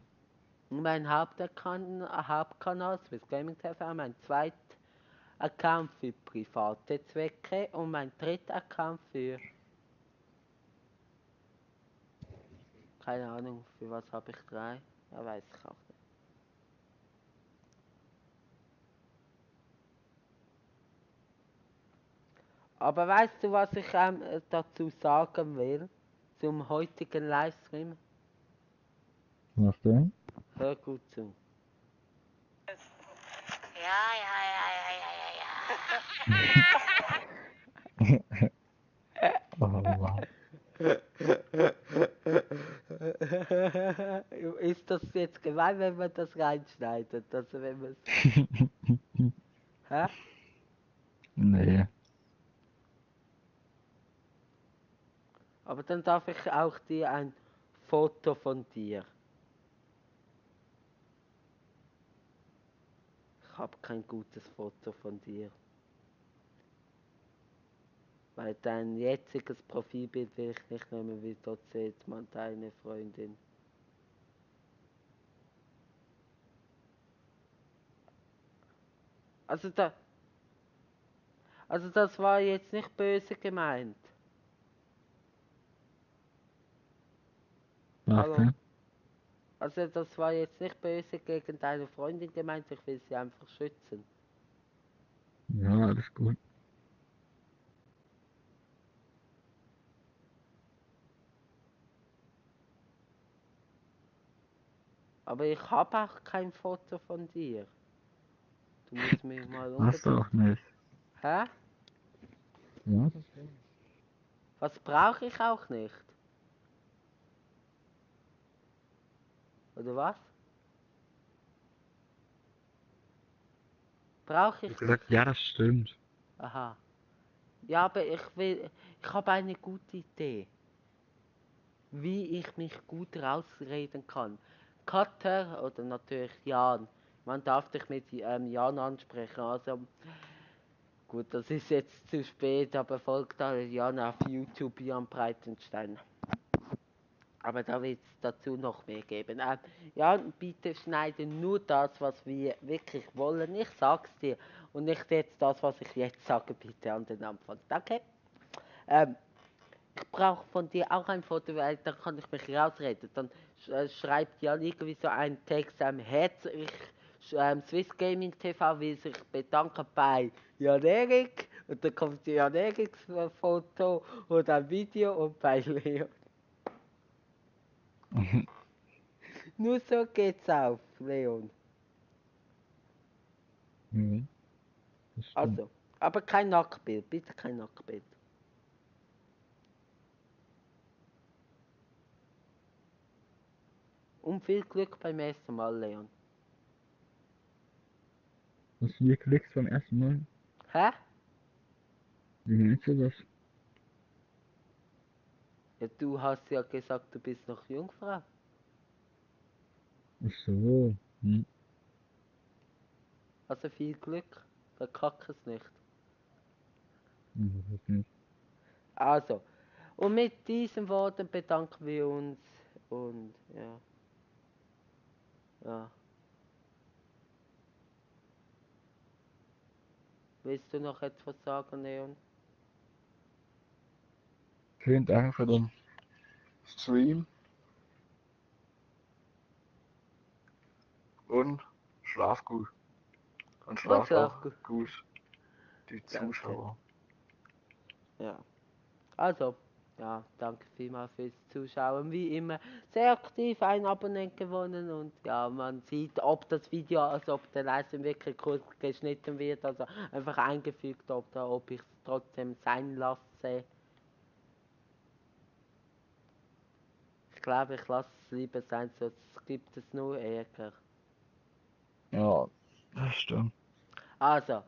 Mein Hauptkanal Swiss Gaming TV, mein zweiter Account für private Zwecke und mein dritter Account für... Keine Ahnung, für was habe ich 3? Ja, weiß ich auch nicht. Aber weißt du, was ich dazu sagen will? Zum heutigen Livestream? Was denn? Hör gut zu. Oh, wow. Ist das jetzt gemein, wenn man das reinschneidet? Also wenn man Hä? Nee. Aber dann darf ich auch dir ein Foto von dir. Ich habe kein gutes Foto von dir. Weil dein jetziges Profilbild will ich nicht nehmen, wie dort sieht man deine Freundin. Also da, also das war jetzt nicht böse gemeint. Was Hallo? denn? Also das war jetzt nicht böse gegen deine Freundin gemeint, ich will sie einfach schützen. Ja, alles gut. Aber ich habe auch kein Foto von dir. Du musst mich mal Hast du unbedingt... auch nicht. Hä? Ja, das stimmt. Was brauche ich auch nicht? Oder was? Brauche Ich ich hab nicht? gesagt, ja, das stimmt. Aha. Ja, aber ich habe eine gute Idee, wie ich mich gut rausreden kann. Cutter oder natürlich Jan. Man darf dich mit Jan ansprechen. Also gut, das ist jetzt zu spät, aber folgt da Jan auf YouTube, Jan Breitenstein. Aber da wird es dazu noch mehr geben. Ja, bitte schneide nur das, was wir wirklich wollen. Ich sag's dir. Und nicht jetzt das, was ich jetzt sage, bitte an den Anfang. Danke. Ich brauche von dir auch ein Foto, weil dann kann ich mich rausreden. Dann schreibt Jan irgendwie so einen Text, herzlich Swiss Gaming TV will sich bedanken bei Jan Erik. Und dann kommt Jan Eriks Foto und ein Video und bei Leon. Nur so geht's auf, Leon. Ja, das stimmt. Also, aber kein Nacktbild, bitte kein Nacktbild. Und viel Glück beim ersten Mal, Leon. Hast du dir geklickt beim ersten Mal? Hä? Wie meinst du das? Ja, du hast ja gesagt, du bist noch Jungfrau. Ach so. Hm. Also viel Glück, verkack es nicht. Das nicht. Also, und mit diesen Worten bedanken wir uns und ja. Ja. Willst du noch etwas sagen, Leon? Vielen Dank für den Stream und schlaf gut. Und Und schlaf schlaf auch gut. gut die Danke. Zuschauer. Ja. Also, ja, danke vielmals fürs Zuschauen. Wie immer sehr aktiv, ein Abonnent gewonnen und ja, man sieht, ob das Video, also ob der Livestream wirklich kurz geschnitten wird, also einfach eingefügt oder ob ich es trotzdem sein lasse. Ich glaube, ich lasse es lieber sein, sonst gibt es nur Ärger. Ja, das stimmt. Also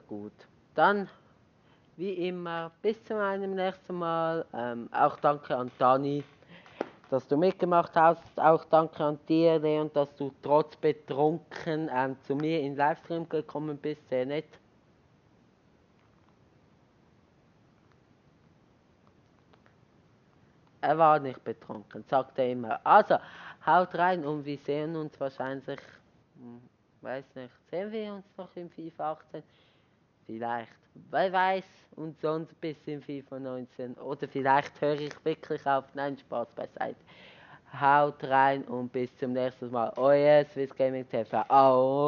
gut. Dann, wie immer, bis zu einem nächsten Mal. Auch danke an Dani, dass du mitgemacht hast. Auch danke an dir, Leon, dass du trotz betrunken zu mir in Livestream gekommen bist. Sehr nett. Er war nicht betrunken, sagt er immer. Also, haut rein und wir sehen uns wahrscheinlich, weiß nicht, sehen wir uns noch im FIFA 18? Vielleicht, wer weiß, und sonst bis in FIFA 19. Oder vielleicht höre ich wirklich auf. Nein, Spaß beiseite. Haut rein und bis zum nächsten Mal. Euer Swiss Gaming TV. Au.